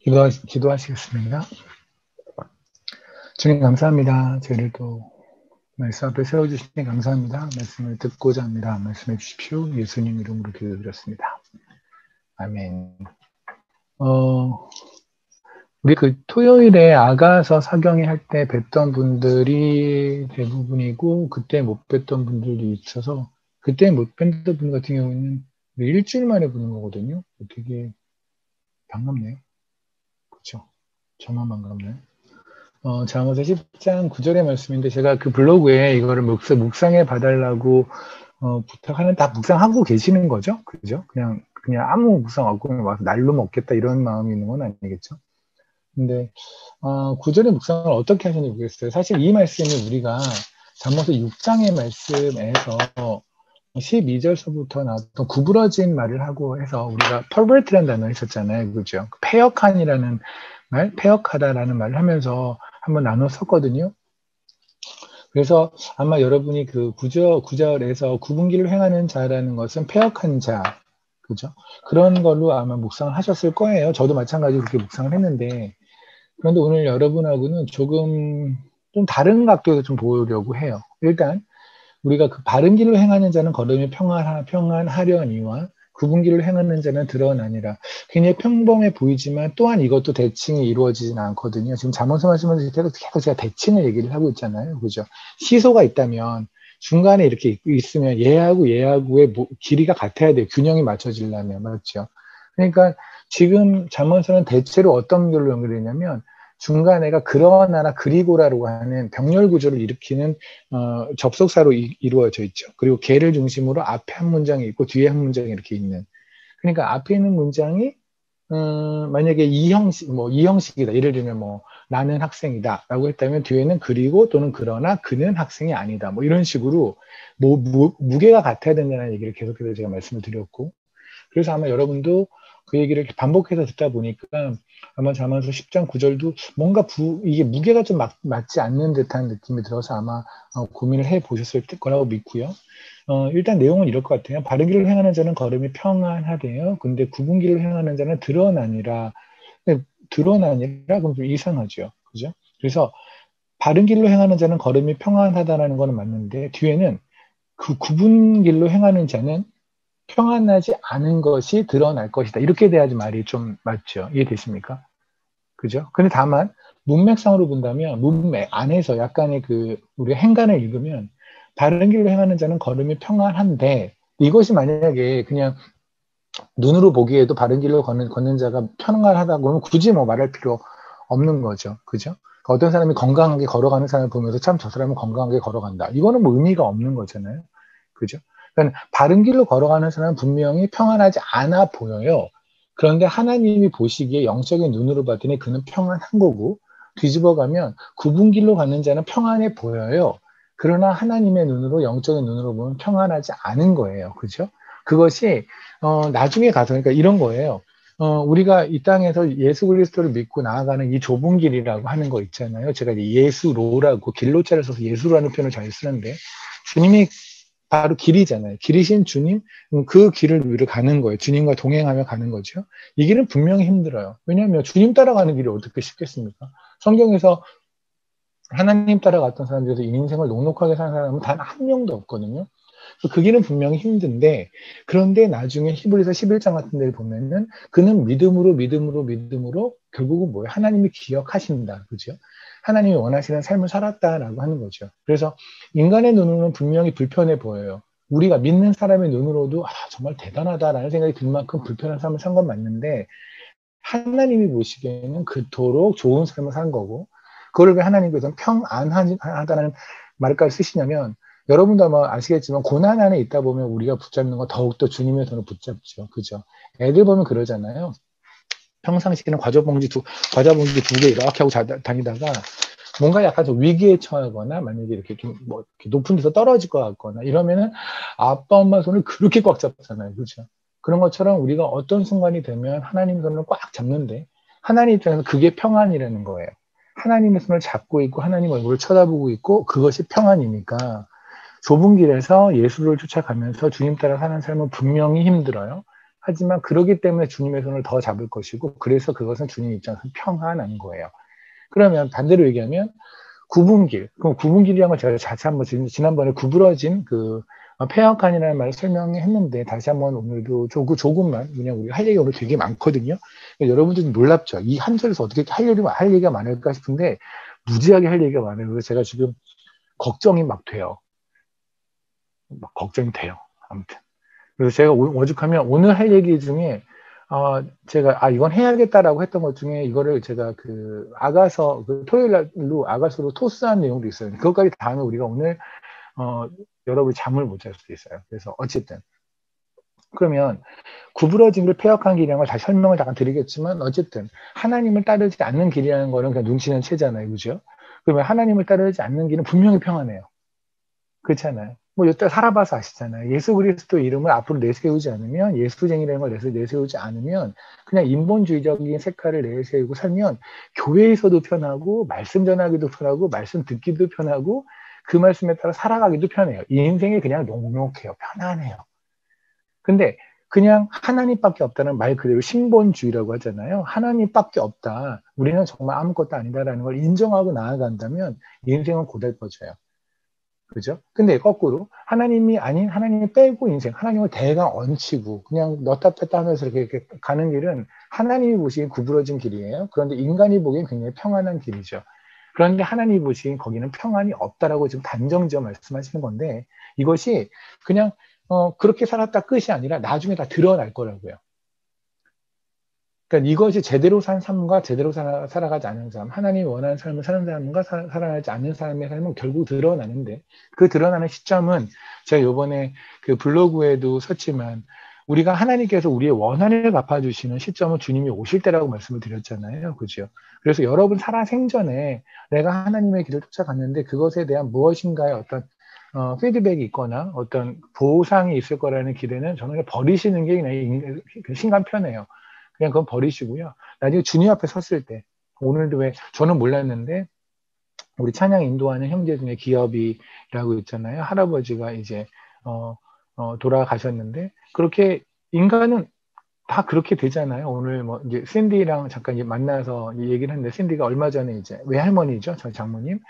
기도하시겠습니다. 주님 감사합니다. 저희를 또 말씀 앞에 세워주시니 감사합니다. 말씀을 듣고자 합니다. 말씀해 주십시오. 예수님 이름으로 기도드렸습니다. 아멘. 우리 그 토요일에 아가서 사경회 할 때 뵀던 분들이 대부분이고, 그때 못 뵀던 분들도 있어서, 그때 못 뵀던 분 같은 경우는 일주일 만에 보는 거거든요. 되게 반갑네요. 그렇죠? 저만 반갑네요. 잠언서 10장 9절의 말씀인데, 제가 그 블로그에 이거를 묵상해 봐달라고 부탁하는, 다 묵상하고 계시는 거죠? 그죠? 그냥 아무 묵상 없고 와서 날로 먹겠다 이런 마음이 있는 건 아니겠죠? 근데 9절의 묵상을 어떻게 하시는지 모르겠어요. 사실 이 말씀이 우리가 잠언서 6장의 말씀에서 12절서부터 나왔던 구부러진 말을 하고 해서 우리가 pervert라는 단어 있었잖아요. 그죠? 폐역한이라는 말, 폐역하다라는 말을 하면서 한번 나눴었거든요. 그래서 아마 여러분이 그 구절에서 구분기를 행하는 자라는 것은 폐역한 자, 그죠? 그런 걸로 아마 묵상을 하셨을 거예요. 저도 마찬가지로 그렇게 묵상을 했는데, 그런데 오늘 여러분하고는 조금 좀 다른 각도에서 좀 보려고 해요. 일단 우리가 그 바른 길로 행하는 자는 걸음이 평안하려니와 굽은 길로 행하는 자는 드러나니라. 굉장히 평범해 보이지만 또한 이것도 대칭이 이루어지진 않거든요. 지금 잠언서 말씀을 계속 제가 대칭을 얘기를 하고 있잖아요. 그죠? 시소가 있다면 중간에 이렇게 있으면 얘하고의 길이가 같아야 돼요. 균형이 맞춰지려면. 맞죠? 그러니까 지금 잠언서는 대체로 어떤 결로 연결되냐면 중간에가 그러나나 그리고라고 하는 병렬 구조를 일으키는 접속사로 이루어져 있죠. 그리고 걔를 중심으로 앞에 한 문장이 있고 뒤에 한 문장이 이렇게 있는. 그러니까 앞에 있는 문장이 만약에 이 형식이다. 예를 들면 나는 학생이다라고 했다면 뒤에는 그리고 또는 그러나 그는 학생이 아니다. 이런 식으로 무게가 같아야 된다는 얘기를 계속해서 제가 말씀을 드렸고, 그래서 아마 여러분도 그 얘기를 반복해서 듣다 보니까 아마 잠언서 10장 9절도 뭔가 이게 무게가 좀 맞지 않는 듯한 느낌이 들어서 아마 고민을 해 보셨을 거라고 믿고요. 일단 내용은 이럴 것 같아요. 바른 길을 행하는 자는 걸음이 평안하대요. 근데 굽은 길을 행하는 자는 드러나니라. 드러나니라 그럼 좀 이상하죠. 그죠? 그래서 바른 길로 행하는 자는 걸음이 평안하다라는 거는 맞는데 뒤에는 그 굽은 길로 행하는 자는 평안하지 않은 것이 드러날 것이다. 이렇게 돼야지 말이 좀 맞죠. 이해되십니까? 그죠? 근데 다만 문맥상으로 본다면 문맥 안에서 약간의 우리가 행간을 읽으면 바른 길로 행하는 자는 걸음이 평안한데, 이것이 만약에 그냥 눈으로 보기에도 바른 길로 걷는 자가 평안하다고 그러면 굳이 말할 필요 없는 거죠. 그죠? 어떤 사람이 건강하게 걸어가는 사람을 보면서 참 저 사람은 건강하게 걸어간다. 이거는 의미가 없는 거잖아요. 그죠? 그러니까 바른 길로 걸어가는 사람은 분명히 평안하지 않아 보여요. 그런데 하나님이 보시기에 영적인 눈으로 봤더니 그는 평안한 거고, 뒤집어가면 굽은 길로 가는 자는 평안해 보여요. 그러나 하나님의 눈으로, 영적인 눈으로 보면 평안하지 않은 거예요. 그죠? 그것이 나중에 가서, 그러니까 이런 거예요. 우리가 이 땅에서 예수 그리스도를 믿고 나아가는 이 좁은 길이라고 하는 거 있잖아요. 제가 이제 예수로라고 길로자를 써서 예수라는 표현을 잘 쓰는데, 주님이 바로 길이잖아요. 길이신 주님, 그 길을 위로 가는 거예요. 주님과 동행하며 가는 거죠. 이 길은 분명히 힘들어요. 왜냐하면 주님 따라가는 길이 어떻게 쉽겠습니까? 성경에서 하나님 따라갔던 사람들에서 인생을 녹록하게 사는 사람은 단 한 명도 없거든요. 그 길은 분명히 힘든데, 그런데 나중에 히브리서 11장 같은 데를 보면은 그는 믿음으로 결국은 뭐예요? 하나님이 기억하신다. 그죠? 하나님이 원하시는 삶을 살았다라고 하는 거죠. 그래서 인간의 눈으로는 분명히 불편해 보여요. 우리가 믿는 사람의 눈으로도 정말 대단하다라는 생각이 들 만큼 불편한 삶을 산 건 맞는데, 하나님이 보시기에는 그토록 좋은 삶을 산 거고, 그걸 왜 하나님께서는 평안하다는 말까지 쓰시냐면, 여러분도 아마 아시겠지만 고난 안에 있다 보면 우리가 붙잡는 건 더욱더 주님의 손을 붙잡죠. 그죠? 애들 보면 그러잖아요. 평상시에는 과자 봉지 두 개 이렇게 하고 다니다가 뭔가 약간 좀 위기에 처하거나 만약에 이렇게 좀 이렇게 높은 데서 떨어질 것 같거나 이러면은 아빠 엄마 손을 그렇게 꽉 잡잖아요. 그죠? 그런 것처럼 우리가 어떤 순간이 되면 하나님의 손을 꽉 잡는데, 하나님 입장에서 그게 평안이라는 거예요. 하나님의 손을 잡고 있고 하나님 얼굴을 쳐다보고 있고 그것이 평안이니까, 좁은 길에서 예수를 쫓아가면서 주님 따라 사는 삶은 분명히 힘들어요. 하지만 그러기 때문에 주님의 손을 더 잡을 것이고, 그래서 그것은 주님 입장에서 평안한 거예요. 그러면 반대로 얘기하면 구분길. 그럼 구분길이란 걸 제가 다시 한번 지난번에 구부러진 그 폐역한이라는 말을 설명했는데, 다시 한번 오늘도 조금만, 그냥 우리가 할 얘기가 오늘 되게 많거든요. 여러분들이 놀랍죠? 이 한 절에서 어떻게 할 얘기가 많을까 싶은데, 무지하게 할 얘기가 많아요. 그래서 제가 지금 걱정이 막 돼요. 막 걱정이 돼요. 아무튼. 그래서 제가 오죽하면 오늘 할 얘기 중에, 제가, 이건 해야겠다라고 했던 것 중에 이거를 제가 토요일 날로 아가서로 토스한 내용도 있어요. 그것까지 다 하면 우리가 오늘, 여러분이 잠을 못 잘 수도 있어요. 그래서 어쨌든. 그러면 구부러진 걸 폐역한 길이라는 걸 다시 설명을 잠깐 드리겠지만, 어쨌든 하나님을 따르지 않는 길이라는 거는 그냥 눈치는 채잖아요. 그죠? 그러면 하나님을 따르지 않는 길은 분명히 평안해요. 그렇잖아요. 뭐 여태 살아봐서 아시잖아요. 예수 그리스도 이름을 앞으로 내세우지 않으면, 예수쟁이라는 걸 내세우지 않으면, 그냥 인본주의적인 색깔을 내세우고 살면 교회에서도 편하고, 말씀 전하기도 편하고, 말씀 듣기도 편하고, 그 말씀에 따라 살아가기도 편해요. 이 인생이 그냥 녹록해요. 편안해요. 근데 그냥 하나님밖에 없다는 말 그대로 신본주의라고 하잖아요. 하나님밖에 없다. 우리는 정말 아무것도 아니다라는 걸 인정하고 나아간다면 인생은 고달퍼져요. 그죠? 근데 거꾸로 하나님이 아닌, 하나님이 빼고 인생, 하나님을 대강 얹히고 그냥 넣다 뺐다 하면서 이렇게 가는 길은 하나님이 보시기엔 구부러진 길이에요. 그런데 인간이 보기엔 굉장히 평안한 길이죠. 그런데 하나님이 보시기엔 거기는 평안이 없다라고 지금 단정지어 말씀하시는 건데, 이것이 그냥 그렇게 살았다 끝이 아니라 나중에 다 드러날 거라고요. 그러니까 이것이 제대로 산 삶과 제대로 살아가지 않은 삶, 하나님이 원하는 삶을 사는 사람과 살아가지 않는 사람의 삶은 결국 드러나는데, 그 드러나는 시점은 제가 요번에 그 블로그에도 썼지만, 우리가 하나님께서 우리의 원한을 갚아주시는 시점은 주님이 오실 때라고 말씀을 드렸잖아요. 그죠? 그래서 여러분 살아 생전에 내가 하나님의 길을 쫓아갔는데 그것에 대한 무엇인가의 어떤 피드백이 있거나 어떤 보상이 있을 거라는 기대는 저는 버리시는 게 그냥 신간편해요. 그냥 그건 버리시고요. 나중에 주님 앞에 섰을 때, 오늘도 왜 저는 몰랐는데 우리 찬양 인도하는 형제 중에 기업이라고 있잖아요. 할아버지가 이제 돌아가셨는데, 그렇게 인간은 다 그렇게 되잖아요. 오늘 뭐 이제 샌디랑 잠깐 이제 만나서 얘기를 했는데, 샌디가 얼마 전에 이제 외할머니죠, 저희 장모님이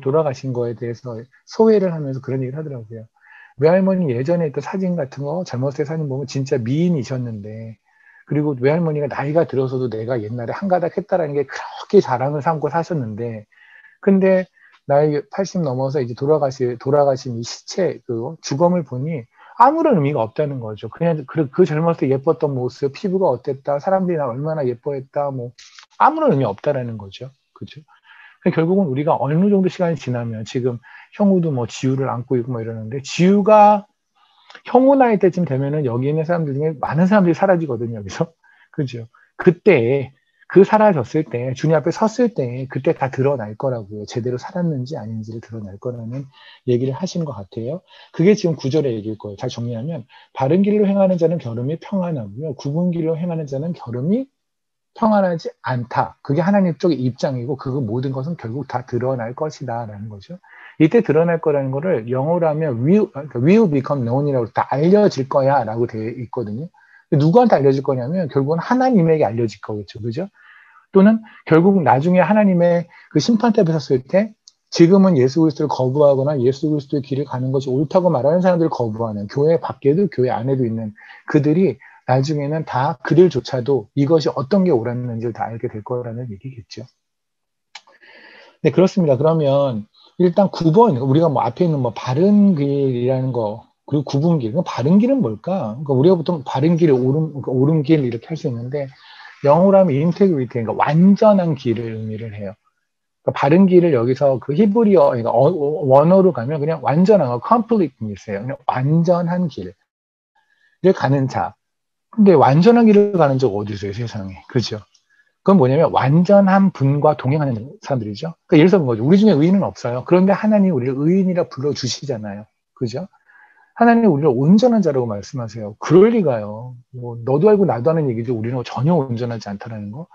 돌아가신 거에 대해서 소회를 하면서 그런 얘기를 하더라고요. 외할머니 예전에 있던 사진 같은 거, 젊었을 때 사진 보면 진짜 미인이셨는데, 그리고 외할머니가 나이가 들어서도 내가 옛날에 한가닥 했다라는 게 그렇게 자랑을 삼고 사셨는데, 근데 나이 80 넘어서 이제 돌아가신 이 시체, 그 주검을 보니 아무런 의미가 없다는 거죠. 그냥 그 젊었을 때 예뻤던 모습, 피부가 어땠다, 사람들이 나 얼마나 예뻐했다, 뭐 아무런 의미 없다라는 거죠. 그죠? 결국은 우리가 어느 정도 시간이 지나면, 지금 형우도 뭐 지우를 안고 있고 뭐 이러는데, 지우가 형우 나이 때쯤 되면은 여기 있는 사람들 중에 많은 사람들이 사라지거든요. 여기서. 그죠? 그때, 그 사라졌을 때, 주님 앞에 섰을 때, 그때 다 드러날 거라고요. 제대로 살았는지 아닌지를 드러날 거라는 얘기를 하신 것 같아요. 그게 지금 9절에 얘기일 거예요. 잘 정리하면, 바른 길로 행하는 자는 결음이 평안하고요. 굽은 길로 행하는 자는 결음이 평안하지 않다. 그게 하나님 쪽의 입장이고, 그 모든 것은 결국 다 드러날 것이다 라는 거죠. 이때 드러날 거라는 거를 영어로 하면 will become known이라고 다 알려질 거야 라고 되어 있거든요. 누구한테 알려질 거냐면 결국은 하나님에게 알려질 거겠죠. 그죠? 또는 결국 나중에 하나님의 그 심판대 앞에 섰을 때, 지금은 예수 그리스도를 거부하거나 예수 그리스도의 길을 가는 것이 옳다고 말하는 사람들을 거부하는, 교회 밖에도 교회 안에도 있는 그들이 나중에는 다 그들조차도 이것이 어떤 게 옳았는지를 다 알게 될 거라는 얘기겠죠. 네, 그렇습니다. 그러면 일단 9번, 우리가 뭐 앞에 있는 뭐 바른 길이라는 거, 그리고 굽은 길, 바른 길은 뭘까? 그러니까 우리가 보통 바른 길, 옳은 길 이렇게 할 수 있는데, 영어로 하면 integrity, 그러니까 완전한 길을 의미를 해요. 그러니까 바른 길을 여기서 그 히브리어, 그러니까 원어로 가면 그냥 완전한 거, completeness예요. 그냥 완전한 길을 가는 자. 근데 완전한 길을 가는 자가 어디 있어요, 세상에. 그죠? 그건 뭐냐면 완전한 분과 동행하는 사람들이죠. 그러니까 예를 들면 뭐죠? 우리 중에 의인은 없어요. 그런데 하나님이 우리를 의인이라 불러주시잖아요. 그죠? 하나님이 우리를 온전한 자라고 말씀하세요. 그럴 리가요. 뭐 너도 알고 나도 하는 얘기죠. 우리는 전혀 온전하지 않다는 거.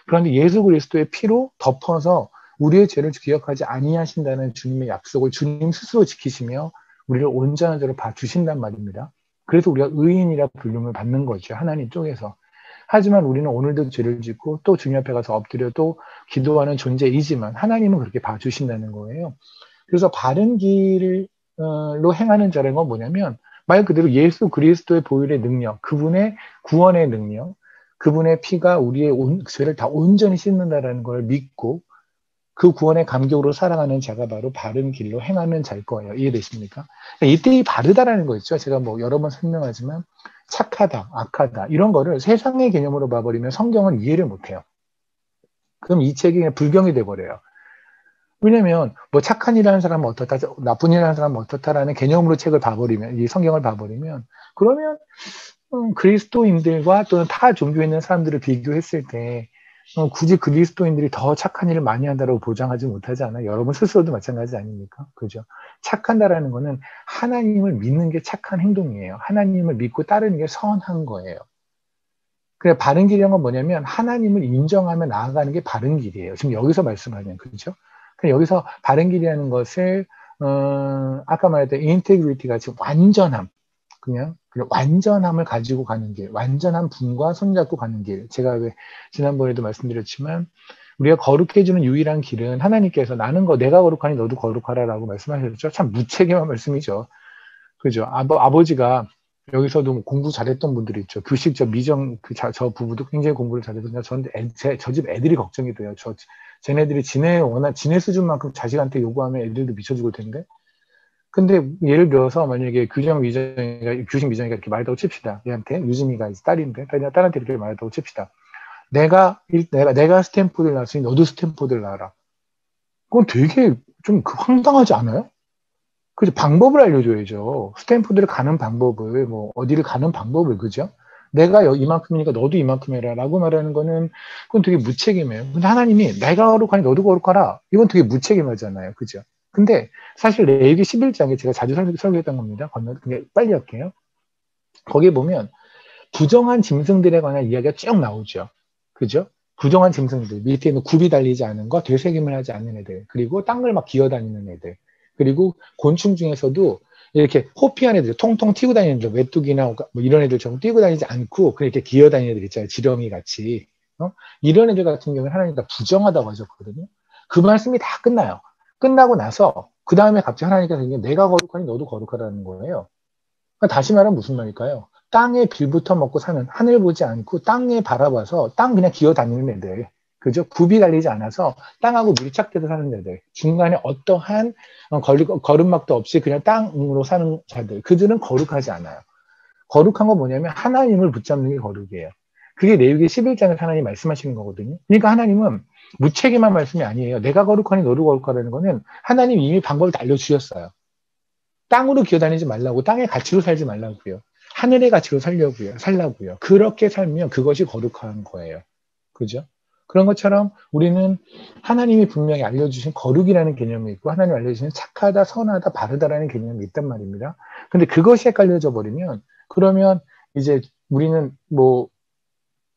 그런데 예수 그리스도의 피로 덮어서 우리의 죄를 기억하지 아니하신다는 주님의 약속을 주님 스스로 지키시며 우리를 온전한 자로 봐주신단 말입니다. 그래서 우리가 의인이라 부름을 받는 거죠. 하나님 쪽에서. 하지만 우리는 오늘도 죄를 짓고 또 주님 앞에 가서 엎드려도 기도하는 존재이지만 하나님은 그렇게 봐주신다는 거예요. 그래서 바른 길로 행하는 자라는 건 뭐냐면 말 그대로 예수 그리스도의 보혈의 능력, 그분의 구원의 능력, 그분의 피가 우리의 죄를 다 온전히 씻는다는 걸 믿고 그 구원의 감격으로 살아가는 자가 바로 바른 길로 행하는 자일 거예요. 이해되십니까? 그러니까 이때 이 바르다라는 거 있죠. 제가 뭐 여러 번 설명하지만 착하다, 악하다 이런 거를 세상의 개념으로 봐버리면 성경은 이해를 못해요. 그럼 이 책이 그냥 불경이 돼버려요. 왜냐면 뭐 착한 일하는 사람은 어떻다, 나쁜 일하는 사람은 어떻다라는 개념으로 책을 봐버리면, 이 성경을 봐버리면 그러면 그리스도인들과 또는 타 종교에 있는 사람들을 비교했을 때 굳이 그리스도인들이 더 착한 일을 많이 한다고 보장하지 못하지 않아요? 여러분 스스로도 마찬가지 아닙니까? 그죠? 착한다라는 거는 하나님을 믿는 게 착한 행동이에요. 하나님을 믿고 따르는 게 선한 거예요. 그래, 바른 길이란 건 뭐냐면 하나님을 인정하며 나아가는 게 바른 길이에요. 지금 여기서 말씀하는, 그렇죠? 여기서 바른 길이라는 것을 아까 말했던 인테그리티 같이 완전함, 그냥 완전함을 가지고 가는 길, 완전한 분과 손잡고 가는 길. 제가 왜 지난번에도 말씀드렸지만 우리가 거룩해지는 유일한 길은 하나님께서 나는 내가 거룩하니 너도 거룩하라라고 말씀하셨죠. 참 무책임한 말씀이죠. 그죠? 아버지가 여기서도 뭐 공부 잘했던 분들이 있죠. 교식 저 부부도 굉장히 공부를 잘했거든요. 저 집 애들이 걱정이 돼요. 쟤네들이 지네 수준만큼 자식한테 요구하면 애들도 미쳐 죽을 텐데. 근데 예를 들어서 만약에 규식 미정이가 이렇게 말했다고 칩시다. 얘한테 유진이가 딸인데 딸한테 이렇게 말했다고 칩시다. 내가 스탠포드를 나왔으니 너도 스탠포드를 나와라. 그건 되게 좀 황당하지 않아요? 그죠? 방법을 알려줘야죠. 스탠포드를 가는 방법을, 뭐 어디를 가는 방법을, 그죠? 내가 이만큼이니까 너도 이만큼 해라 라고 말하는 거는 그건 되게 무책임해요. 근데 하나님이 내가 거룩하니 너도 거룩하라, 이건 되게 무책임하잖아요. 그죠? 근데 사실 레위기 11장에 제가 자주 설교했던 겁니다. 그냥 빨리 할게요. 거기에 보면 부정한 짐승들에 관한 이야기가 쭉 나오죠. 그죠? 부정한 짐승들, 밑에 있는 굽이 달리지 않은 거, 되새김을 하지 않는 애들, 그리고 땅을 막 기어다니는 애들, 그리고 곤충 중에서도 이렇게 호피한 애들, 통통 튀고 다니는 애들, 메뚜기나 뭐 이런 애들처럼 뛰고 다니지 않고 그렇게 기어다니는 애들 있잖아요. 지렁이 같이. 이런 애들 같은 경우는 하나님 다 부정하다고 하셨거든요. 그 말씀이 다 끝나요. 끝나고 나서 그 다음에 갑자기 하나님께서 내가 거룩하니 너도 거룩하라는 거예요. 그러니까 다시 말하면 무슨 말일까요? 땅에 빌부터 먹고 사는, 하늘 보지 않고 땅에 바라봐서 땅 그냥 기어다니는 애들, 그죠? 굽이 달리지 않아서 땅하고 밀착돼서 사는 애들, 중간에 어떠한 걸음막도 없이 그냥 땅으로 사는 자들, 그들은 거룩하지 않아요. 거룩한 건 뭐냐면 하나님을 붙잡는 게 거룩이에요. 그게 레위기 11장에서 하나님 말씀하시는 거거든요. 그러니까 하나님은 무책임한 말씀이 아니에요. 내가 거룩하니 너도 거룩하라는 거는 하나님이 이미 방법을 다 알려주셨어요. 땅으로 기어다니지 말라고, 땅의 가치로 살지 말라고요. 하늘의 가치로 살라고요. 그렇게 살면 그것이 거룩한 거예요. 그죠? 그런 것처럼 우리는 하나님이 분명히 알려주신 거룩이라는 개념이 있고 하나님이 알려주신 착하다, 선하다, 바르다라는 개념이 있단 말입니다. 근데 그것이 헷갈려져 버리면 그러면 이제 우리는 뭐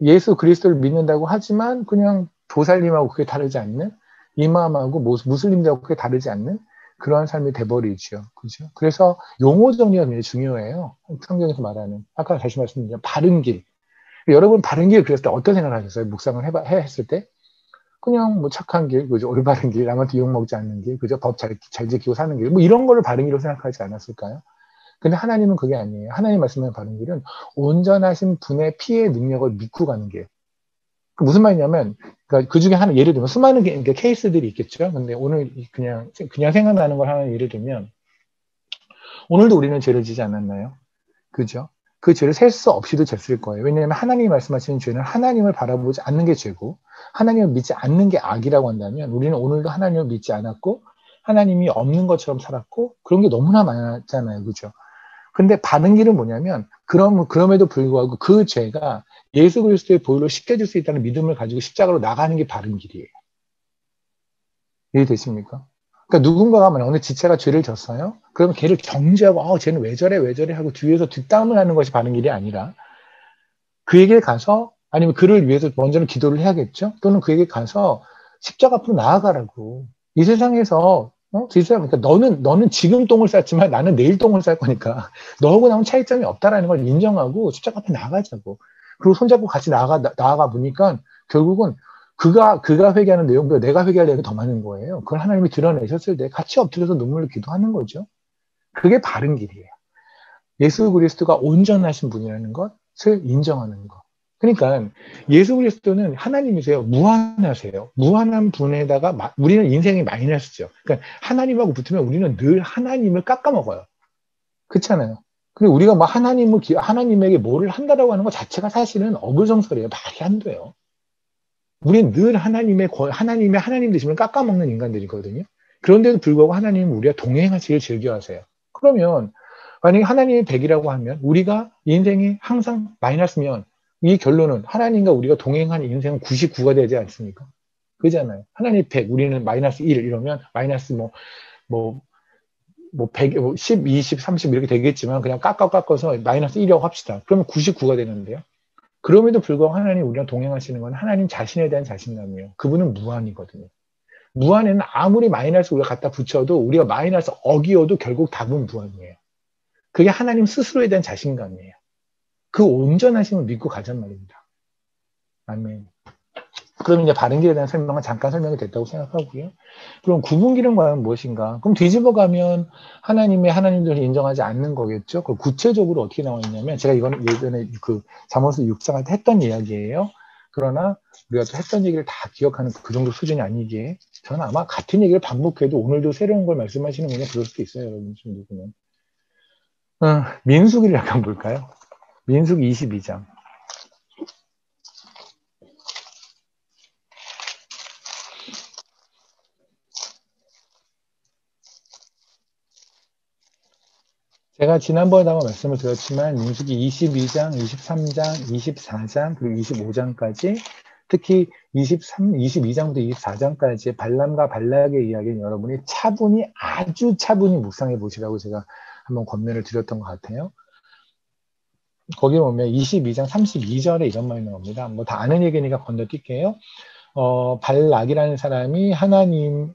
예수 그리스도를 믿는다고 하지만 그냥 도살림하고 그게 다르지 않는, 이마음하고 무슬림들하고 그게 다르지 않는 그러한 삶이 돼버리죠. 그죠? 그래서 용어 정리가 굉장히 중요해요. 성경에서 말하는, 아까 다시 말씀드린 바른 길. 여러분 바른 길 그랬을 때 어떤 생각을 하셨어요? 묵상을 했을 때? 그냥 뭐 착한 길, 그죠? 올바른 길, 남한테 욕먹지 않는 길, 그죠? 법 잘 지키고 사는 길, 뭐 이런 거를 바른 길로 생각하지 않았을까요? 근데 하나님은 그게 아니에요. 하나님 말씀하는 바른 길은 온전하신 분의 피의 능력을 믿고 가는 길. 무슨 말이냐면, 그러니까 그 중에 하나, 예를 들면 수많은 케이스들이 있겠죠. 근데 오늘 그냥 생각나는 걸 하나 예를 들면, 오늘도 우리는 죄를 지지 않았나요? 그죠? 그 죄를 셀 수 없이도 졌을 거예요. 왜냐하면 하나님이 말씀하시는 죄는 하나님을 바라보지 않는 게 죄고, 하나님을 믿지 않는 게 악이라고 한다면, 우리는 오늘도 하나님을 믿지 않았고, 하나님이 없는 것처럼 살았고, 그런 게 너무나 많았잖아요. 그죠? 근데 바른 길은 뭐냐면, 그럼에도 불구하고 그 죄가 예수 그리스도의 보혈로 씻겨질 수 있다는 믿음을 가지고 십자가로 나가는 게 바른 길이에요. 이해되십니까? 그러니까 누군가가 어느 지체가 죄를 졌어요? 그러면 걔를 정죄하고, 쟤는 왜 저래 하고 뒤에서 뒷담을 하는 것이 바른 길이 아니라, 그에게 가서, 아니면 그를 위해서 먼저는 기도를 해야겠죠? 또는 그에게 가서 십자가 앞으로 나아가라고. 이 세상에서 그러니까 너는 지금 똥을 쌌지만 나는 내일 똥을 쌀 거니까 너하고 나는 차이점이 없다라는 걸 인정하고 십자가 앞에 나가자고. 그리고 손잡고 같이 나아가 보니까 결국은 그가 회개하는 내용보다 내가 회개할 내용이 더 많은 거예요. 그걸 하나님이 드러내셨을 때 같이 엎드려서 눈물로 기도하는 거죠. 그게 바른 길이에요. 예수 그리스도가 온전하신 분이라는 것을 인정하는 것. 그러니까 예수 그리스도는 하나님이세요. 무한하세요. 무한한 분에다가 우리는 인생이 마이너스죠. 그러니까 하나님하고 붙으면 우리는 늘 하나님을 깎아먹어요. 그렇잖아요. 근데 우리가 뭐 하나님에게 뭐를 한다라고 하는 것 자체가 사실은 어불성설이에요. 말이 안 돼요. 우리는 늘 하나님의 하나님 되심을 깎아먹는 인간들이거든요. 그런데도 불구하고 하나님은 우리가 동행하시길 즐겨하세요. 그러면 만약에 하나님이 100이라고 하면 우리가 인생이 항상 마이너스면 이 결론은 하나님과 우리가 동행한 인생은 99가 되지 않습니까? 그잖아요. 하나님 100, 우리는 마이너스 1 이러면 마이너스 100, 10, 20, 30 이렇게 되겠지만 그냥 깎아서 마이너스 1이라고 합시다. 그러면 99가 되는데요. 그럼에도 불구하고 하나님 우리랑 동행하시는 건 하나님 자신에 대한 자신감이에요. 그분은 무한이거든요. 무한에는 아무리 마이너스 우리가 갖다 붙여도 우리가 마이너스 억이어도 결국 답은 무한이에요. 그게 하나님 스스로에 대한 자신감이에요. 그 온전하심을 믿고 가잔 말입니다. 아멘. 그럼 이제 바른 길에 대한 설명은 잠깐 설명이 됐다고 생각하고요. 그럼 구분기는 과연 무엇인가? 그럼 뒤집어가면 하나님들을 인정하지 않는 거겠죠? 그 구체적으로 어떻게 나와 있냐면 제가 이거는 예전에 그 잠언서 6장할 때 했던 이야기예요. 그러나 우리가 또 했던 얘기를 다 기억하는 그 정도 수준이 아니기에 저는 아마 같은 얘기를 반복해도 오늘도 새로운 걸 말씀하시는 분이 그럴 수도 있어요. 여러분 좀 누구는. 민수기를 약간 볼까요? 민수기 22장. 제가 지난번에 한번 말씀을 드렸지만 민수기 22장, 23장, 24장, 그리고 25장까지 특히 22장부터 24장까지의 발람과 발락의 이야기는 여러분이 아주 차분히 묵상해 보시라고 제가 한번 권면을 드렸던 것 같아요. 거기 보면 22장 32절에 이런 말이 나옵니다. 뭐 다 아는 얘기니까 건너뛸게요. 발락이라는 사람이 하나님이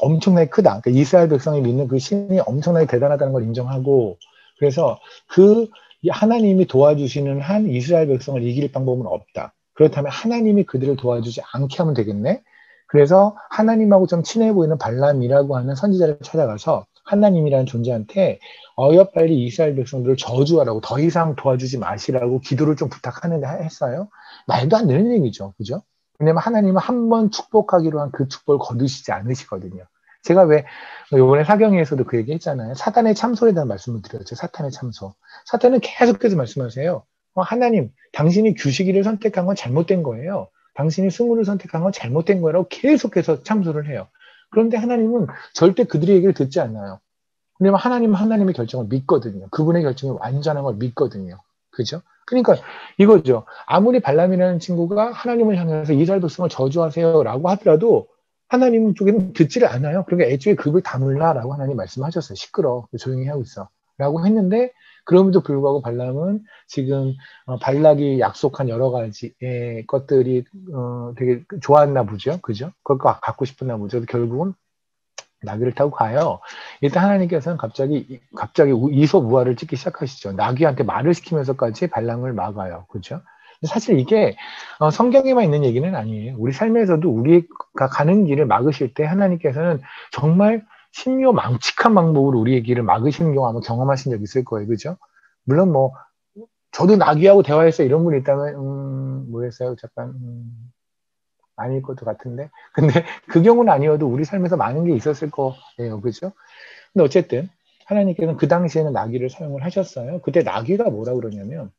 엄청나게 크다. 그러니까 이스라엘 백성이 믿는 그 신이 엄청나게 대단하다는 걸 인정하고, 그래서 그 하나님이 도와주시는 한 이스라엘 백성을 이길 방법은 없다. 그렇다면 하나님이 그들을 도와주지 않게 하면 되겠네. 그래서 하나님하고 좀 친해 보이는 발람이라고 하는 선지자를 찾아가서 하나님이라는 존재한테 어여빨리 이스라엘 백성들을 저주하라고, 더 이상 도와주지 마시라고 기도를 좀 부탁하는데 했어요. 말도 안 되는 얘기죠. 그죠? 왜냐면 하나님은 한 번 축복하기로 한 그 축복을 거두시지 않으시거든요. 제가 왜 이번에 사경에서도 그 얘기 했잖아요. 사탄의 참소에 대한 말씀을 드렸죠. 사탄의 참소. 사탄은 계속해서 말씀하세요. 하나님, 당신이 규식일을 선택한 건 잘못된 거예요. 당신이 승우를 선택한 건 잘못된 거라고 계속해서 참소를 해요. 그런데 하나님은 절대 그들의 얘기를 듣지 않아요. 왜냐면 하나님은 하나님의 결정을 믿거든요. 그분의 결정이 완전한 걸 믿거든요. 그죠? 그러니까 이거죠. 아무리 발람이라는 친구가 하나님을 향해서 이스라엘 백성을 저주하세요라고 하더라도 하나님 쪽에는 듣지를 않아요. 그러니까 애초에 급을 다물라라고 하나님 말씀하셨어요. 시끄러. 조용히 하고 있어. 라고 했는데 그럼에도 불구하고 발람은 지금 발락이 약속한 여러 가지 것들이 되게 좋았나 보죠. 그죠? 그걸 갖고 싶었나 보죠. 결국은 나귀를 타고 가요. 일단 하나님께서는 갑자기 이솝우화를 찍기 시작하시죠. 나귀한테 말을 시키면서까지 발람을 막아요. 그죠? 사실 이게 성경에만 있는 얘기는 아니에요. 우리 삶에서도 우리가 가는 길을 막으실 때 하나님께서는 정말 신묘망측한 방법으로 우리의 길을 막으시는 경우 아마 경험하신 적 있을 거예요. 그죠? 물론 뭐 저도 나귀하고 대화해서 이런 분이 있다면 뭐랬어요? 잠깐 아닐 것도 같은데. 근데 그 경우는 아니어도 우리 삶에서 많은 게 있었을 거예요. 그죠? 근데 어쨌든 하나님께서는 그 당시에는 나귀를 사용을 하셨어요. 그때 나귀가 뭐라 그러냐면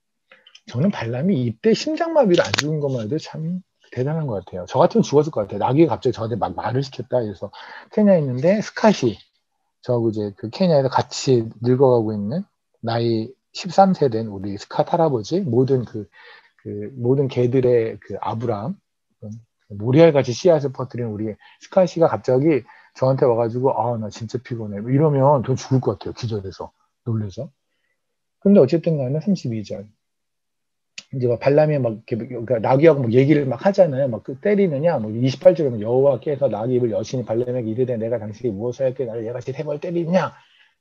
저는 발람이 이때 심장마비로 안 죽은 것만 해도 참 대단한 것 같아요. 저 같으면 죽었을 것 같아요. 나귀가 갑자기 저한테 막 말을 시켰다. 그래서 케냐에 있는데 스캇이 이제 그 케냐에서 같이 늙어가고 있는 나이 13세 된 우리 스캇 할아버지 모든 모든 개들의 그 아브람 모리알같이 씨앗을 퍼뜨리는 우리 스캇이가 갑자기 저한테 와가지고 나 진짜 피곤해 이러면 전 죽을 것 같아요. 기절해서 놀래서. 근데 어쨌든 간에 32절 이제 막 발람이 막 이렇게 그러니까 나귀하고 뭐 얘기를 막 하잖아요. 막 그 때리느냐, 뭐 28절에 여호와께서 나귀를 여신이 발람에게 이르되 내가 당신이 무엇을 할게 나를 얘같이 3번 때리느냐.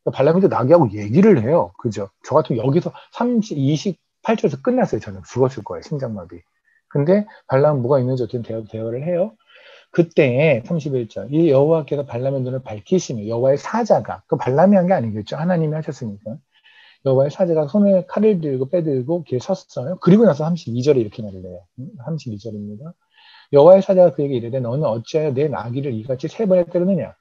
그러니까 발람이도 나귀하고 얘기를 해요. 그죠? 저 같은 여기서 28절에서 끝났어요. 저는 죽었을 거예요. 심장마비. 근데 발람은 뭐가 있는지 어떻게 대화를 해요. 그때 31절 이 여호와께서 발람의 눈을 밝히시며 여호와의 사자가 그 발람이 한 게 아니겠죠. 하나님이 하셨으니까. 여호와의 사자가 손에 칼을 들고 빼들고 길에 섰어요. 그리고 나서 32절에 이렇게 말을 해요. 32절입니다. 여호와의 사자가 그에게 이르되 너는 어찌하여 내 나귀를 이같이 3번에 때르느냐.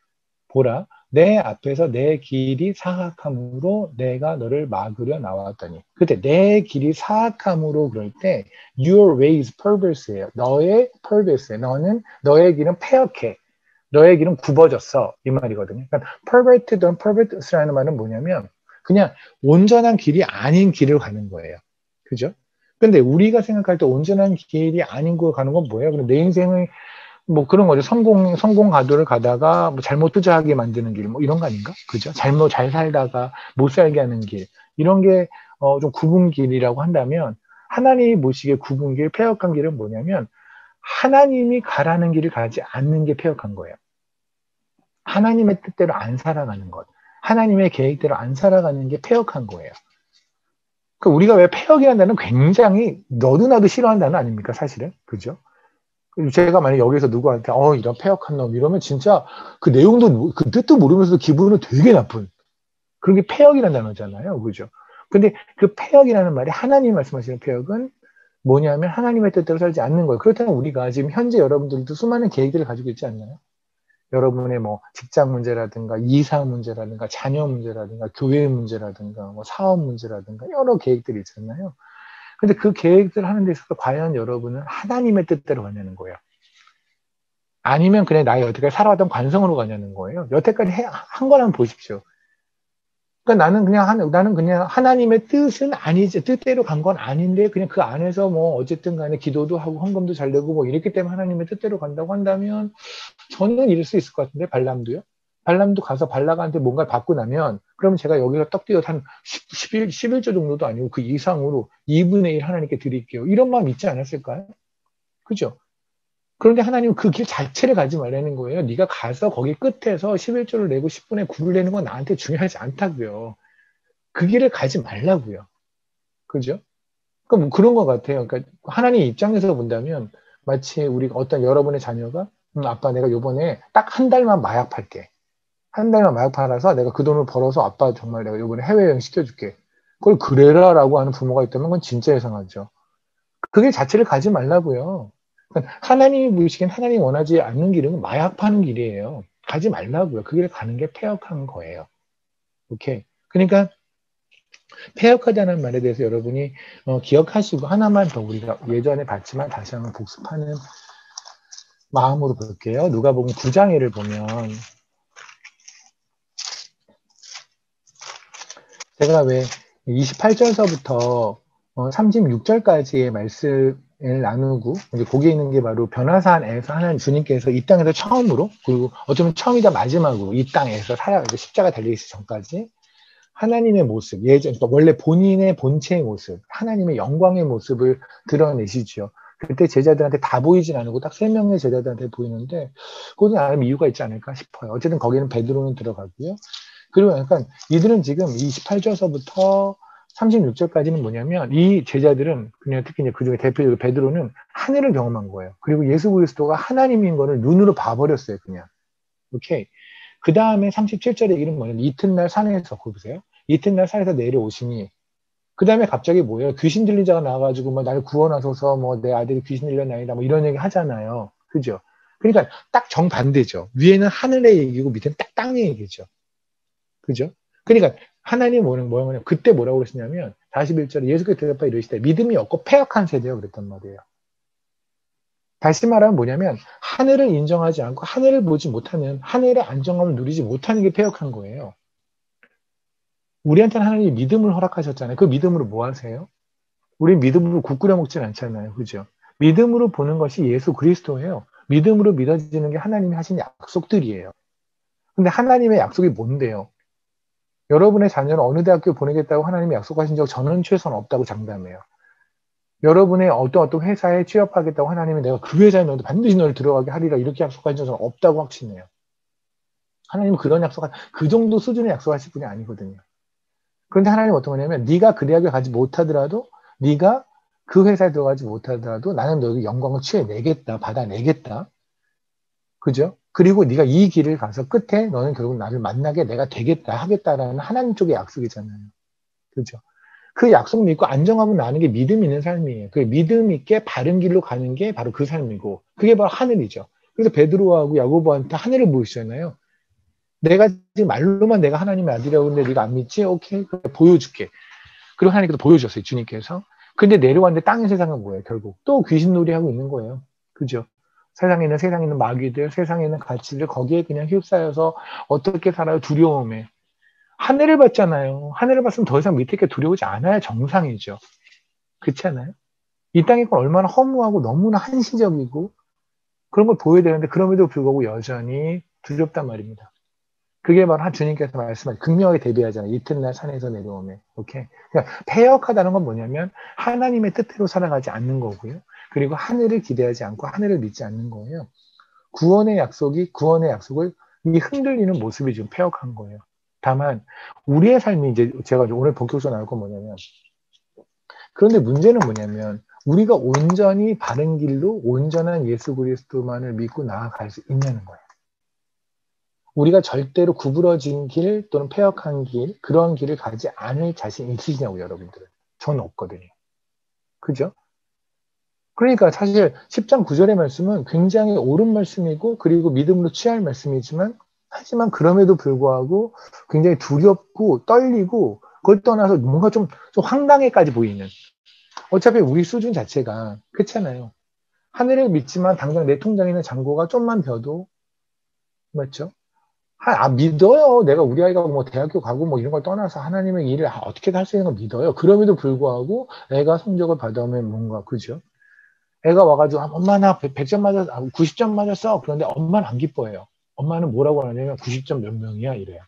보라 내 앞에서 내 길이 사악함으로 내가 너를 막으려 나왔더니 그때 내 길이 사악함으로 그럴 때 your way is perverse예요. 너의 perverse 너는 너의 길은 패역해. 너의 길은 굽어졌어. 이 말이거든요. 그러니까 perverted은 perverted라는 말은 뭐냐면 그냥 온전한 길이 아닌 길을 가는 거예요. 그죠? 근데 우리가 생각할 때 온전한 길이 아닌 걸 가는 건 뭐예요? 그럼 내 인생을 뭐 그런 거죠. 성공 가도를 가다가 뭐 잘못 투자하게 만드는 길, 뭐 이런 거 아닌가? 그죠? 잘 살다가 못 살게 하는 길. 이런 게, 좀 굽은 길이라고 한다면, 하나님이 보시기에 굽은 길, 패역한 길은 뭐냐면, 하나님이 가라는 길을 가지 않는 게 패역한 거예요. 하나님의 뜻대로 안 살아가는 것. 하나님의 계획대로 안 살아가는 게 패역한 거예요. 그러니까 우리가 왜 패역이라는 단어는 굉장히 너도 나도 싫어하는 단어 아닙니까? 사실은. 그죠? 제가 만약 여기서 누구한테 이런 패역한 놈 이러면 진짜 그 내용도 그 뜻도 모르면서 기분은 되게 나쁜 그런 게 패역이라는 단어잖아요. 그죠? 근데 그 패역이라는 말이 하나님이 말씀하시는 패역은 뭐냐면 하나님의 뜻대로 살지 않는 거예요. 그렇다면 우리가 지금 현재 여러분들도 수많은 계획들을 가지고 있지 않나요? 여러분의 뭐 직장 문제라든가 이사 문제라든가 자녀 문제라든가 교회 문제라든가 뭐 사업 문제라든가 여러 계획들이 있잖아요. 근데 그 계획들을 하는 데 있어서 과연 여러분은 하나님의 뜻대로 가냐는 거예요. 아니면 그냥 나의 여태까지 살아왔던 관성으로 가냐는 거예요. 여태까지 한 거라면 보십시오. 그러니까 나는 그냥 하나님의 뜻은 아니지, 뜻대로 간 건 아닌데, 그냥 그 안에서 뭐, 어쨌든 간에 기도도 하고, 헌금도 잘 되고, 뭐, 이렇기 때문에 하나님의 뜻대로 간다고 한다면, 저는 이럴 수 있을 것 같은데, 발람도요? 발람도 가서 발락한테 뭔가를 받고 나면, 그러면 제가 여기서 떡 띄어서 한 11조 정도도 아니고, 그 이상으로 2분의 1 하나님께 드릴게요. 이런 마음 있지 않았을까요? 그죠? 그런데 하나님은 그 길 자체를 가지 말라는 거예요. 네가 가서 거기 끝에서 11조를 내고 10분의 9를 내는 건 나한테 중요하지 않다고요. 그 길을 가지 말라고요. 그죠? 그러니까 뭐 그런 것 같아요. 그러니까 하나님 입장에서 본다면 마치 우리가 어떤 여러분의 자녀가 아빠 내가 요번에 딱 한 달만 마약 팔게. 한 달만 마약 팔아서 내가 그 돈을 벌어서 아빠 정말 내가 요번에 해외여행 시켜줄게. 그걸 그래라라고 하는 부모가 있다면 그건 진짜 이상하죠. 그게 자체를 가지 말라고요. 하나님이 보시기엔 하나님이 원하지 않는 길은 마약 파는 길이에요. 가지 말라고요. 그 길을 가는 게 패역한 거예요. 오케이. 그러니까 패역하다는 말에 대해서 여러분이 기억하시고 하나만 더 우리가 예전에 봤지만 다시 한번 복습하는 마음으로 볼게요. 누가복음 9장에를 보면 제가 왜 28절서부터 36절까지의 말씀을 나누고 이제 거기에 있는 게 바로 변화산에서 하나님 주님께서 이 땅에서 처음으로 그리고 어쩌면 처음이자 마지막으로 이 땅에서 십자가 달리기 전까지 하나님의 모습, 그러니까 원래 본인의 본체의 모습, 하나님의 영광의 모습을 드러내시죠. 그때 제자들한테 다 보이진 않고 딱 3명의 제자들한테 보이는데 그것은 나름 이유가 있지 않을까 싶어요. 어쨌든 거기는 베드로는 들어가고요. 그리고 약간 이들은 지금 28절서부터 36절까지는 뭐냐면 이 제자들은 그냥 특히 이제 그중에 대표적으로 베드로는 하늘을 경험한 거예요. 그리고 예수 그리스도가 하나님인 거를 눈으로 봐버렸어요. 그냥. 오케이. 그 다음에 37절에 얘기는 뭐냐면 이튿날 산에서 보세요. 이튿날 산에서 내려오시니 그 다음에 갑자기 뭐예요? 귀신 들린 자가 나와가지고 뭐 나를 구원하소서 뭐 내 아들이 귀신 들렸나이다 뭐 이런 얘기 하잖아요. 그죠? 그러니까 딱 정반대죠. 위에는 하늘의 얘기고 밑에는 딱 땅의 얘기죠. 그죠? 그러니까 하나님 뭐냐면 그때 뭐라고 그러시냐면 41절에 예수께서 대답하 이르시되 믿음이 없고 패역한 세대요 그랬단 말이에요. 다시 말하면 뭐냐면 하늘을 인정하지 않고 하늘을 보지 못하는 하늘의 안정감을 누리지 못하는 게 패역한 거예요. 우리한테는 하나님이 믿음을 허락하셨잖아요. 그 믿음으로 뭐 하세요? 우리 믿음으로 국 끓여 먹진 않잖아요. 그죠? 믿음으로 보는 것이 예수 그리스도예요. 믿음으로 믿어지는 게 하나님이 하신 약속들이에요. 근데 하나님의 약속이 뭔데요? 여러분의 자녀를 어느 대학교 보내겠다고 하나님이 약속하신 적 저는 최소한 없다고 장담해요. 여러분의 어떤 회사에 취업하겠다고 하나님이 내가 그 회사에 너도 반드시 너를 들어가게 하리라 이렇게 약속하신 적은 없다고 확신해요. 하나님은 그런 그 정도 수준의 약속하실 분이 아니거든요. 그런데 하나님은 어떤 거냐면 네가 그 대학을 가지 못하더라도 네가 그 회사에 들어가지 못하더라도 나는 너에게 영광을 취해내겠다, 받아내겠다. 그죠? 그리고 네가 이 길을 가서 끝에 너는 결국 나를 만나게 내가 되겠다, 하겠다라는 하나님 쪽의 약속이잖아요. 그죠? 그 약속 믿고 안정하고 나는 게 믿음 있는 삶이에요. 그 믿음 있게 바른 길로 가는 게 바로 그 삶이고 그게 바로 하늘이죠. 그래서 베드로하고 야고보한테 하늘을 보이시잖아요. 내가 지금 말로만 내가 하나님의 아들이라고 하는데 네가 안 믿지? 오케이. 보여줄게. 그리고 하나님께서 보여줬어요. 주님께서. 근데 내려왔는데 땅의 세상은 뭐예요? 결국 또 귀신놀이 하고 있는 거예요. 그죠? 세상에 있는 마귀들, 세상에 있는 가치들 거기에 그냥 휩싸여서 어떻게 살아요? 두려움에. 하늘을 봤잖아요. 하늘을 봤으면 더 이상 밑에 게 두려우지 않아야 정상이죠. 그렇지 않아요? 이 땅의 건 얼마나 허무하고 너무나 한시적이고 그런 걸 보여야 되는데 그럼에도 불구하고 여전히 두렵단 말입니다. 그게 바로 한 주님께서 말씀하신 극명하게 대비하잖아요. 이튿날 산에서 내려오면. 오케이. 그러니까 패역하다는 건 뭐냐면 하나님의 뜻대로 살아가지 않는 거고요. 그리고 하늘을 기대하지 않고 하늘을 믿지 않는 거예요. 구원의 약속을 이 흔들리는 모습이 지금 패역한 거예요. 다만 우리의 삶이 이제 제가 오늘 본격적으로 나올 건 뭐냐면 그런데 문제는 뭐냐면 우리가 온전히 바른 길로 온전한 예수 그리스도만을 믿고 나아갈 수 있냐는 거예요. 우리가 절대로 구부러진 길 또는 패역한 길 그런 길을 가지 않을 자신 있으시냐고 여러분들은. 저는 없거든요. 그죠? 그러니까 사실 10장 9절의 말씀은 굉장히 옳은 말씀이고 그리고 믿음으로 취할 말씀이지만 하지만 그럼에도 불구하고 굉장히 두렵고 떨리고 그걸 떠나서 뭔가 좀 황당해까지 보이는 어차피 우리 수준 자체가 그렇잖아요. 하늘을 믿지만 당장 내 통장에 있는 잔고가 좀만 벼도 맞죠? 믿어요. 내가 우리 아이가 뭐 대학교 가고 뭐 이런 걸 떠나서 하나님의 일을 어떻게든 할 수 있는 걸 믿어요. 그럼에도 불구하고 애가 성적을 받아오면 뭔가, 그죠? 애가 와가지고, 엄마 나 100점 맞았어. 90점 맞았어. 그런데 엄마는 안 기뻐해요. 엄마는 뭐라고 하냐면 90점 몇 명이야? 이래요.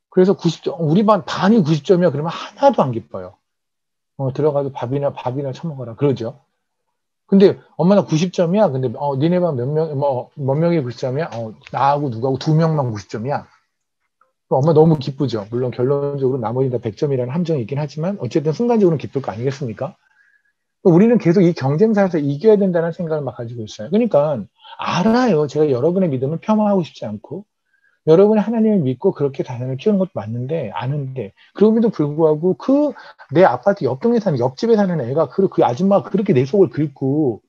그래서 90점, 우리 반 반이 90점이야. 그러면 하나도 안 기뻐요. 들어가서 밥이나 처먹어라. 그러죠. 근데 엄마 나 90점이야. 근데 니네 반 몇 명이 90점이야? 나하고 누구하고 두 명만 90점이야. 엄마 너무 기쁘죠. 물론 결론적으로 나머지 다 100점이라는 함정이 있긴 하지만 어쨌든 순간적으로는 기쁠 거 아니겠습니까? 우리는 계속 이 경쟁사에서 이겨야 된다는 생각을 막 가지고 있어요. 그러니까 알아요. 제가 여러분의 믿음을 폄하하고 싶지 않고 여러분이 하나님을 믿고 그렇게 자녀를 키우는 것도 맞는데 아는데 그럼에도 불구하고 그 내 아파트 옆 동네 사는 옆집에 사는 애가 그 아줌마가 그렇게 내 속을 긁고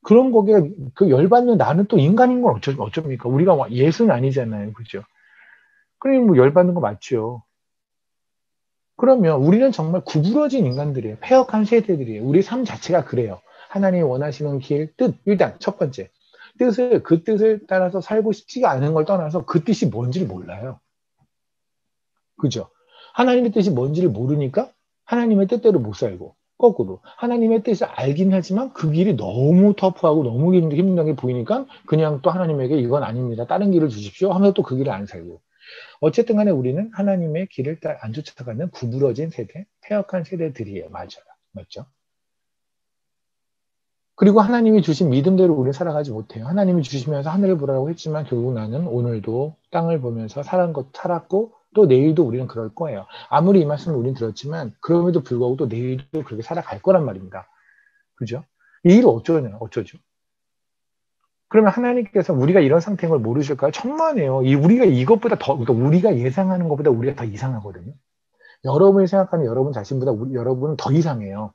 그런 거기에 그 열받는 나는 또 인간인 건 어쩝니까? 우리가 예수는 아니잖아요. 그죠? 그러니 뭐 열받는 거 맞죠. 그러면 우리는 정말 구부러진 인간들이에요. 패역한 세대들이에요. 우리 삶 자체가 그래요. 하나님이 원하시는 길, 뜻, 일단 첫 번째. 그 뜻을 따라서 살고 싶지가 않은 걸 떠나서 그 뜻이 뭔지를 몰라요. 그죠? 하나님의 뜻이 뭔지를 모르니까 하나님의 뜻대로 못 살고, 거꾸로. 하나님의 뜻을 알긴 하지만 그 길이 너무 터프하고 너무 힘들게 보이니까 그냥 또 하나님에게 이건 아닙니다. 다른 길을 주십시오 하면서 또 그 길을 안 살고. 어쨌든 간에 우리는 하나님의 길을 안 쫓아가는 구부러진 세대, 패역한 세대들이에요. 맞아요. 맞죠? 그리고 하나님이 주신 믿음대로 우리는 살아가지 못해요. 하나님이 주시면서 하늘을 보라고 했지만 결국 나는 오늘도 땅을 보면서 살았고 또 내일도 우리는 그럴 거예요. 아무리 이 말씀을 우리는 들었지만 그럼에도 불구하고 또 내일도 그렇게 살아갈 거란 말입니다. 그죠? 이 일을 어쩌죠? 그러면 하나님께서 우리가 이런 상태인 걸 모르실까요? 천만에요. 우리가 이것보다 그러니까 우리가 예상하는 것보다 우리가 더 이상하거든요. 여러분이 생각하는 여러분 자신보다 여러분은 더 이상해요.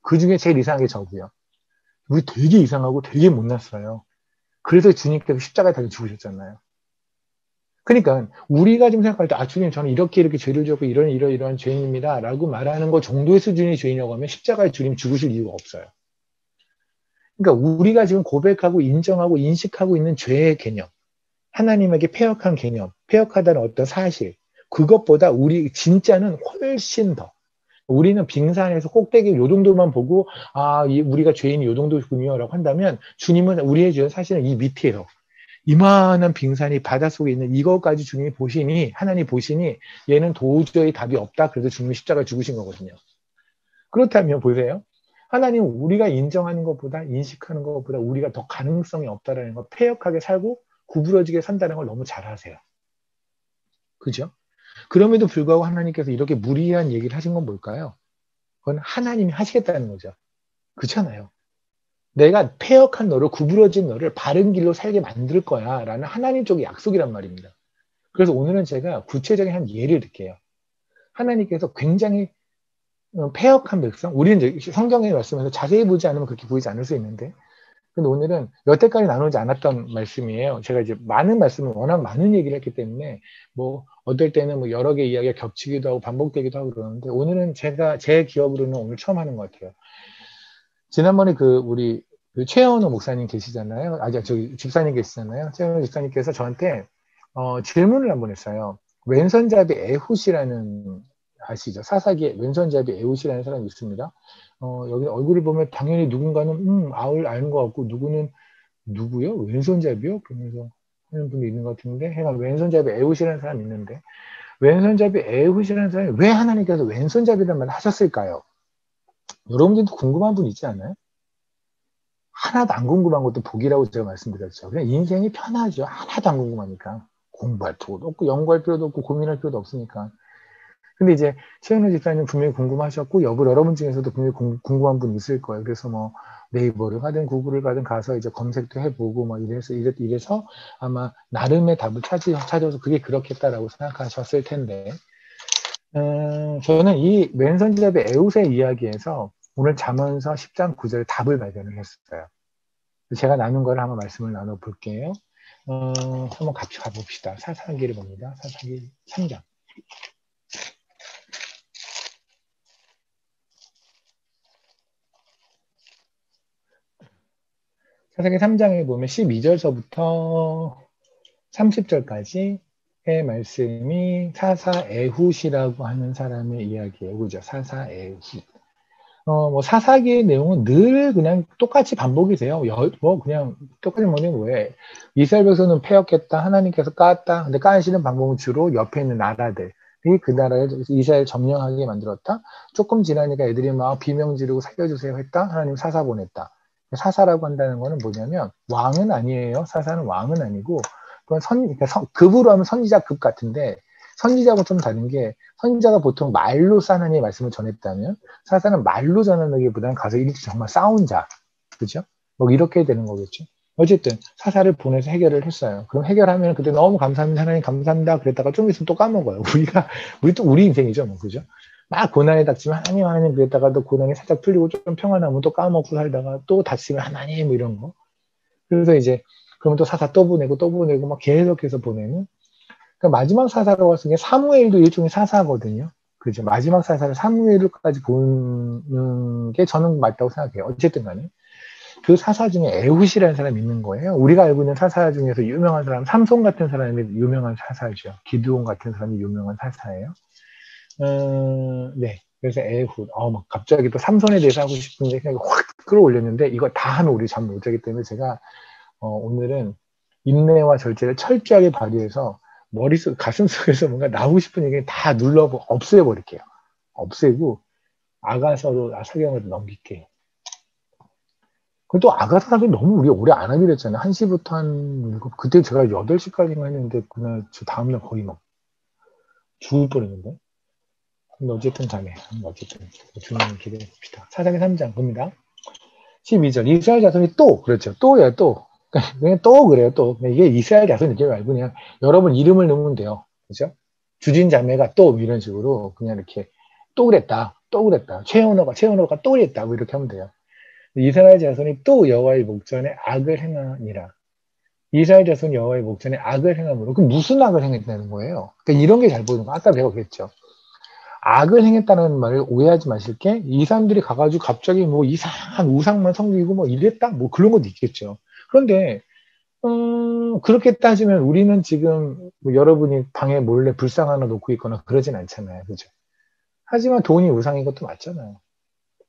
그 중에 제일 이상한 게 저고요. 우리 되게 이상하고 되게 못났어요. 그래서 주님께서 십자가에 달려 죽으셨잖아요. 그러니까 우리가 지금 생각할 때 주님 저는 이렇게 죄를 졌고 이런 죄인입니다 라고 말하는 것 정도의 수준의 죄인이라고 하면 십자가에 주님 죽으실 이유가 없어요. 그러니까 우리가 지금 고백하고 인정하고 인식하고 있는 죄의 개념, 하나님에게 패역한 개념, 패역하다는 어떤 사실, 그것보다 우리 진짜는 훨씬 더 우리는 빙산에서 꼭대기 요 정도만 보고 우리가 죄인이 요 정도군요 라고 한다면 주님은 우리의 죄는 사실은 이 밑에요. 이만한 빙산이 바닷속에 있는 이것까지 주님이 보시니 하나님 보시니 얘는 도저히 답이 없다. 그래서 주님이 십자가 죽으신 거거든요. 그렇다면 보세요. 하나님은 우리가 인정하는 것보다, 인식하는 것보다 우리가 더 가능성이 없다라는 걸 폐역하게 살고 구부러지게 산다는 걸 너무 잘 아세요. 그죠? 그럼에도 불구하고 하나님께서 이렇게 무리한 얘기를 하신 건 뭘까요? 그건 하나님이 하시겠다는 거죠. 그렇잖아요. 내가 폐역한 너를, 구부러진 너를 바른 길로 살게 만들 거야 라는 하나님 쪽의 약속이란 말입니다. 그래서 오늘은 제가 구체적인 한 예를 들게요. 하나님께서 굉장히 폐역한 백성, 우리는 이제 성경의 말씀에서 자세히 보지 않으면 그렇게 보이지 않을 수 있는데, 근데 오늘은 여태까지 나누지 않았던 말씀이에요. 제가 이제 많은 말씀을 워낙 많은 얘기를 했기 때문에 뭐 어떨 때는 뭐 여러 개 이야기가 겹치기도 하고 반복되기도 하고 그러는데, 오늘은 제가 제 기억으로는 오늘 처음 하는 것 같아요. 지난번에 우리 최현호 목사님 계시잖아요. 저기 집사님 계시잖아요. 최현호 집사님께서 저한테 질문을 한번 했어요. 왼손잡이 에훗이라는, 아시죠? 사사기에 왼손잡이 에훗이라는 사람이 있습니다. 여기 얼굴을 보면 당연히 누군가는 아는 것 같고, 누구는 누구요? 왼손잡이요? 그러면서 하는 분이 있는 것 같은데, 해가 왼손잡이 에훗이라는 사람이 있는데, 왼손잡이 에훗이라는 사람이 왜 하나님께서 왼손잡이라는 말을 하셨을까요? 여러분들도 궁금한 분 있지 않아요? 하나도 안 궁금한 것도 복이라고 제가 말씀드렸죠. 그냥 인생이 편하죠. 하나도 안 궁금하니까. 공부할 필요도 없고, 연구할 필요도 없고, 고민할 필요도 없으니까. 근데 이제 최현우 집사님 분명히 궁금하셨고, 여러분 중에서도 분명히 궁금한 분 있을 거예요. 그래서 뭐 네이버를 가든 구글을 가든 가서 이제 검색도 해보고 뭐 이래서 아마 나름의 답을 찾아서 그게 그렇겠다라고 생각하셨을 텐데, 저는 이 왼손잡이 에웃의 이야기에서 오늘 잠언서 10장 9절 답을 발견을 했어요. 제가 나눈 거를 한번 말씀을 나눠볼게요. 한번 같이 가봅시다. 사사기를 봅니다. 사사기 3장. 사사기 3장에 보면 12절서부터 30절까지의 말씀이 사사 에훗이라고 하는 사람의 이야기예요. 그죠? 사사 에훗. 뭐 사사기의 내용은 늘 그냥 똑같이 반복이 돼요. 뭐 그냥 똑같이 뭐냐면 왜 이스라엘 백성은 패역했다, 하나님께서 깠다. 근데 까시는 방법은 주로 옆에 있는 나라들이 그 나라에 이스라엘 점령하게 만들었다. 조금 지나니까 애들이 막 비명 지르고 살려주세요 했다. 하나님 사사 보냈다. 사사라고 한다는 거는 뭐냐면 왕은 아니에요. 사사는 왕은 아니고 그건 그러니까 급으로 하면 선지자급 같은데, 선지자하고 좀 다른 게, 선지자가 보통 말로 하나님의 말씀을 전했다면 사사는 말로 전하기보다는 가서 일찍 정말 싸운 자, 그죠? 뭐 이렇게 되는 거겠죠. 어쨌든 사사를 보내서 해결을 했어요. 그럼 해결하면 그때 너무 감사합니다, 하나님 감사합니다 그랬다가 좀 있으면 또 까먹어요. 우리 인생이죠, 뭐. 그죠? 막 고난에 닥치면 하나님 그랬다가도 고난이 살짝 풀리고 좀 평안하면 또 까먹고 살다가 또 다치면 하나님 뭐 이런 거. 그래서 이제 그러면 또 사사 또 보내고 막 계속해서 보내는. 그러니까 마지막 사사라고 했을 때 사무엘도 일종의 사사거든요. 그죠? 마지막 사사를 사무엘까지 보는 게 저는 맞다고 생각해요. 어쨌든 간에 그 사사 중에 에훗이라는 사람이 있는 거예요. 우리가 알고 있는 사사 중에서 유명한 사람, 삼손 같은 사람이 유명한 사사죠. 기드온 같은 사람이 유명한 사사예요. 네. 그래서 에훗. 막 갑자기 또 삼손에 대해서 하고 싶은데 그냥 확 끌어올렸는데, 이거 다 하면 우리 잠 못 자기 때문에 제가 오늘은 인내와 절제를 철저하게 발휘해서 머릿속, 가슴속에서 뭔가 나오고 싶은 얘기 다 없애버릴게요. 없애고 아가서로 사경으로 넘길게요. 또 아가서 사경 너무 우리 오래 안 하기로 했잖아요. 1시부터 한 7, 그때 제가 8시까지만 했는데 그날 저 다음날 거의 막 죽을 뻔했는데. 근데 어쨌든 간에 어쨌든 주님 기대해 봅시다. 사사기 3장 봅니다. 12절 이스라엘 자손이 또, 그렇죠. 또예요, 또. 그냥 또 그래요, 또. 이게 이스라엘 자손이지 말고 그냥 여러분 이름을 넣으면 돼요. 그죠? 주진 자매가 또 이런 식으로 그냥 이렇게 또 그랬다, 또 그랬다. 최은호가 또 그랬다, 뭐 이렇게 하면 돼요. 이스라엘 자손이 또 여호와의 목전에 악을 행하니라. 이스라엘 자손 여호와의 목전에 악을 행함으로. 그럼 무슨 악을 행했다는 거예요? 그러니까 이런 게 잘 보이는 거. 아까 내가 그랬죠. 악을 행했다는 말을 오해하지 마실 게, 이 사람들이 가가지고 갑자기 뭐 이상한 우상만 섬기고 뭐 이랬다? 뭐 그런 것도 있겠죠. 그런데, 그렇게 따지면 우리는 지금 뭐 여러분이 방에 몰래 불상 하나 놓고 있거나 그러진 않잖아요. 그죠? 하지만 돈이 우상인 것도 맞잖아요.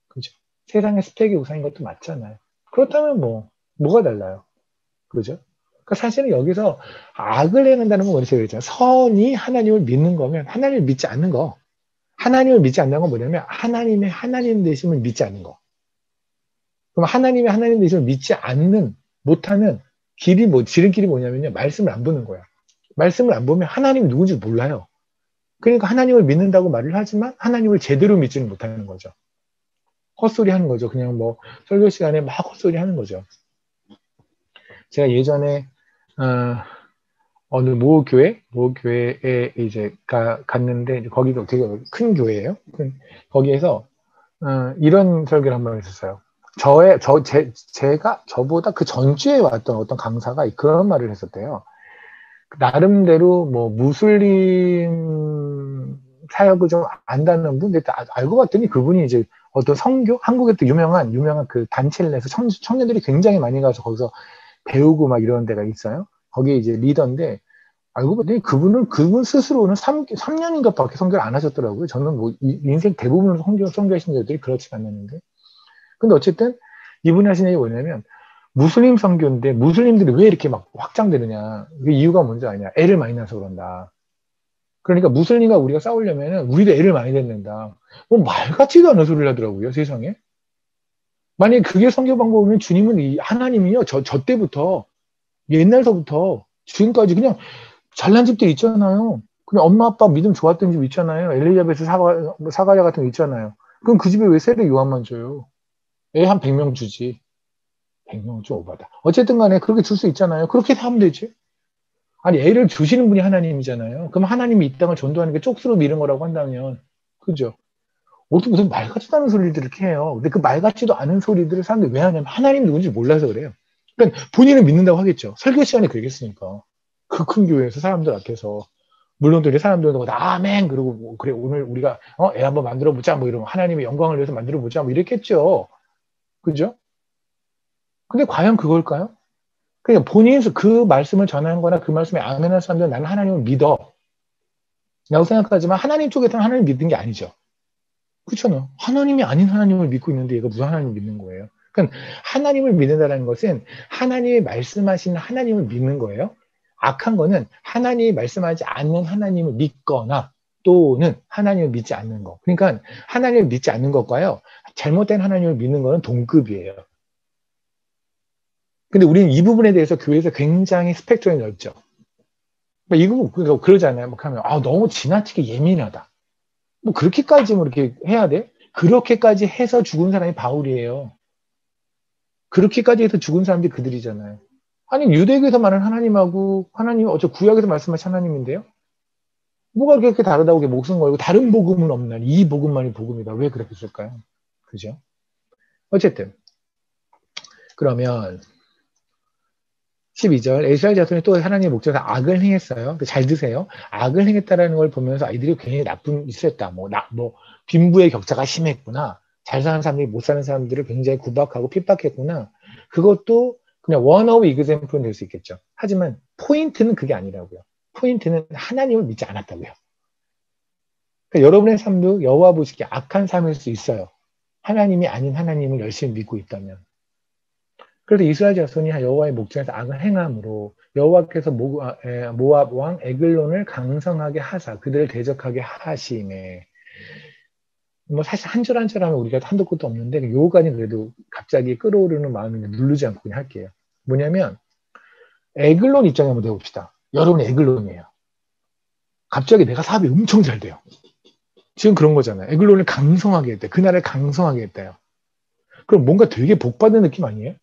그죠? 세상의 스펙이 우상인 것도 맞잖아요. 그렇다면 뭐가 달라요? 그죠? 그러니까 사실은 여기서 악을 행한다는 건 뭐지? 그랬잖아요. 선이 하나님을 믿는 거면 하나님을 믿지 않는 거. 하나님을 믿지 않는 건 뭐냐면 하나님의 하나님 되심을 믿지 않는 거. 그럼 하나님의 하나님 되심을 믿지 않는 못하는 길이 지름길이 뭐냐면요. 말씀을 안 보는 거야. 말씀을 안 보면 하나님이 누군지 몰라요. 그러니까 하나님을 믿는다고 말을 하지만 하나님을 제대로 믿지는 못하는 거죠. 헛소리 하는 거죠. 그냥 뭐 설교 시간에 막 헛소리 하는 거죠. 제가 예전에 어느 모 교회에 이제 갔는데 거기도 되게 큰 교회예요. 거기에서 이런 설교를 한번 했었어요. 제가 저보다 그 전주에 왔던 어떤 강사가 그런 말을 했었대요. 나름대로 뭐 무슬림 사역을 좀 안다는 분, 근데 알고 봤더니 그분이 이제 어떤 선교, 한국에 또 유명한 그 단체를 내서 청년들이 굉장히 많이 가서 거기서 배우고 막 이런 데가 있어요. 거기에 이제 리더인데, 알고 봤더니 그분 스스로는 3년인가 밖에 선교를 안 하셨더라고요. 저는 뭐 인생 대부분 선교하신 분들이 그렇지 않았는데. 근데 어쨌든 이분이 하신 얘기 뭐냐면, 무슬림 선교인데 무슬림들이 왜 이렇게 막 확장되느냐. 그 이유가 뭔지 아냐. 애를 많이 낳아서 그런다. 그러니까 무슬림과 우리가 싸우려면 우리도 애를 많이 낳는다. 뭐 말 같지도 않은 소리를 하더라고요. 세상에. 만약에 그게 선교 방법이면 주님은 하나님이요. 저 때부터 옛날서부터 지금까지 그냥 잘난 집들 있잖아요. 그냥 엄마 아빠 믿음 좋았던 집 있잖아요. 엘리자베스 사가랴 같은 거 있잖아요. 그럼 그 집에 왜 세례 요한만 줘요? 애 한 100명 주지. 100명 좀 오바다. 어쨌든 간에 그렇게 줄 수 있잖아요. 그렇게 하면 되지. 아니, 애를 주시는 분이 하나님이잖아요. 그럼 하나님이 이 땅을 전도하는 게 쪽수로 미는 거라고 한다면, 그죠? 어떻게 무슨 말 같지도 않은 소리들 이렇게 해요. 근데 그 말 같지도 않은 소리들을 사람들이 왜 하냐면 하나님 누군지 몰라서 그래요. 그러니까 본인은 믿는다고 하겠죠. 설교 시간에 그러겠으니까. 그 큰 교회에서 사람들 앞에서. 물론 또 이제 사람들은 아멘 그러고 뭐, 그래 오늘 우리가 애 한번 만들어 보자 뭐 이런 하나님의 영광을 위해서 만들어 보자 뭐 이랬겠죠. 그죠? 근데 과연 그걸까요? 그러니까 본인에서 그 말씀을 전하는 거나 그 말씀에 아멘하는 사람들은 나는 하나님을 믿어 라고 생각하지만 하나님 쪽에서는 하나님을 믿는 게 아니죠. 그렇잖아요. 하나님이 아닌 하나님을 믿고 있는데 얘가 무슨 하나님을 믿는 거예요? 그러니까 하나님을 믿는다는 것은 하나님이 말씀하시는 하나님을 믿는 거예요. 악한 거는 하나님이 말씀하지 않는 하나님을 믿거나 또는 하나님을 믿지 않는 거. 그러니까 하나님을 믿지 않는 것과요. 잘못된 하나님을 믿는 거는 동급이에요. 근데 우리는 이 부분에 대해서 교회에서 굉장히 스펙트럼이 넓죠. 이 부분, 그러잖아요. 뭐 하면, 너무 지나치게 예민하다. 뭐 그렇게까지 뭐 이렇게 해야 돼? 그렇게까지 해서 죽은 사람이 바울이에요. 그렇게까지 해서 죽은 사람들이 그들이잖아요. 아니, 유대교에서 말하는 하나님하고, 하나님, 구약에서 말씀하신 하나님인데요? 뭐가 그렇게 다르다고 목숨 걸고, 다른 복음은 없나? 이 복음만이 복음이다. 왜 그렇게 쓸까요? 그죠? 어쨌든. 그러면, 12절, 이스라엘 자손이 또 하나님의 목전에서 악을 행했어요. 잘 드세요. 악을 행했다라는 걸 보면서 아이들이 괜히 나쁜 짓을 했다. 빈부의 격차가 심했구나. 잘 사는 사람들이 못 사는 사람들을 굉장히 구박하고 핍박했구나. 그것도 그냥 one of example은 될 수 있겠죠. 하지만 포인트는 그게 아니라고요. 포인트는 하나님을 믿지 않았다고요. 그러니까 여러분의 삶도 여호와 보시기에 악한 삶일 수 있어요. 하나님이 아닌 하나님을 열심히 믿고 있다면. 그래서 이스라엘 자손이 여호와의 목전에서 악을 행함으로 여호와께서 모압 왕 에글론을 강성하게 하사 그들을 대적하게 하심에 뭐 사실 한 절 한 절 하면 우리가 한도 끝도 없는데 요까지 그래도 갑자기 끌어오르는 마음이 누르지 않고 그냥 할게요. 뭐냐면 에글론 입장에 한번 내봅시다. 여러분 에글론이에요. 갑자기 내가 사업이 엄청 잘 돼요. 지금 그런 거잖아요. 에글론을 강성하게 했대. 그 나라를 강성하게 했대요. 그럼 뭔가 되게 복받은 느낌 아니에요?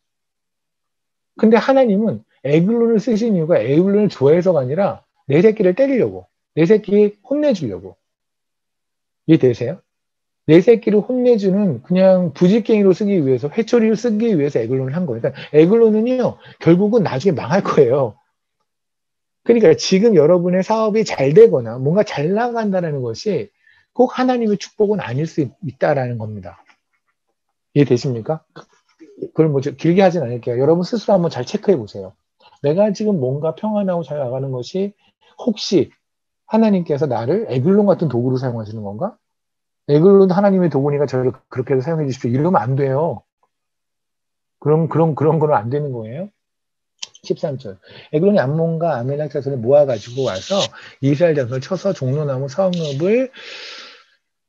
근데 하나님은 에글론을 쓰신 이유가 에글론을 좋아해서가 아니라 내 새끼를 때리려고, 내 새끼 혼내주려고. 이해되세요? 내 새끼를 혼내주는 그냥 부직갱이로 쓰기 위해서, 회초리를 쓰기 위해서 에글론을 한 거예요. 그러니까 에글론은요, 결국은 나중에 망할 거예요. 그러니까 지금 여러분의 사업이 잘 되거나 뭔가 잘 나간다는 것이 꼭 하나님의 축복은 아닐 수 있다라는 겁니다. 이해되십니까? 그걸 뭐 길게 하진 않을게요. 여러분 스스로 한번 잘 체크해 보세요. 내가 지금 뭔가 평안하고 잘 나가는 것이 혹시 하나님께서 나를 에글론 같은 도구로 사용하시는 건가? 에글론도 하나님의 도구니까 저를 그렇게 해서 사용해 주십시오. 이러면 안 돼요. 그런 거는 안 되는 거예요. 13절. 에글론이 암몬과 아멜렉 자손을 모아가지고 와서 이스라엘 자손을 쳐서 종로나무 성읍을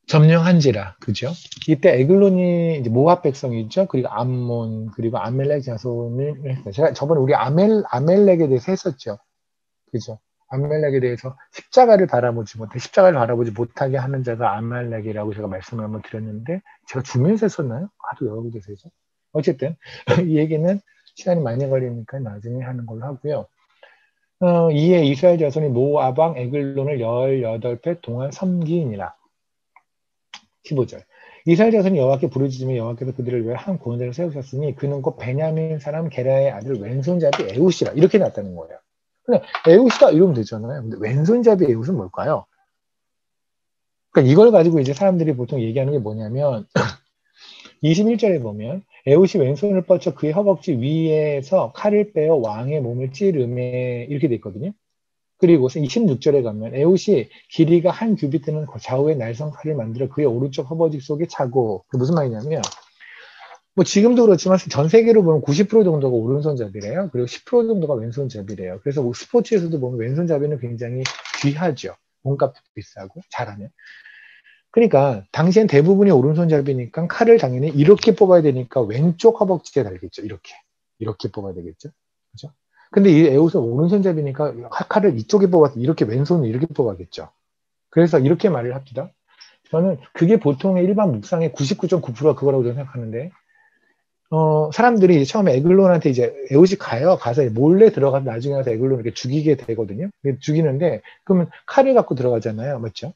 점령한지라, 그죠? 이때 에글론이 이제 모압 백성이죠. 그리고 암몬, 그리고 아멜렉 자손을 했어요. 제가 저번에 우리 아멜렉에 대해서 했었죠. 그죠? 아멜렉에 대해서 십자가를 바라보지 못하게 하는 자가 아멜렉이라고 제가 말씀을 한번 드렸는데, 제가 주면서 했었나요? 하도 여러 군데서 해서. 어쨌든, 이 얘기는 시간이 많이 걸리니까 나중에 하는 걸로 하고요. 이에 이스라엘 자손이 모압 왕 에글론을 18배 동안 섬기니라. 15절. 이스라엘 자손이 여호와께 부르짖으며 여호와께서 그들을 위해 한 구원자를 세우셨으니 그는 곧 베냐민 사람 게라의 아들 왼손잡이 에웃이라. 이렇게 났다는 거예요. 근데 에웃이다 이러면 되잖아요. 근데 왼손잡이 에웃은 뭘까요? 그러니까 이걸 가지고 이제 사람들이 보통 얘기하는 게 뭐냐면 21절에 보면 에웃이 왼손을 뻗쳐 그의 허벅지 위에서 칼을 빼어 왕의 몸을 찌르매 이렇게 돼 있거든요. 그리고 26절에 가면 에웃이 길이가 한 규빗되는 좌우의 날성 칼을 만들어 그의 오른쪽 허벅지 속에 차고, 무슨 말이냐면 뭐 지금도 그렇지만 전 세계로 보면 90% 정도가 오른손잡이래요. 그리고 10% 정도가 왼손잡이래요. 그래서 뭐 스포츠에서도 보면 왼손잡이는 굉장히 귀하죠. 몸값도 비싸고 잘하면. 그러니까 당시엔 대부분이 오른손잡이니까 칼을 당연히 이렇게 뽑아야 되니까 왼쪽 허벅지에 달겠죠. 이렇게 뽑아야 되겠죠. 그죠? 근데 이 에웃은 오른손잡이니까 칼을 이쪽에 뽑아서 이렇게 왼손을 이렇게 뽑아야겠죠. 그래서 이렇게 말을 합니다. 저는 그게 보통의 일반 묵상의 99.9%가 그거라고 저는 생각하는데, 사람들이 처음에 에글론한테 이제 에웃이 가서 몰래 들어가서 나중에 가서 에글론을 이렇게 죽이게 되거든요. 죽이는데, 그러면 칼을 갖고 들어가잖아요. 맞죠?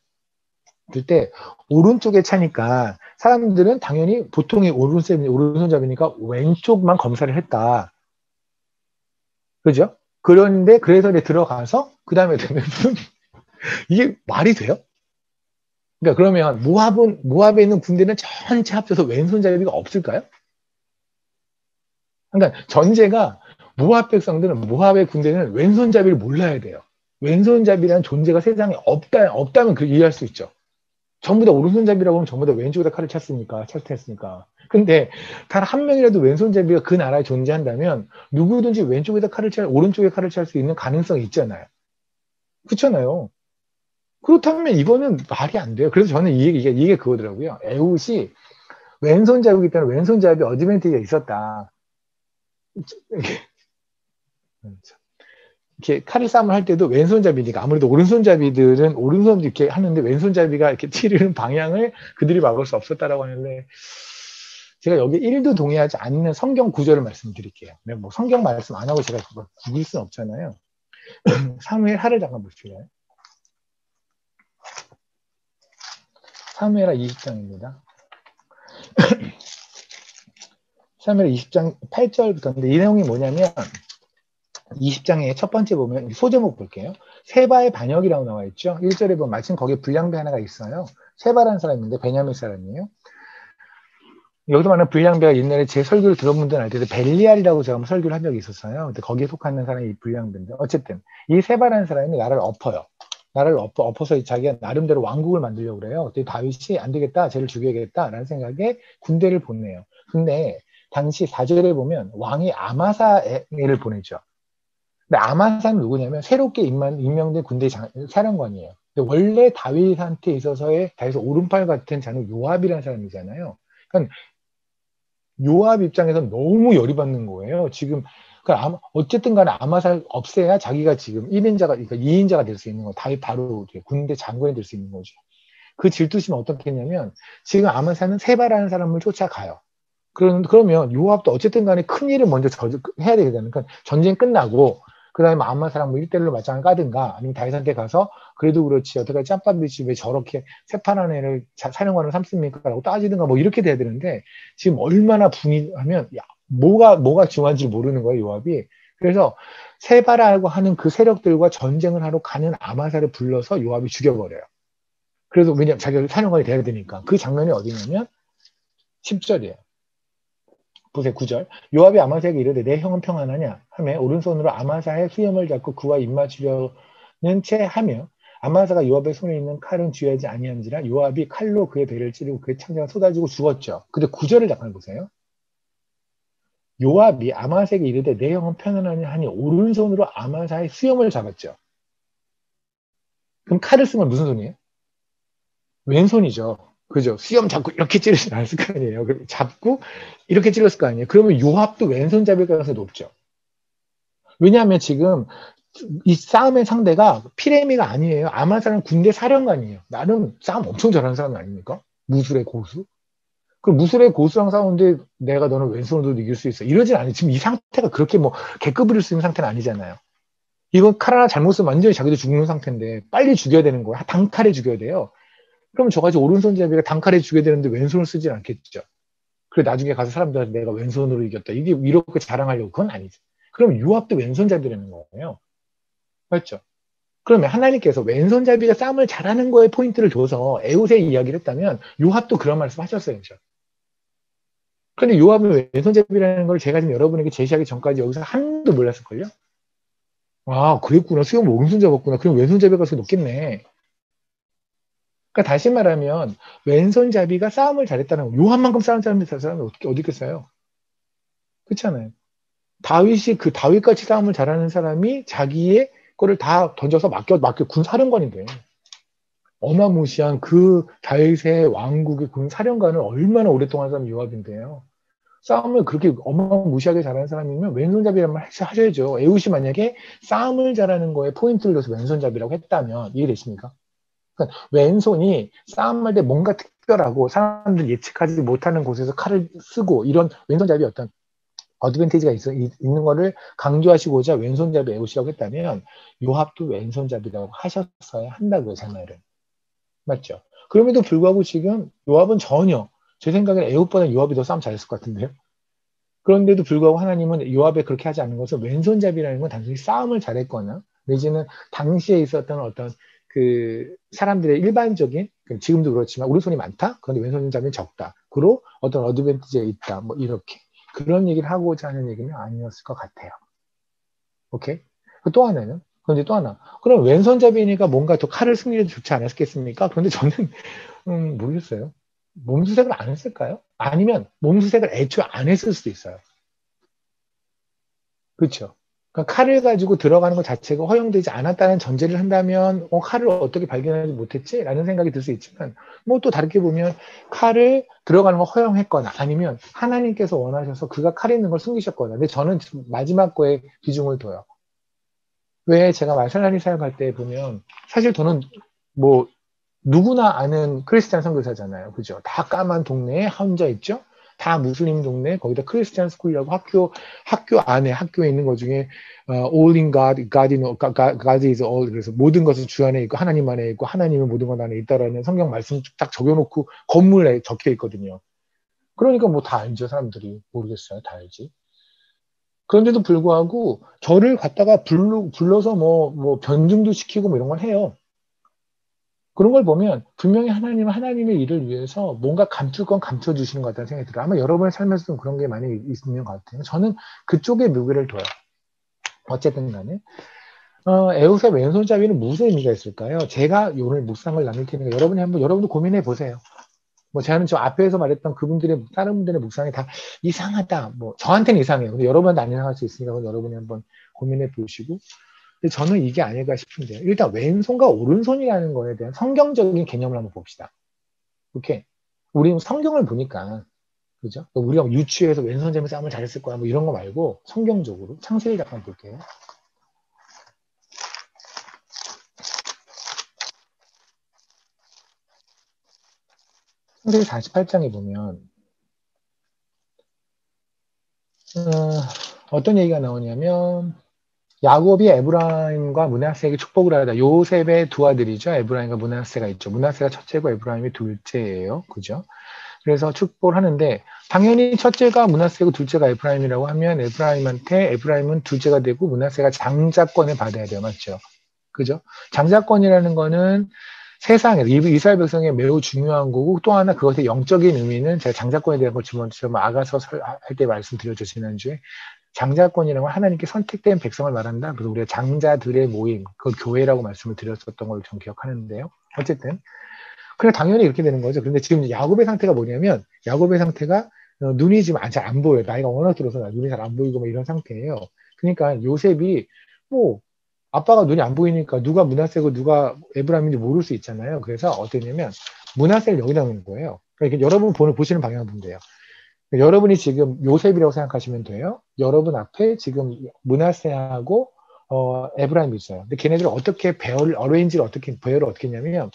그때 오른쪽에 차니까 사람들은 당연히 보통의 오른손잡이니까 왼쪽만 검사를 했다. 그죠? 그런데 그래서 이제 들어가서 그 다음에 되면 이게 말이 돼요? 그러니까 그러면 모압에 있는 군대는 전체 합쳐서 왼손잡이가 없을까요? 그러니까 전제가 모압 백성들은 모압의 군대는 왼손잡이를 몰라야 돼요. 왼손잡이라는 존재가 세상에 없다면 그렇게 이해할 수 있죠. 전부 다 오른손잡이라고 하면 전부 다 왼쪽에다 칼을 찼으니까. 근데 단 한 명이라도 왼손잡이가 그 나라에 존재한다면 누구든지 오른쪽에 칼을 찰 수 있는 가능성이 있잖아요. 그렇잖아요. 그렇다면 이거는 말이 안 돼요. 그래서 저는 이게 그거더라고요. 에웃이 왼손잡이기 때문에 왼손잡이 어드밴티지가 있었다. 이렇게 칼을 싸움을 할 때도 왼손잡이니까 아무래도 오른손잡이들은 오른손 이렇게 하는데 왼손잡이가 이렇게 찌르는 방향을 그들이 막을 수 없었다라고 하는데, 제가 여기 1도 동의하지 않는 성경 구절을 말씀드릴게요. 뭐 성경 말씀 안 하고 제가 그걸 구길 수는 없잖아요. 사무엘 하를 잠깐 보실래요? 사무엘하 20장입니다. 사무엘 20장 8절부터인데 이 내용이 뭐냐면 20장의 첫 번째 보면 소제목 볼게요. 세바의 반역이라고 나와 있죠. 1절에 보면 마침 거기에 불량배 하나가 있어요. 세바라는 사람인데 베냐민 사람이에요. 여기서 말하는 불량배가 옛날에 제 설교를 들어본 분들은 알 텐데 벨리알이라고 제가 한번 설교를 한 적이 있었어요. 근데 거기에 속하는 사람이 이 불량배인데 어쨌든 이 세바라는 사람이 나라를 엎어요. 나라를 엎어서 자기가 나름대로 왕국을 만들려고 그래요. 그때 다윗이 안 되겠다, 쟤를 죽여야겠다라는 생각에 군대를 보내요. 근데 당시 4절에 보면 왕이 아마사를 보내죠. 근데 아마사는 누구냐면 새롭게 임명된 군대 사령관이에요. 근데 원래 다윗한테 있어서의 다윗의 오른팔 같은 자는 요압이라는 사람이잖아요. 그러니까 요압 입장에서는 너무 열이 받는 거예요. 지금 그러니까 어쨌든 간에 아마사를 없애야 자기가 지금 1인자가 그러니까 2인자가 될 수 있는 거, 다윗 바로 군대 장관이 될 수 있는 거죠. 그 질투심은 어떻게 했냐면 지금 아마사는 세바라는 사람을 쫓아가요. 그러면 요압도 어쨌든 간에 큰 일을 먼저 해야 되잖아요. 그러니까 전쟁 끝나고 그 다음에 아마사랑 뭐 1대1로 맞짱을 까든가 아니면 다윗한테 가서 그래도 그렇지 어떻게 짬밥듯이 왜 저렇게 새파란 애를 사령관을 삼습니까? 라고 따지든가 뭐 이렇게 돼야 되는데 지금 얼마나 분위하면 뭐가 중요한지 모르는 거예요, 요압이. 그래서 세바라고 하는 그 세력들과 전쟁을 하러 가는 아마사를 불러서 요압이 죽여버려요. 그래도 왜냐면 자기가 사령관이 돼야 되니까. 그 장면이 어디냐면 10절이에요. 보세요. 9절. 요압이 아마사에게 이르되 내 형은 평안하냐 하며 오른손으로 아마사의 수염을 잡고 그와 입맞추려는 채 하며 아마사가 요압의 손에 있는 칼은 쥐하지 아니한지라 요압이 칼로 그의 배를 찌르고 그의 창자가 쏟아지고 죽었죠. 근데 9절을 잠깐 보세요. 요압이 아마사에게 이르되 내 형은 평안하냐 하니 오른손으로 아마사의 수염을 잡았죠. 그럼 칼을 쓴 건 무슨 손이에요? 왼손이죠. 그죠? 수염 잡고 이렇게 찌르지 않았을 거 아니에요. 잡고 이렇게 찔렀을 거 아니에요. 그러면 요압도 왼손잡이일 가능성이 높죠. 왜냐하면 지금 이 싸움의 상대가 피레미가 아니에요. 아마사는 군대 사령관이에요. 나름 싸움 엄청 잘하는 사람 아닙니까? 무술의 고수? 그 무술의 고수랑 싸우는데 내가 너는 왼손으로 이길 수 있어. 이러진 않아요. 지금 이 상태가 그렇게 뭐 개급을 쓰는 상태는 아니잖아요. 이건 칼 하나 잘못 쓰면 완전히 자기도 죽는 상태인데 빨리 죽여야 되는 거야. 단칼에 죽여야 돼요. 그러면 저같이 오른손잡이가 단칼에 죽여야 되는데 왼손을 쓰진 않겠죠. 그래 나중에 가서 사람들한테 내가 왼손으로 이겼다. 이게 이렇게 자랑하려고 그건 아니지. 그럼 요압도 왼손잡이라는 거예요. 맞죠? 그러면 하나님께서 왼손잡이가 싸움을 잘하는 거에 포인트를 줘서 에웃의 이야기를 했다면 요압도 그런 말씀 하셨어요. 그런데 요압은 왼손잡이라는 걸 제가 지금 여러분에게 제시하기 전까지 여기서 한도 몰랐을걸요? 아, 그랬구나. 수영 오른손 잡았구나. 그럼 왼손잡이가 더 높겠네. 그러니까 다시 말하면 왼손잡이가 싸움을 잘했다는 거. 요한만큼 싸움 잘하는 사람이 어디 있겠어요? 그렇잖아요. 다윗이 그 다윗같이 싸움을 잘하는 사람이 자기의 거를 다 던져서 맡겨 군 사령관인데 어마무시한 그 다윗의 왕국의 군 사령관을 얼마나 오랫동안 싸운 요압인데요. 싸움을 그렇게 어마무시하게 잘하는 사람이면 왼손잡이란 말 하셔야죠. 에웃이 만약에 싸움을 잘하는 거에 포인트를 줘서 왼손잡이라고 했다면 이해되십니까? 그러니까 왼손이 싸움할 때 뭔가 특별하고 사람들 예측하지 못하는 곳에서 칼을 쓰고 이런 왼손잡이 어떤 어드밴티지가 있는 거를 강조하시고자 왼손잡이 에웃이라고 했다면 요압도 왼손잡이라고 하셨어야 한다고요. 제 말은. 맞죠? 그럼에도 불구하고 지금 요압은 전혀 제 생각에는 에웃보다 요압이 더 싸움 잘했을 것 같은데요. 그런데도 불구하고 하나님은 요압에 그렇게 하지 않는 것은 왼손잡이라는 건 단순히 싸움을 잘했거나 내지는 당시에 있었던 어떤 그 사람들의 일반적인 지금도 그렇지만 오른손이 많다? 그런데 왼손잡이는 적다. 그리고 어떤 어드밴티지가 있다. 뭐 이렇게 그런 얘기를 하고자 하는 얘기는 아니었을 것 같아요. 오케이? 또 하나는 그런데 또 하나. 그럼 왼손잡이니까 뭔가 더 칼을 승리해도 좋지 않았겠습니까? 그런데 저는 모르겠어요. 몸수색을 안 했을까요? 아니면 몸수색을 애초에 안 했을 수도 있어요. 그렇죠. 그러니까 칼을 가지고 들어가는 것 자체가 허용되지 않았다는 전제를 한다면 칼을 어떻게 발견하지 못했지? 라는 생각이 들 수 있지만 뭐 또 다르게 보면 칼을 들어가는 걸 허용했거나 아니면 하나님께서 원하셔서 그가 칼에 있는 걸 숨기셨거나 근데 저는 마지막 거에 비중을 둬요. 왜 제가 말살라니 사역할 때 보면 사실 저는 뭐 누구나 아는 크리스찬 선교사잖아요. 그죠? 다 까만 동네에 혼자 있죠? 다 무슬림 동네, 거기다 크리스찬 스쿨이라고 학교 안에 학교에 있는 것 중에 all in God, God is all. 그래서 모든 것은 주 안에 있고 하나님 안에 있고 하나님은 모든 것 안에 있다라는 성경 말씀 딱 적어놓고 건물에 적혀 있거든요. 그러니까 뭐 다 알죠. 사람들이. 모르겠어요. 다 알지. 그런데도 불구하고 저를 갖다가 불러서 뭐 변증도 시키고 뭐 이런 걸 해요. 그런 걸 보면 분명히 하나님은 하나님의 일을 위해서 뭔가 감출 건 감춰주시는 것 같다는 생각이 들어요. 아마 여러분의 삶에서도 그런 게 많이 있는 것 같아요. 저는 그쪽에 묘기를 둬요. 어쨌든 간에. 에웃의 왼손잡이는 무슨 의미가 있을까요? 제가 오늘 묵상을 나눌 테니까 여러분도 고민해 보세요. 뭐 저는 저 앞에서 말했던 다른 분들의 묵상이 다 이상하다. 뭐 저한테는 이상해요. 근데 여러분한테 안 이상할 수 있으니까 여러분이 한번 고민해 보시고 근데 저는 이게 아닐까 싶은데요. 일단 왼손과 오른손이라는 거에 대한 성경적인 개념을 한번 봅시다. 오케이. 우리 성경을 보니까 그죠? 우리가 유치해서 왼손잡이 싸움을 잘했을 거야 뭐 이런 거 말고 성경적으로 창세기 잠깐 볼게요. 창세기 48장에 보면 어떤 얘기가 나오냐면 야곱이 에브라임과 므낫세에게 축복을 하다. 요셉의 두 아들이죠. 에브라임과 므낫세가 있죠. 므낫세가 첫째고 에브라임이 둘째예요. 그죠? 그래서 축복을 하는데 당연히 첫째가 므낫세고 둘째가 에브라임이라고 하면 에브라임은 둘째가 되고 므낫세가 장자권을 받아야 돼요. 맞죠? 그죠? 장자권이라는 거는 세상에서 이스라엘 백성에 매우 중요한 거고 또 하나 그것의 영적인 의미는 제가 장자권에 대한 걸 지금 아가서 할 때 말씀드렸죠. 지난주에. 장자권이라는 건 하나님께 선택된 백성을 말한다. 그래서 우리가 장자들의 모임, 그걸 교회라고 말씀을 드렸었던 걸 좀 기억하는데요. 어쨌든 그래 당연히 이렇게 되는 거죠. 그런데 지금 야곱의 상태가 뭐냐면 야곱의 상태가 눈이 지금 잘 안 보여요. 나이가 워낙 들어서 눈이 잘 안 보이고 뭐 이런 상태예요. 그러니까 요셉이 뭐 아빠가 눈이 안 보이니까 누가 므낫세고 누가 에브라임인지 모를 수 있잖아요. 그래서 어떻게 했냐면 문하세를 여기다 놓은 거예요. 그러니까 여러분 보시는 방향을 보면 돼요. 여러분이 지금 요셉이라고 생각하시면 돼요. 여러분 앞에 지금 문하세하고 에브라임이 있어요. 근데 걔네들을 어떻게 어레인지를 어떻게 배열을 어떻게 했냐면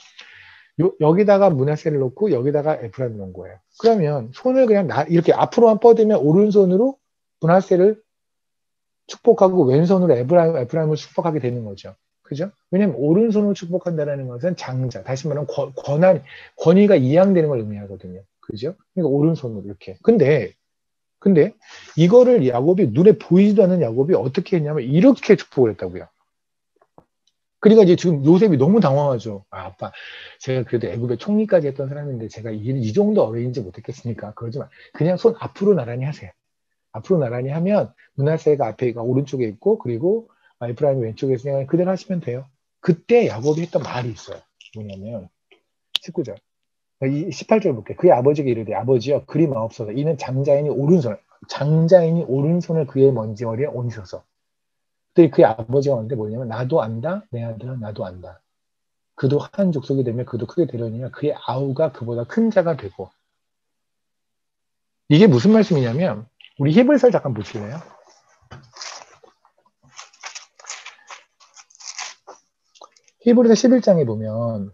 여기다가 문하세를 놓고 여기다가 에브라임을 놓은 거예요. 그러면 손을 그냥 이렇게 앞으로만 뻗으면 오른손으로 문하세를 축복하고 왼손으로 에브라임을 축복하게 되는 거죠. 그죠? 왜냐면 오른손으로 축복한다는 것은 장자, 다시 말하면 권위가 이양되는 걸 의미하거든요. 그죠? 그러니까 오른손으로 이렇게. 근데 이거를 야곱이 눈에 보이지도 않는 야곱이 어떻게 했냐면 이렇게 축복을 했다고요. 그러니까 이제 지금 요셉이 너무 당황하죠. 아빠, 제가 그래도 애굽의 총리까지 했던 사람인데 제가 이 정도 어레인지 못했겠습니까? 그러지 마. 그냥 손 앞으로 나란히 하세요. 앞으로 나란히 하면 문하세가 앞에가 오른쪽에 있고 그리고 에프라임이 왼쪽에 있으니까 그대로 하시면 돼요. 그때 야곱이 했던 말이 있어요. 뭐냐면 19절. 이 18절 볼게요. 그의 아버지에게 이르되 아버지여 그리 마옵소서 이는 장자인이 오른손을 그의 먼지머리에 얹으소서. 그때 그의 아버지가 왔는데 뭐냐면 나도 안다 내 아들아 나도 안다. 그도 한 족속이 되면 그도 크게 되려니와 그의 아우가 그보다 큰 자가 되고. 이게 무슨 말씀이냐면 우리 히브리서 잠깐 보실래요? 히브리서 11장에 보면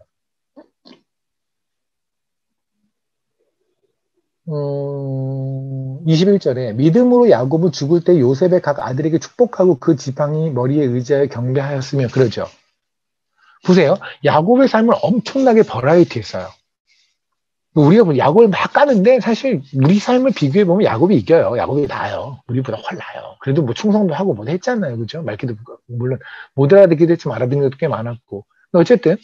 21절에 믿음으로 야곱은 죽을 때 요셉의 각 아들에게 축복하고 그 지팡이 머리에 의지하여 경배하였으며 그러죠. 보세요. 야곱의 삶을 엄청나게 버라이티 했어요. 우리가 야곱을 막 까는데 사실 우리 삶을 비교해보면 야곱이 이겨요. 야곱이 나아요. 우리보다 훨 나아요. 그래도 뭐 충성도 하고 뭐 했잖아요. 그죠? 말기도 물론 못 알아듣기도 했지만 알아듣는 것도 꽤 많았고. 어쨌든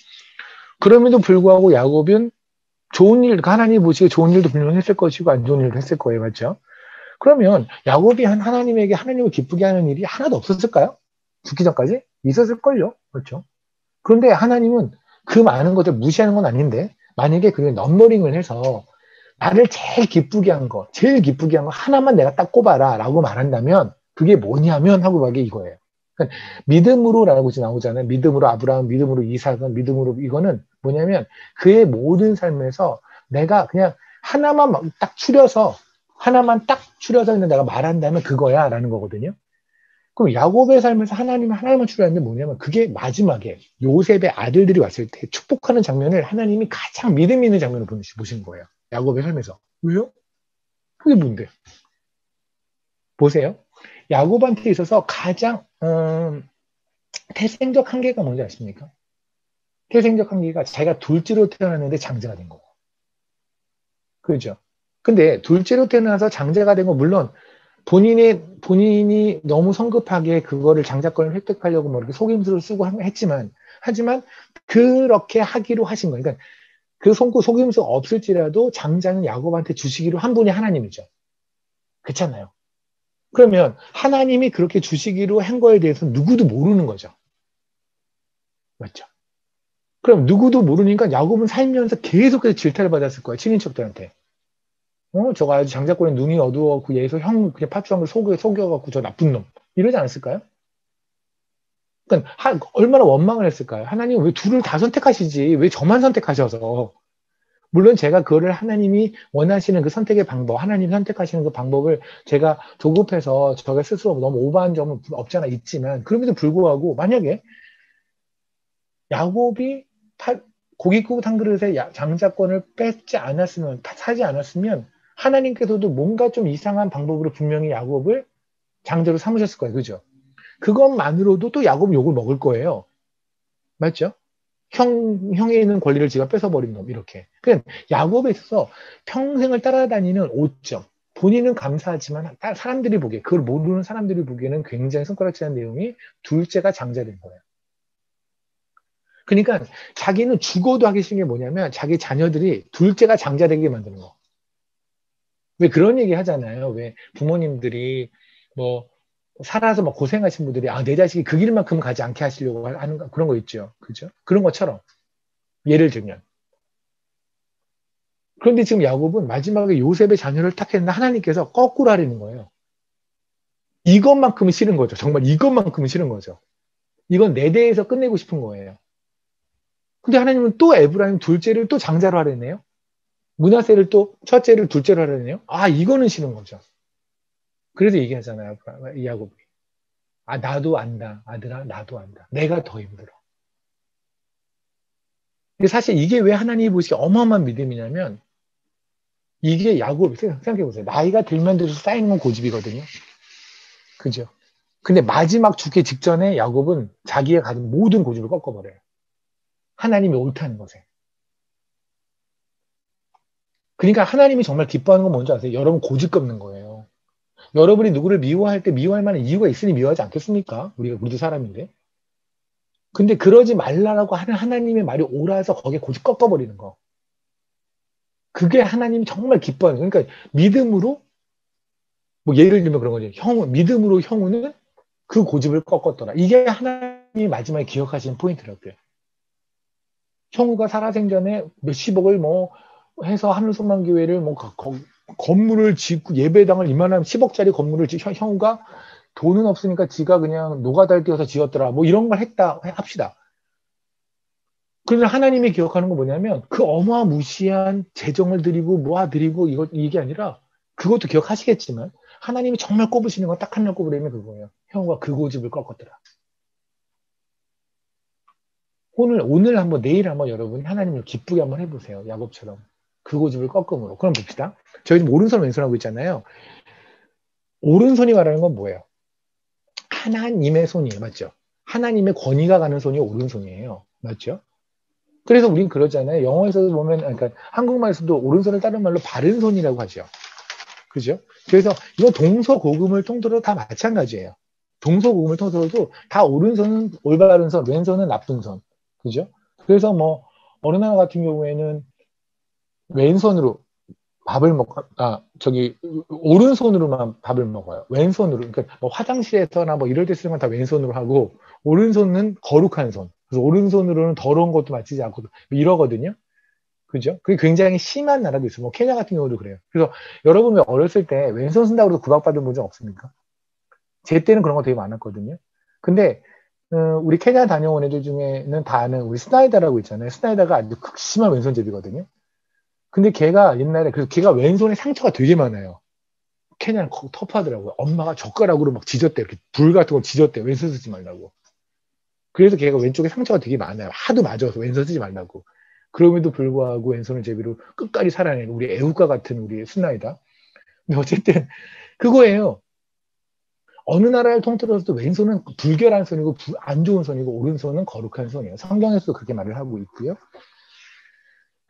그럼에도 불구하고 야곱은 좋은 일, 하나님 보시기에 좋은 일도 분명히 했을 것이고 안 좋은 일도 했을 거예요. 맞죠? 그러면 야곱이 하나님에게 하나님을 기쁘게 하는 일이 하나도 없었을까요? 죽기 전까지? 있었을걸요. 그렇죠? 그런데 하나님은 그 많은 것을 무시하는 건 아닌데 만약에 그게 넘버링을 해서 나를 제일 기쁘게 한 거 하나만 내가 딱 꼽아라 라고 말한다면 그게 뭐냐면 하고 말게 이거예요. 그러니까 믿음으로라고 나오잖아요. 믿음으로 아브라함, 믿음으로 이삭은, 믿음으로 이거는 뭐냐면 그의 모든 삶에서 내가 그냥 하나만 딱 추려서 그냥 내가 말한다면 그거야 라는 거거든요. 그럼 야곱의 삶에서 하나님은 하나만 추려하는데 뭐냐면 그게 마지막에 요셉의 아들들이 왔을 때 축복하는 장면을 하나님이 가장 믿음 있는 장면을 보신 거예요. 야곱의 삶에서. 왜요? 그게 뭔데? 보세요. 야곱한테 있어서 가장 태생적 한계가 뭔지 아십니까? 태생적 한계가 자기가 둘째로 태어났는데 장자가 된 거고. 그렇죠? 근데 둘째로 태어나서 장자가 된 거 물론 본인이 너무 성급하게 그거를 장자권을 획득하려고 뭐 이렇게 속임수를 쓰고 하지만 그렇게 하기로 하신 거예요. 그러니까 그 속임수 없을지라도 장자는 야곱한테 주시기로 한 분이 하나님이죠. 그렇잖아요. 그러면 하나님이 그렇게 주시기로 한 거에 대해서 누구도 모르는 거죠. 맞죠? 그럼 누구도 모르니까 야곱은 살면서 계속해서 질타를 받았을 거예요. 친인척들한테. 저거 아주 장자권에 눈이 어두워갖고 얘에서 형 그냥 파주한 걸 속여갖고 저 나쁜 놈. 이러지 않았을까요? 그러니까 얼마나 원망을 했을까요? 하나님 왜 둘을 다 선택하시지? 왜 저만 선택하셔서? 물론 제가 그거를 하나님이 원하시는 그 선택의 방법, 하나님 선택하시는 그 방법을 제가 조급해서 제가 스스로 너무 오버한 점은 없잖아 있지만 그럼에도 불구하고 만약에 야곱이 고깃국 한 그릇에 장자권을 사지 않았으면 하나님께서도 뭔가 좀 이상한 방법으로 분명히 야곱을 장자로 삼으셨을 거예요. 그죠? 그것만으로도 또 야곱은 욕을 먹을 거예요. 맞죠? 형에 있는 권리를 지가 뺏어버린 놈, 이렇게. 그냥 야곱에 있어서 평생을 따라다니는 오점. 본인은 감사하지만 사람들이 보기에, 그걸 모르는 사람들이 보기에는 굉장히 손가락질한 내용이 둘째가 장자된 거예요. 그러니까 자기는 죽어도 하기 싫은 게 뭐냐면 자기 자녀들이 둘째가 장자되게 만드는 거. 왜 그런 얘기 하잖아요. 왜 부모님들이 뭐 살아서 막 고생하신 분들이 내 자식이 그 길만큼 가지 않게 하시려고 하는 그런 거 있죠. 그죠? 그런 것처럼 예를 들면. 그런데 지금 야곱은 마지막에 요셉의 자녀를 딱 했는데 하나님께서 거꾸로 하려는 거예요. 이것만큼은 싫은 거죠. 정말 이것만큼은 싫은 거죠. 이건 내 대에서 끝내고 싶은 거예요. 근데 하나님은 또 에브라임 둘째를 또 장자로 하려네요. 므낫세를 또 첫째를 둘째로 하려네요. 아, 이거는 싫은 거죠. 그래서 얘기하잖아요. 야곱이. 아, 나도 안다. 아들아, 나도 안다. 내가 더 힘들어. 근데 사실 이게 왜 하나님이 보시기에 어마어마한 믿음이냐면, 이게 야곱, 생각해보세요. 나이가 들면 들수록 쌓이는 건 고집이거든요. 그죠? 근데 마지막 죽기 직전에 야곱은 자기가 가진 모든 고집을 꺾어버려요. 하나님이 옳다는 것에. 그러니까 하나님이 정말 기뻐하는 건 뭔지 아세요? 여러분 고집 꺾는 거예요. 여러분이 누구를 미워할 때 미워할 만한 이유가 있으니 미워하지 않겠습니까? 우리도 사람인데. 근데 그러지 말라라고 하는 하나님의 말이 옳아서 거기에 고집 꺾어버리는 거. 그게 하나님이 정말 기뻐하는 거예요. 그러니까 믿음으로, 뭐 예를 들면 그런 거죠. 믿음으로 형우는 그 고집을 꺾었더라. 이게 하나님이 마지막에 기억하시는 포인트라고요. 형우가 살아생전에 몇십억을 뭐 해서 하늘소망교회를 뭐 건물을 짓고 예배당을 이만한 10억짜리 건물을 형우가 돈은 없으니까 지가 그냥 노가다를 띄워서 지었더라. 뭐 이런 걸 했다 합시다. 그러면 하나님이 기억하는 건 뭐냐면 그 어마무시한 재정을 드리고 모아드리고 이게 아니라 그것도 기억하시겠지만 하나님이 정말 꼽으시는 건 딱 하나 꼽으려면 그거예요. 형우가 그 고집을 꺾었더라. 오늘 한번 내일 한번 여러분 하나님을 기쁘게 한번 해보세요. 야곱처럼. 그 고집을 꺾음으로. 그럼 봅시다. 저희 지금 오른손 왼손 하고 있잖아요. 오른손이 말하는 건 뭐예요? 하나님의 손이에요. 맞죠? 하나님의 권위가 가는 손이 오른손이에요. 맞죠? 그래서 우린 그러잖아요. 영어에서도 보면, 그러니까 한국말에서도 오른손을 다른 말로 바른 손이라고 하죠. 그죠? 그래서 이거 동서고금을 통틀어 다 마찬가지예요. 동서고금을 통틀어도 다 오른손은 올바른 손, 왼손은 나쁜 손. 그죠? 그래서 뭐, 어느 나라 같은 경우에는 왼손으로 오른손으로만 밥을 먹어요. 왼손으로. 그러니까 뭐 화장실에서나 뭐 이럴 때 쓰는 건 다 왼손으로 하고, 오른손은 거룩한 손. 그래서 오른손으로는 더러운 것도 마치지 않고, 뭐 이러거든요. 그죠? 그게 굉장히 심한 나라도 있어요. 뭐 케냐 같은 경우도 그래요. 그래서 여러분 왜 어렸을 때 왼손 쓴다고 해서 구박받은 분 적 없습니까? 제 때는 그런 거 되게 많았거든요. 근데 우리 케냐 다녀온 애들 중에는 다 아는 우리 스나이더라고 있잖아요. 스나이더가 아주 극심한 왼손잡이거든요. 근데 걔가 옛날에 그래서 걔가 왼손에 상처가 되게 많아요. 케냐는 터프하더라고요. 엄마가 젓가락으로 막 지졌대. 이렇게 불 같은 걸 지졌대. 왼손 쓰지 말라고. 그래서 걔가 왼쪽에 상처가 되게 많아요. 하도 맞아서 왼손 쓰지 말라고. 그럼에도 불구하고 왼손을 제비로 끝까지 살아낸 우리 애국가 같은 우리 스나이다. 근데 어쨌든 그거예요. 어느 나라를 통틀어서도 왼손은 불결한 손이고 안 좋은 손이고 오른손은 거룩한 손이에요. 성경에서도 그렇게 말을 하고 있고요.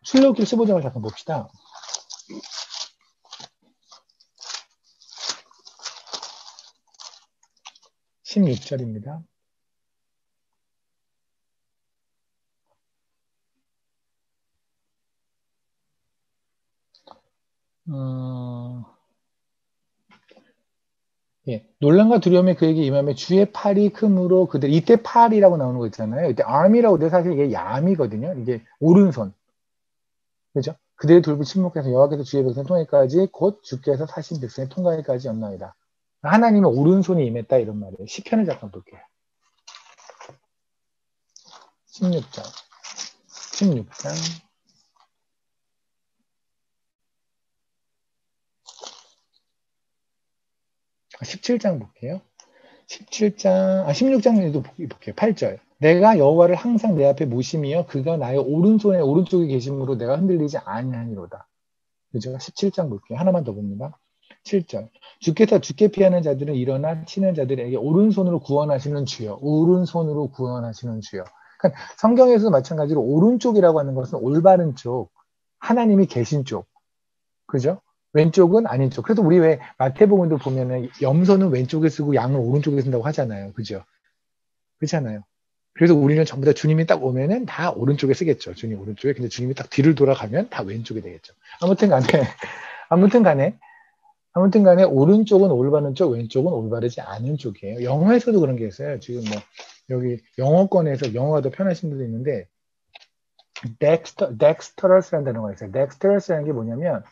출애굽기 15장을 잠깐 봅시다. 16절입니다. 예. 논란과 두려움에 그에게 임하며 주의 팔이 크므로 그들 이때 팔이라고 나오는 거 있잖아요. 이때 arm이라고 돼 사실 이게 얌이거든요. 이게 오른손. 그죠? 그들의 돌부 침묵해서 여호와께서 주의 백성 통일까지 곧 주께서 사신 백성의 통과일까지 였나이다. 하나님의 오른손이 임했다 이런 말이에요. 시편을 잠깐 볼게요. 16장. 17장 볼게요. 16장에도 볼게요. 8절. 내가 여호와를 항상 내 앞에 모심이여 그가 나의 오른쪽에 계심으로 내가 흔들리지 아니하니로다. 그죠? 17장 볼게요. 하나만 더 봅니다. 7절. 주께서 주께 피하는 자들은 일어나 치는 자들에게 오른손으로 구원하시는 주여. 오른손으로 구원하시는 주여. 그러니까 성경에서도 마찬가지로 오른쪽이라고 하는 것은 올바른 쪽, 하나님이 계신 쪽. 그죠? 왼쪽은 아닌 쪽. 그래서 우리 왜 마태복음도 보면은 염소는 왼쪽에 쓰고 양은 오른쪽에 쓴다고 하잖아요. 그죠? 그렇잖아요. 그래서 우리는 전부 다 주님이 딱 오면은 다 오른쪽에 쓰겠죠. 주님 오른쪽에. 근데 주님이 딱 뒤를 돌아가면 다 왼쪽이 되겠죠. 아무튼 간에 오른쪽은 올바른 쪽, 왼쪽은 올바르지 않은 쪽이에요. 영어에서도 그런 게 있어요. 지금 뭐 여기 영어권에서 영어가 더 편하신 분도 있는데 dexterous라는 단어가 있어요. dexterous라는 게 뭐냐면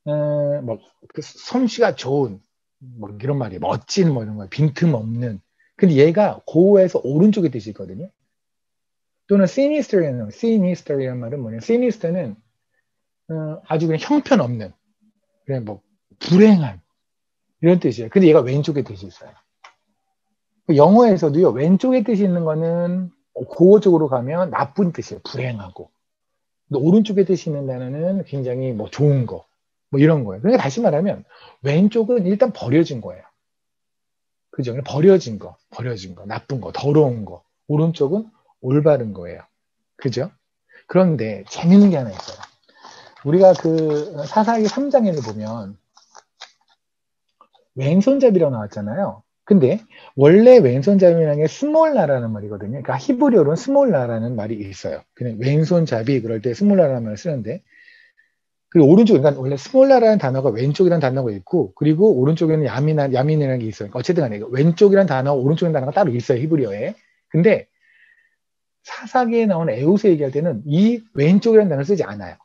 그 솜씨가 좋은 뭐 이런 말이에요. 멋진 뭐 이런 거 빈틈 없는. 근데 얘가 고어에서 오른쪽에 뜻이 있거든요. 또는 sinister이라는 말은 뭐냐? sinister는 아주 그냥 형편없는, 그냥 뭐 불행한 이런 뜻이에요. 근데 얘가 왼쪽에 뜻이 있어요. 영어에서도요, 왼쪽에 뜻이 있는 거는 고어적으로 가면 나쁜 뜻이에요. 불행하고. 근데 오른쪽에 뜻이 있는 단어는 굉장히 뭐 좋은 거, 뭐 이런 거예요. 그러니까 다시 말하면 왼쪽은 일단 버려진 거예요. 그죠? 버려진 거, 나쁜 거, 더러운 거. 오른쪽은 올바른 거예요. 그죠? 그런데 재밌는 게 하나 있어요. 우리가 그 사사기 3장에를 보면 왼손잡이라고 나왔잖아요. 근데 원래 왼손잡이라는 게 스몰라라는 말이거든요. 그러니까 히브리어로는 스몰라라는 말이 있어요. 그냥 왼손잡이 그럴 때 스몰라라는 말을 쓰는데, 그리고 오른쪽, 그러니까 원래 스몰라라는 단어가 왼쪽이라는 단어가 있고, 그리고 오른쪽에는 야민이라는 게 있어요. 그러니까 어쨌든 간에 왼쪽이라는 단어, 오른쪽이라는 단어가 따로 있어요. 히브리어에. 근데 사사기에 나오는 에우스 얘기할 때는 이 왼쪽이라는 단어를 쓰지 않아요.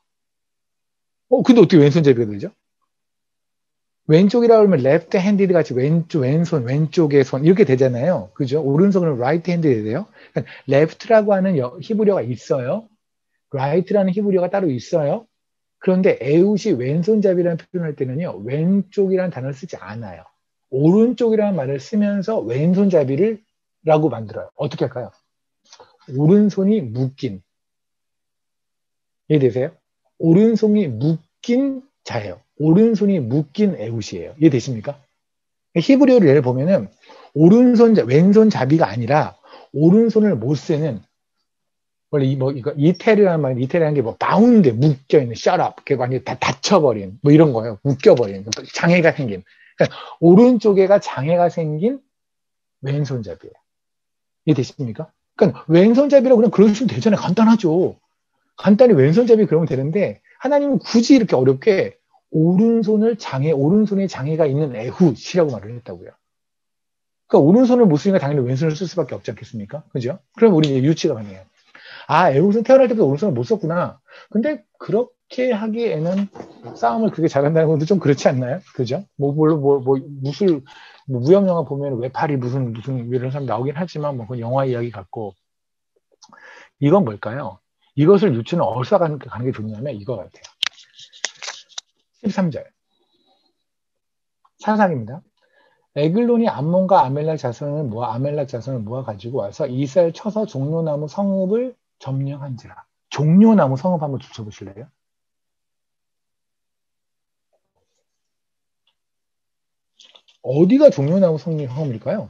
근데 어떻게 왼손잡이가 되죠? 왼쪽이라고 하면 left handed 같이 왼손, 왼쪽의 손 이렇게 되잖아요. 그죠? 오른손은 right handed 돼요. 그러니까 left라고 하는 히브리어가 있어요. right라는 히브리어가 따로 있어요. 그런데 에웃이 왼손잡이라는 표현을 할 때는요, 왼쪽이라는 단어를 쓰지 않아요. 오른쪽이라는 말을 쓰면서 왼손잡이를 라고 만들어요. 어떻게 할까요? 오른손이 묶인. 이해되세요? 오른손이 묶인 자예요. 오른손이 묶인 에웃이에요. 이해되십니까? 히브리어를 예를 보면은 왼손잡이가 아니라 오른손을 못 쓰는, 원래 이태리라는 말, 이태리라는 게 뭐 바운드, 묶여있는, shut up, 이렇게 완전히 다 닫혀버린, 뭐 이런 거예요. 묶여버린, 장애가 생긴. 그러니까 오른쪽에가 장애가 생긴 왼손잡이에요. 이해되십니까? 그러니까 왼손잡이라고 그냥 그러시면 되잖아요. 간단하죠. 간단히 왼손잡이 그러면 되는데, 하나님은 굳이 이렇게 어렵게 오른손에 장애가 있는 에훗이라고 말을 했다고요. 그러니까 오른손을 못 쓰니까 당연히 왼손을 쓸 수밖에 없지 않겠습니까? 그죠? 그럼 우리 유치가 가능해요. 에훗은 태어날 때부터 오른손을 못 썼구나. 근데 그렇게 하기에는 싸움을 그렇게 잘한다는 것도 좀 그렇지 않나요? 그죠? 무협 영화 보면 외팔이 무슨 이런 사람 나오긴 하지만 뭐 그건 영화 이야기 같고. 이건 뭘까요? 이것을 유치는 어디서 가는 게 좋냐면 이거 같아요. 13절. 사사기입니다. 에글론이 암몬과 아멜렉 자손을 모아 가지고 와서 이스라엘 쳐서 종려나무 성읍을 점령한지라. 종려나무 성읍 한번 붙여보실래요? 어디가 종려나무 성읍일까요?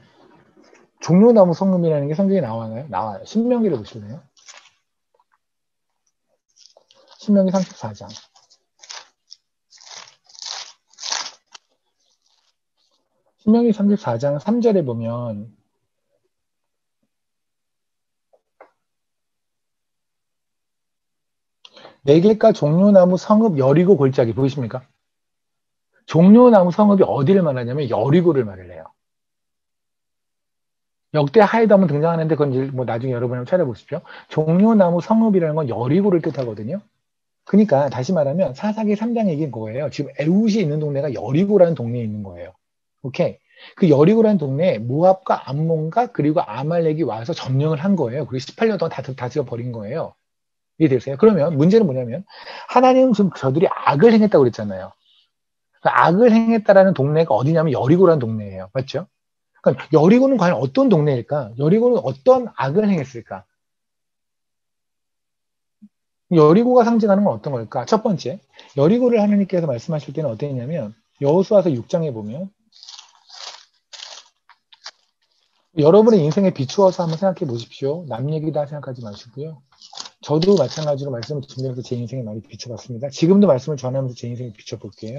종려나무 성읍이라는 게 성경에 나와요? 나와요. 신명기를 보실래요? 신명기 34장. 신명기 34장 3절에 보면 네근가 종려나무 성읍 여리고 골짜기 보이십니까? 종려나무 성읍이 어디를 말하냐면 여리고를 말을 해요. 역대 하에도 한번 등장하는데 그건 이제 뭐 나중에 여러분이 한번 찾아보십시오. 종려나무 성읍이라는 건 여리고를 뜻하거든요. 그러니까 다시 말하면 사사기 3장 얘기인 거예요. 지금 에웃이 있는 동네가 여리고라는 동네에 있는 거예요. 오케이. 그 여리고라는 동네에 모압과 암몬과 그리고 아말렉이 와서 점령을 한 거예요. 그리고 18년 동안 다 지어버린 거예요. 이해되세요? 그러면 문제는 뭐냐면 하나님은 지금 저들이 악을 행했다고 그랬잖아요. 악을 행했다라는 동네가 어디냐면 여리고라는 동네예요. 맞죠? 그러니까 여리고는 과연 어떤 동네일까? 여리고는 어떤 악을 행했을까? 여리고가 상징하는 건 어떤 걸까? 첫 번째, 여리고를 하나님께서 말씀하실 때는 어땠냐면 여호수아서 6장에 보면 여러분의 인생에 비추어서 한번 생각해 보십시오. 남 얘기다 생각하지 마시고요. 저도 마찬가지로 말씀을 준비해서 제 인생에 많이 비춰봤습니다. 지금도 말씀을 전하면서 제 인생에 비춰볼게요.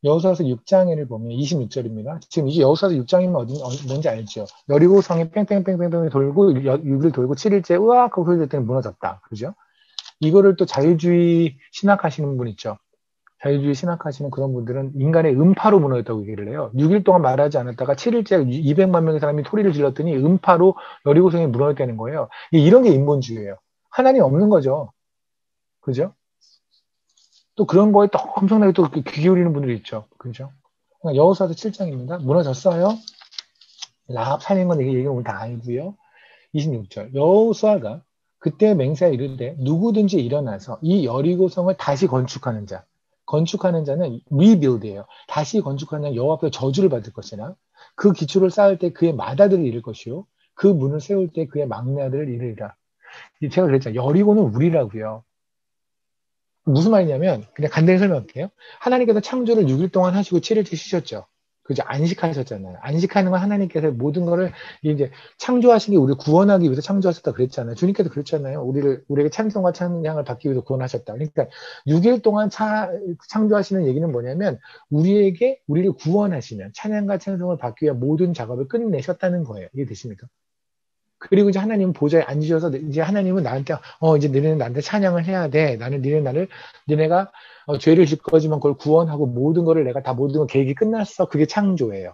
여호수아서 6장을 보면 26절입니다. 지금 이게 여호수아서 6장이면 뭔지 알죠? 여리고 성이 뺑뺑뺑뺑뺑 돌고 6일 돌고 7일째 으악 하고 소리 들었더니 무너졌다. 그죠? 이거를 또 자유주의 신학하시는 분 있죠. 자유주의 신학하시는 그런 분들은 인간의 음파로 무너졌다고 얘기를 해요. 6일 동안 말하지 않았다가 7일째 200만 명의 사람이 소리를 질렀더니 음파로 여리고성이 무너졌다는 거예요. 이런 게 인본주의예요. 하나님 없는 거죠. 그죠? 또 그런 거에 또 엄청나게 또 귀 기울이는 분들이 있죠. 그죠? 여호수아서 7장입니다. 무너졌어요. 라합 살린 건 얘기는 오늘 다 알고요. 26절. 여호수아가 그때 맹세가 이르되 누구든지 일어나서 이 여리고성을 다시 건축하는 자. 건축하는 자는 rebuild예요. 다시 건축하는 자는 여호와 앞에 저주를 받을 것이나 그 기초를 쌓을 때 그의 맏아들을 잃을 것이요 그 문을 세울 때 그의 막내 아들을 잃으리라. 제가 그랬잖아요. 여리고는 우리라고요. 무슨 말이냐면 그냥 간단히 설명할게요. 하나님께서 창조를 6일 동안 하시고 7일째 쉬셨죠. 그죠? 안식하셨잖아요. 안식하는 건 하나님께서 모든 거를 이제 창조하신 게 우리를 구원하기 위해서 창조하셨다 그랬잖아요. 주님께서 그랬잖아요. 우리에게 찬송과 찬양을 받기 위해서 구원하셨다. 그러니까 6일 동안 창조하시는 얘기는 뭐냐면 우리를 구원하시면 찬양과 찬송을 받기 위한 모든 작업을 끝내셨다는 거예요. 이게 되십니까? 그리고 이제 하나님은 보좌에 앉으셔서 이제 하나님은 나한테 이제 너네는 나한테 찬양을 해야 돼. 니네가 죄를 짓 거지만 그걸 구원하고 모든 거를 내가 다 모든 거 계획이 끝났어. 그게 창조예요.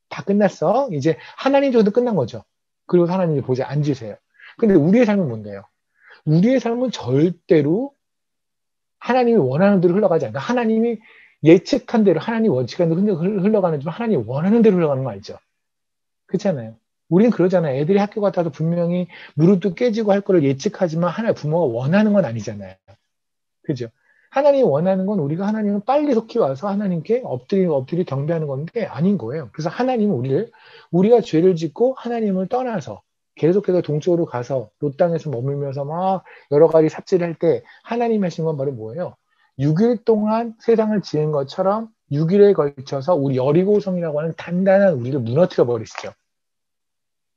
다 끝났어. 이제 하나님 정도 끝난 거죠. 그리고 하나님이 보좌에 앉으세요. 근데 우리의 삶은 뭔데요? 우리의 삶은 절대로 하나님이 원하는 대로 흘러가지 않는다. 하나님이 예측한 대로 하나님 원칙한 대로 흘러가는 좀 하나님이 원하는 대로 흘러가는 거 알죠? 그렇잖아요. 우리는 그러잖아요. 애들이 학교 갔다도 분명히 무릎도 깨지고 할 거를 예측하지만 하나의 부모가 원하는 건 아니잖아요. 그죠? 하나님이 원하는 건 우리가 하나님은 빨리 속히 와서 하나님께 엎드리 경배하는 건데 아닌 거예요. 그래서 하나님은 우리가 죄를 짓고 하나님을 떠나서 계속해서 동쪽으로 가서 롯 땅에서 머물면서 막 여러 가지 삽질할 때 하나님 하신 건 바로 뭐예요? 6일 동안 세상을 지은 것처럼 6일에 걸쳐서 우리 여리고성이라고 하는 단단한 우리를 무너뜨려 버리시죠.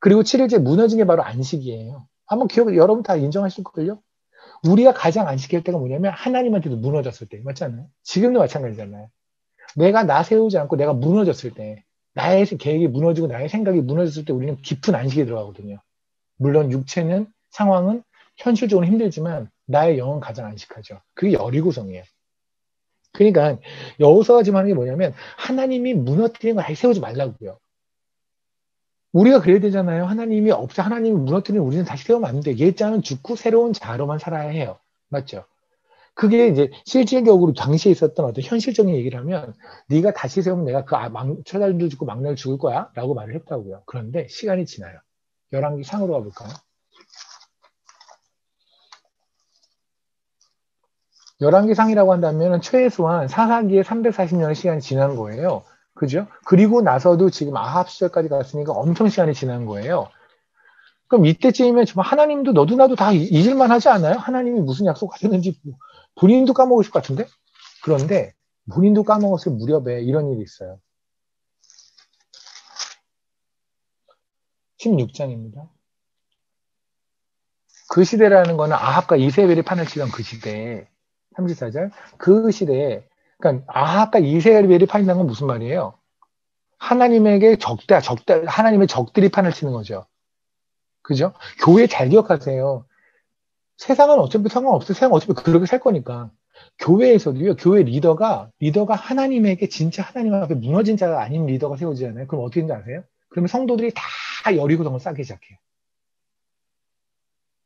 그리고 7일째 무너진 게 바로 안식이에요. 한번 여러분 다 인정하실걸요? 우리가 가장 안식할 때가 뭐냐면 하나님한테도 무너졌을 때. 맞지 않아요? 지금도 마찬가지잖아요. 내가 나 세우지 않고 내가 무너졌을 때, 나의 계획이 무너지고 나의 생각이 무너졌을 때 우리는 깊은 안식에 들어가거든요. 물론 육체는 상황은 현실적으로 힘들지만 나의 영은 가장 안식하죠. 그게 여리고성이에요. 그러니까 여호수아가 지금 하는 게 뭐냐면 하나님이 무너뜨리는 걸 아예 세우지 말라고요. 우리가 그래야 되잖아요. 하나님이 무너뜨리는 우리는 다시 세우면 안 돼. 옛자는 죽고 새로운 자로만 살아야 해요. 맞죠? 그게 이제 실질적으로 당시에 있었던 어떤 현실적인 얘기를 하면 네가 다시 세우면 내가 처자들도 죽고 막내를 죽을 거야 라고 말을 했다고요. 그런데 시간이 지나요. 열왕기 상으로 가볼까요? 열왕기 상이라고 한다면 최소한 사사기에 340년의 시간이 지난 거예요. 그죠? 그리고 나서도 지금 아합 시절까지 갔으니까 엄청 시간이 지난 거예요. 그럼 이때쯤이면 정말 하나님도 너도 나도 다 잊을만 하지 않아요? 하나님이 무슨 약속하셨는지 본인도 까먹으실 것 같은데? 그런데 본인도 까먹었을 무렵에 이런 일이 있어요. 16장입니다. 그 시대라는 거는 아합과 이세벨이 판을 치던 그 시대에 34절 그 시대에 그러니까 아합과 이세벨이 판이라는 건 무슨 말이에요? 하나님에게 하나님의 적들이 판을 치는 거죠. 그죠? 교회 잘 기억하세요. 세상은 어차피 상관없어요. 세상은 어차피 그렇게 살 거니까. 교회에서도요, 교회 리더가 하나님에게 진짜 하나님 앞에 무너진 자가 아닌 리더가 세워지잖아요. 그럼 어떻게 되는지 아세요? 그러면 성도들이 다 여리고성을 쌓기 시작해요.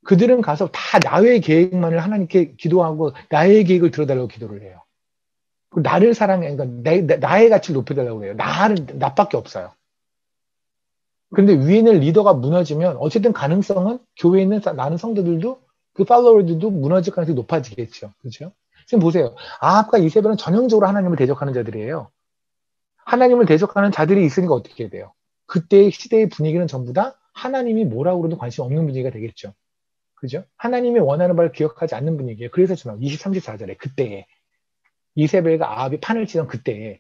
그들은 가서 다 나의 계획만을 하나님께 기도하고 나의 계획을 들어달라고 기도를 해요. 나를 사랑해, 그러니까 나의 가치를 높여달라고 해요. 나밖에 없어요. 근데 위에 있는 리더가 무너지면 어쨌든 가능성은 교회에 있는 많은 성도들도 그 팔로워들도 무너질 가능성이 높아지겠죠. 그렇죠? 지금 보세요. 아합과 이세벨은 전형적으로 하나님을 대적하는 자들이에요. 하나님을 대적하는 자들이 있으니까 어떻게 돼요? 그때의 시대의 분위기는 전부 다 하나님이 뭐라고 그래도 관심 없는 분위기가 되겠죠. 그죠? 하나님이 원하는 바를 기억하지 않는 분위기예요. 그래서 지금 23, 24절에 그때에 이세벨과 아합이 판을 치던 그때에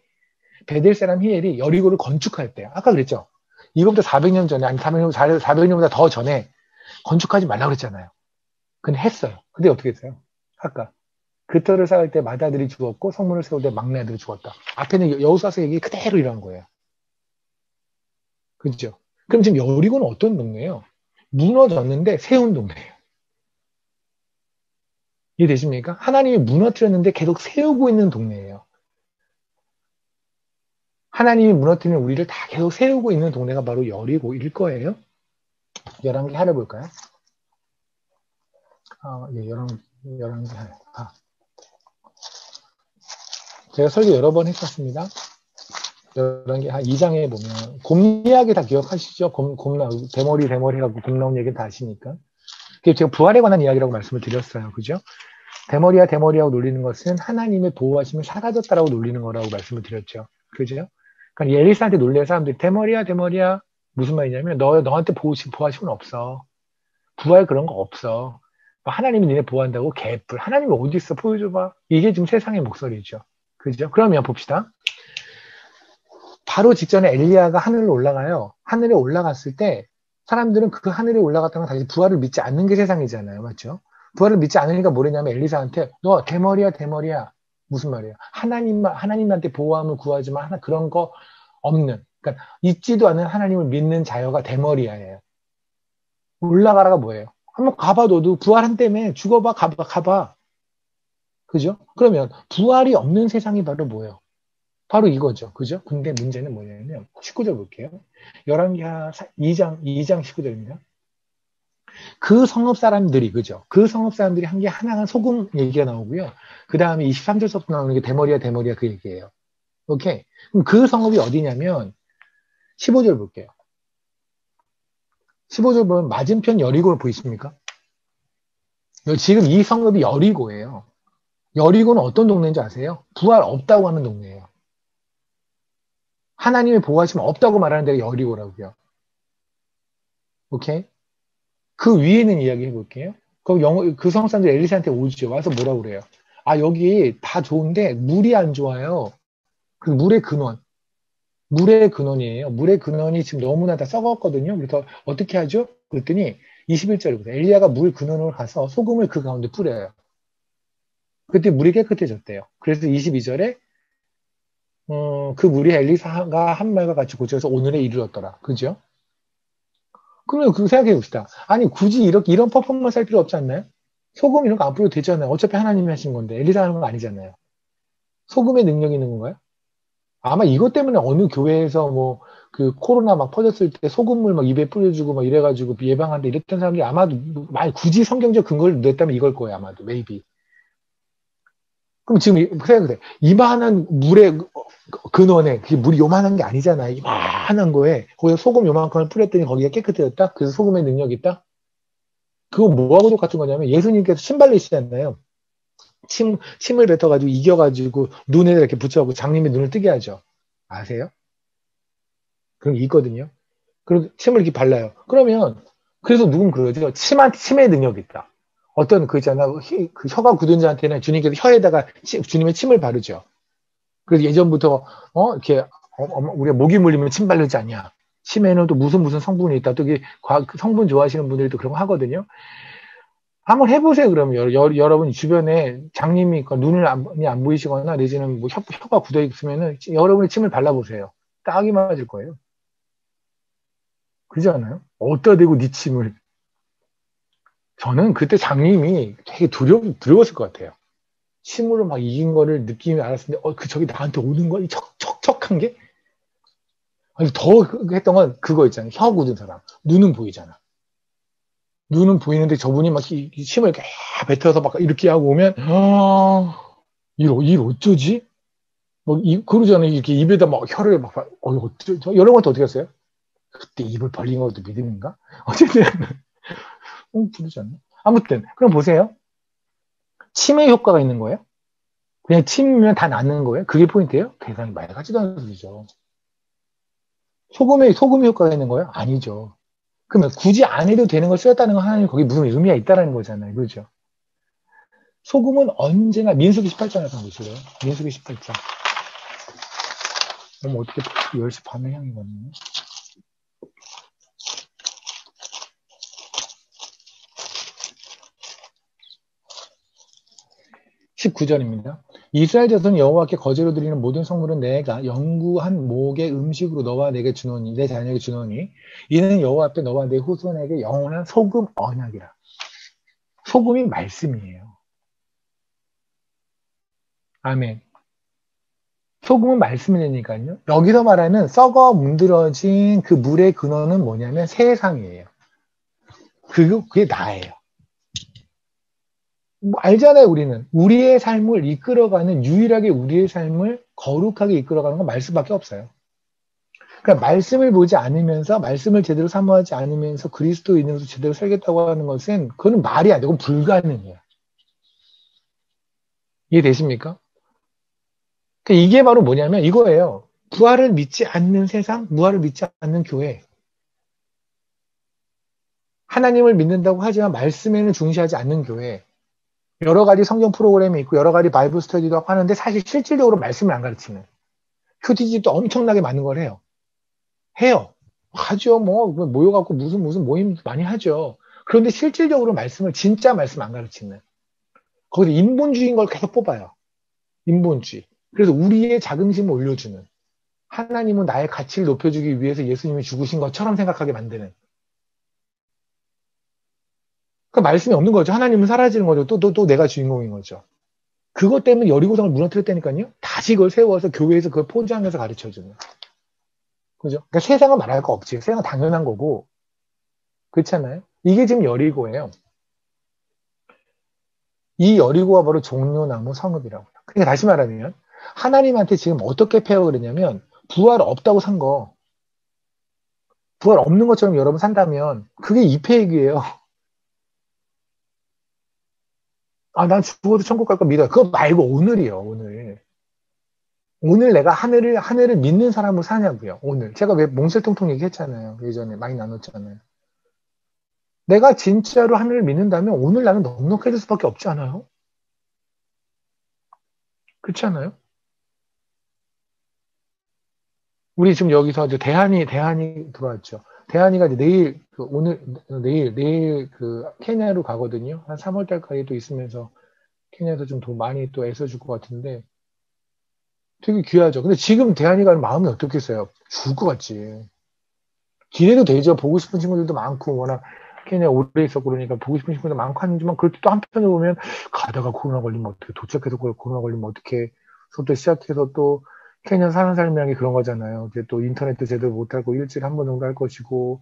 베델 사람 히엘이 여리고를 건축할 때 아까 그랬죠? 이거부터 400년 전에 아니 400년보다 더 전에 건축하지 말라고 그랬잖아요. 근데 했어요. 근데 어떻게 했어요? 아까 그 터를 쌓을 때 맏아들이 죽었고 성문을 세울 때 막내 아들이 죽었다. 앞에는 여호수아서 얘기 그대로 일어난 거예요. 그렇죠? 그럼 지금 여리고는 어떤 동네예요? 무너졌는데 세운 동네예요. 이해되십니까? 하나님이 무너뜨렸는데 계속 세우고 있는 동네예요. 하나님이 무너뜨리는 우리를 다 계속 세우고 있는 동네가 바로 여리고일 거예요. 11개 하를 볼까요? 예, 11개 할. 제가 설교 여러 번 했었습니다. 11개, 2장에 보면, 곰 이야기 다 기억하시죠? 곰 대머리 해갖고 곰 나온 얘기 다 아시니까. 그게 제가 부활에 관한 이야기라고 말씀을 드렸어요. 그죠? 대머리야, 대머리하고 놀리는 것은 하나님의 보호하심을 사라졌다라고 놀리는 거라고 말씀을 드렸죠. 그죠? 그러니까 엘리사한테 놀리는 사람들이 대머리야, 대머리야. 무슨 말이냐면, 너한테 보호하심은 없어. 부활 그런 거 없어. 하나님이 니네 보호한다고 개뿔. 하나님이 어디 있어? 보여줘봐. 이게 지금 세상의 목소리죠. 그죠? 그러면 봅시다. 바로 직전에 엘리야가 하늘로 올라가요. 하늘에 올라갔을 때 사람들은 그 하늘에 올라갔다가 다시 부활을 믿지 않는 게 세상이잖아요. 맞죠? 부활을 믿지 않으니까 뭐랬냐면 엘리사한테 너 대머리야 대머리야. 무슨 말이야? 하나님한테 보호함을 구하지만 하나 그런 거 없는. 그러니까 있지도 않은 하나님을 믿는 자여가 대머리야예요. 올라가라가 뭐예요? 한번 가봐 너도 부활한다며 죽어봐 가봐. 그죠? 그러면 부활이 없는 세상이 바로 뭐예요? 바로 이거죠. 그죠? 근데 문제는 뭐냐면 19절 볼게요. 열왕기하 2장 19절입니다. 그 성읍 사람들이 그죠? 그 성읍 사람들이 한 게 하나가 소금 얘기가 나오고요. 그 다음에 23절부터 나오는 게 대머리야 그 얘기예요. 오케이? 그럼 그 성읍이 어디냐면 15절 볼게요. 15절 보면 맞은편 여리고 보이십니까? 지금 이 성읍이 여리고예요. 여리고는 어떤 동네인지 아세요? 부활 없다고 하는 동네예요. 하나님의 보호하시면 없다고 말하는 데가 여리고라고요. 오케이? 그 위에는 이야기 해볼게요. 그럼 그 성읍 사람들이 엘리사한테 오죠. 와서 뭐라고 그래요? 아, 여기 다 좋은데 물이 안 좋아요. 그 물의 근원이에요. 물의 근원이 지금 너무나 다 썩었거든요. 그래서 어떻게 하죠? 그랬더니 21절에 보세요. 엘리야가 물 근원으로 가서 소금을 그 가운데 뿌려요. 그때 물이 깨끗해졌대요. 그래서 22절에 그 물이 엘리사가 한 말과 같이 고쳐서 오늘에 이르렀더라. 그죠? 그러면 그거 생각해 봅시다. 아니 굳이 이런 퍼포먼스 할 필요 없지 않나요? 소금 이런 거 안 뿌려도 되잖아요. 어차피 하나님이 하신 건데 엘리사 하는 거 아니잖아요. 소금의 능력이 있는 건가요? 아마 이것 때문에 어느 교회에서 뭐 그 코로나 막 퍼졌을 때 소금물 막 입에 뿌려주고 막 이래가지고 예방한다 이랬던 사람들이 아마도 굳이 성경적 근거를 냈다면 이걸 거예요. 아마도 maybe. 그럼 지금 생각해 이만한 물의 근원에 그게 물이 요만한 게 아니잖아요. 이만한 거에 거기서 소금 요만큼을 뿌렸더니 거기가 깨끗해졌다? 그래서 소금의 능력이 있다? 그거 뭐하고 똑같은 거냐면 예수님께서 침 발리시잖아요. 침을 뱉어가지고 이겨가지고 눈에 이렇게 붙여갖고 장님의 눈을 뜨게 하죠. 아세요? 그런 게 있거든요. 그리고 침을 이렇게 발라요. 그러면 그래서 누군 그러죠. 침의 능력이 있다. 어떤 그 있잖아 그 혀가 굳은 자한테는 주님께서 혀에다가 주님의 침을 바르죠. 그래서 예전부터 이렇게 우리가 모기 물리면 침 바르지 않냐. 침에는 또 무슨 성분이 있다. 또 이게 그 성분 좋아하시는 분들이 또 그런 거 하거든요. 한번 해보세요. 그러면 여러분 주변에 장님이 눈을 안 보이시거나 내지는 뭐 혀가 굳어 있으면은 여러분이 침을 발라보세요. 딱이 맞을 거예요. 그러지 않아요? 어디다 대고 네 침을. 저는 그때 장님이 되게 두려웠을 것 같아요. 침으로 막 이긴 거를 느낌이 알았는데, 저기 나한테 오는 거, 척한 게? 아니, 더 했던 건 그거 있잖아요. 혀 굳은 사람. 눈은 보이잖아. 눈은 보이는데 저분이 막 침을 이렇게 뱉어서 막 이렇게 하고 오면, 일 어쩌지? 뭐, 그러잖아요. 이렇게 입에다 막 혀를 막, 어쩌죠? 이런 것도 어떻게 했어요? 그때 입을 벌린 것도 믿음인가? 어쨌든, 부르지 않나? 아무튼, 그럼 보세요. 치매 효과가 있는 거예요? 그냥 침이면 다 낫는 거예요? 그게 포인트예요? 세상에 말 같지도 않은 소리죠. 소금의 효과가 있는 거예요? 아니죠. 그러면 굳이 안 해도 되는 걸 쓰였다는 건 하나님 거기 무슨 의미가 있다는 거잖아요. 그렇죠? 소금은 언제나 민수기 18장 한번 보실래요? 민수기 18장. 어떻게 10시 반에 향이 갔네. 19절입니다. 이스라엘 자손 여호와께 거제로 드리는 모든 성물은 내가 영구한 목의 음식으로 너와 내게 주노니 내 자녀에게 주노니 이는 여호와 앞에 너와 내 후손에게 영원한 소금 언약이라. 소금이 말씀이에요. 아멘. 소금은 말씀이니까요. 여기서 말하는 썩어 문드러진 그 물의 근원은 뭐냐면 세상이에요. 그게 나예요. 뭐 알잖아요. 우리는 우리의 삶을 이끌어가는 유일하게 우리의 삶을 거룩하게 이끌어가는 건 말씀밖에 없어요. 그러니까 말씀을 보지 않으면서 말씀을 제대로 사모하지 않으면서 그리스도인으로서 제대로 살겠다고 하는 것은 그거는 말이 안 되고 불가능해요. 이해되십니까? 그러니까 이게 바로 뭐냐면 이거예요. 부활을 믿지 않는 세상, 부활을 믿지 않는 교회. 하나님을 믿는다고 하지만 말씀에는 중시하지 않는 교회. 여러 가지 성경 프로그램이 있고 여러 가지 바이블 스터디도 하는데 사실 실질적으로 말씀을 안 가르치는. 휴디집도 엄청나게 많은 걸 해요. 해요. 하죠. 뭐 모여갖고 무슨 모임 많이 하죠. 그런데 실질적으로 말씀을 진짜 말씀 안 가르치는. 거기서 인본주의인 걸 계속 뽑아요. 인본주의. 그래서 우리의 자긍심을 올려주는. 하나님은 나의 가치를 높여주기 위해서 예수님이 죽으신 것처럼 생각하게 만드는. 그 말씀이 없는 거죠. 하나님은 사라지는 거죠. 또 내가 주인공인 거죠. 그것 때문에 여리고성을 무너뜨렸다니까요. 다시 그걸 세워서 교회에서 그걸 포장해서 가르쳐주는. 그죠? 그러니까 세상은 말할 거 없지. 세상은 당연한 거고. 그렇잖아요. 이게 지금 여리고예요. 이 여리고가 바로 종려나무 성읍이라고요. 그러니까 다시 말하면 하나님한테 지금 어떻게 패역을 했냐면 부활 없다고 산 거. 부활 없는 것처럼 여러분 산다면 그게 이패역이에요. 아, 난 죽어도 천국 갈 거 믿어요. 그거 말고 오늘이요, 오늘. 오늘 내가 하늘을 믿는 사람으로 사냐고요, 오늘. 제가 왜 몽실통통 얘기했잖아요. 예전에 많이 나눴잖아요. 내가 진짜로 하늘을 믿는다면 오늘 나는 넉넉해질 수밖에 없지 않아요? 그렇지 않아요? 우리 지금 여기서 이제 대한이 들어왔죠. 대한이가 이제 내일 케냐로 가거든요. 한 3월 달까지 또 있으면서 케냐에서 좀 더 많이 또 애써줄 것 같은데 되게 귀하죠. 근데 지금 대한이가 마음이 어떻겠어요? 죽을 것 같지. 기대도 되죠. 보고 싶은 친구들도 많고 워낙 케냐 오래 있었고 그러니까 보고 싶은 친구들 많고 하지만 그럴 때 또 한편으로 보면 가다가 코로나 걸리면 어떻게 도착해서 코로나 걸리면 어떻게 부터 시작해서 또 케냐 사는 사람이란 게 그런 거잖아요. 이제 또 인터넷도 제대로 못하고 일주일에 한 번 정도 할 것이고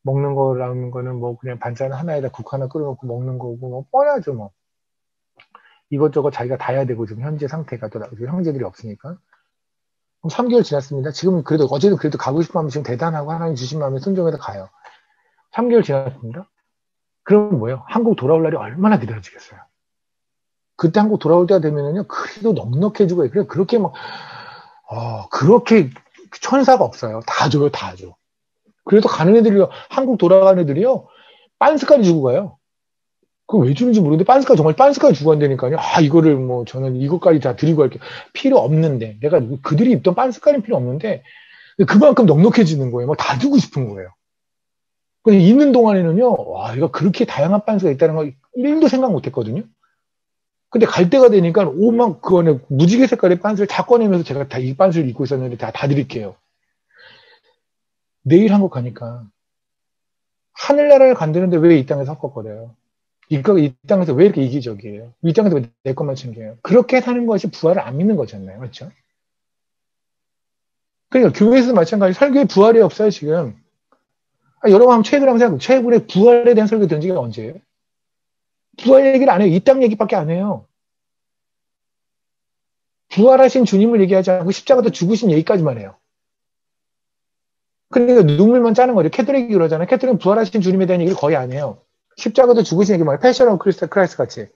먹는 거라는 거는 뭐 그냥 반찬 하나에다 국 하나 끓여놓고 먹는 거고 뭐 뻔하죠 뭐. 이것저것 자기가 다 해야 되고 지금 현재 상태가 또 형제들이 없으니까. 3개월 지났습니다. 지금 그래도 어제도 그래도 가고 싶은 마음이 지금 대단하고 하나님 주신 마음에 순종해서 가요. 3개월 지났습니다. 그럼 뭐예요? 한국 돌아올 날이 얼마나 기다려지겠어요? 그때 한국 돌아올 때가 되면은요, 그래도 넉넉해지고, 그래, 그렇게 막, 그렇게 천사가 없어요. 다 줘요, 다 줘. 그래서 가는 애들이요, 한국 돌아가는 애들이요, 빤스까지 주고 가요. 그거 왜 주는지 모르는데, 정말 빤스까지 주고 간다니까요. 이거를 뭐, 저는 이것까지 다 드리고 갈게. 필요 없는데, 내가 그들이 입던 빤스까지는 필요 없는데, 그만큼 넉넉해지는 거예요. 뭐 다 주고 싶은 거예요. 근데 있는 동안에는요, 와, 이거 그렇게 다양한 빤스가 있다는 거 1도 생각 못 했거든요. 근데 갈 때가 되니까 오만 그 안에 무지개 색깔의 빤스를 다 꺼내면서 제가 다 이 빤스를 입고 있었는데 다 드릴게요. 내일 한국 가니까 하늘나라를 간다는데 왜 이 땅에서 헛것거려요? 이 땅에서 왜 이렇게 이기적이에요? 이 땅에서 왜 내 것만 챙겨요? 그렇게 사는 것이 부활을 안 믿는 거잖아요. 그렇죠? 그러니까 교회에서도 마찬가지 설교에 부활이 없어요 지금. 여러분 한번 최근에 한번 생각해보세요. 최근에 부활에 대한 설교 된 적이 언제예요? 부활 얘기를 안 해요. 이 땅 얘기밖에 안 해요. 부활하신 주님을 얘기하지 않고 십자가도 죽으신 얘기까지만 해요. 그러니까 눈물만 짜는 거죠. 캐톨릭이 그러잖아요. 캐톨릭은 부활하신 주님에 대한 얘기를 거의 안 해요. 십자가도 죽으신 얘기 말이에요. 패션 오브 크라이스트 같이.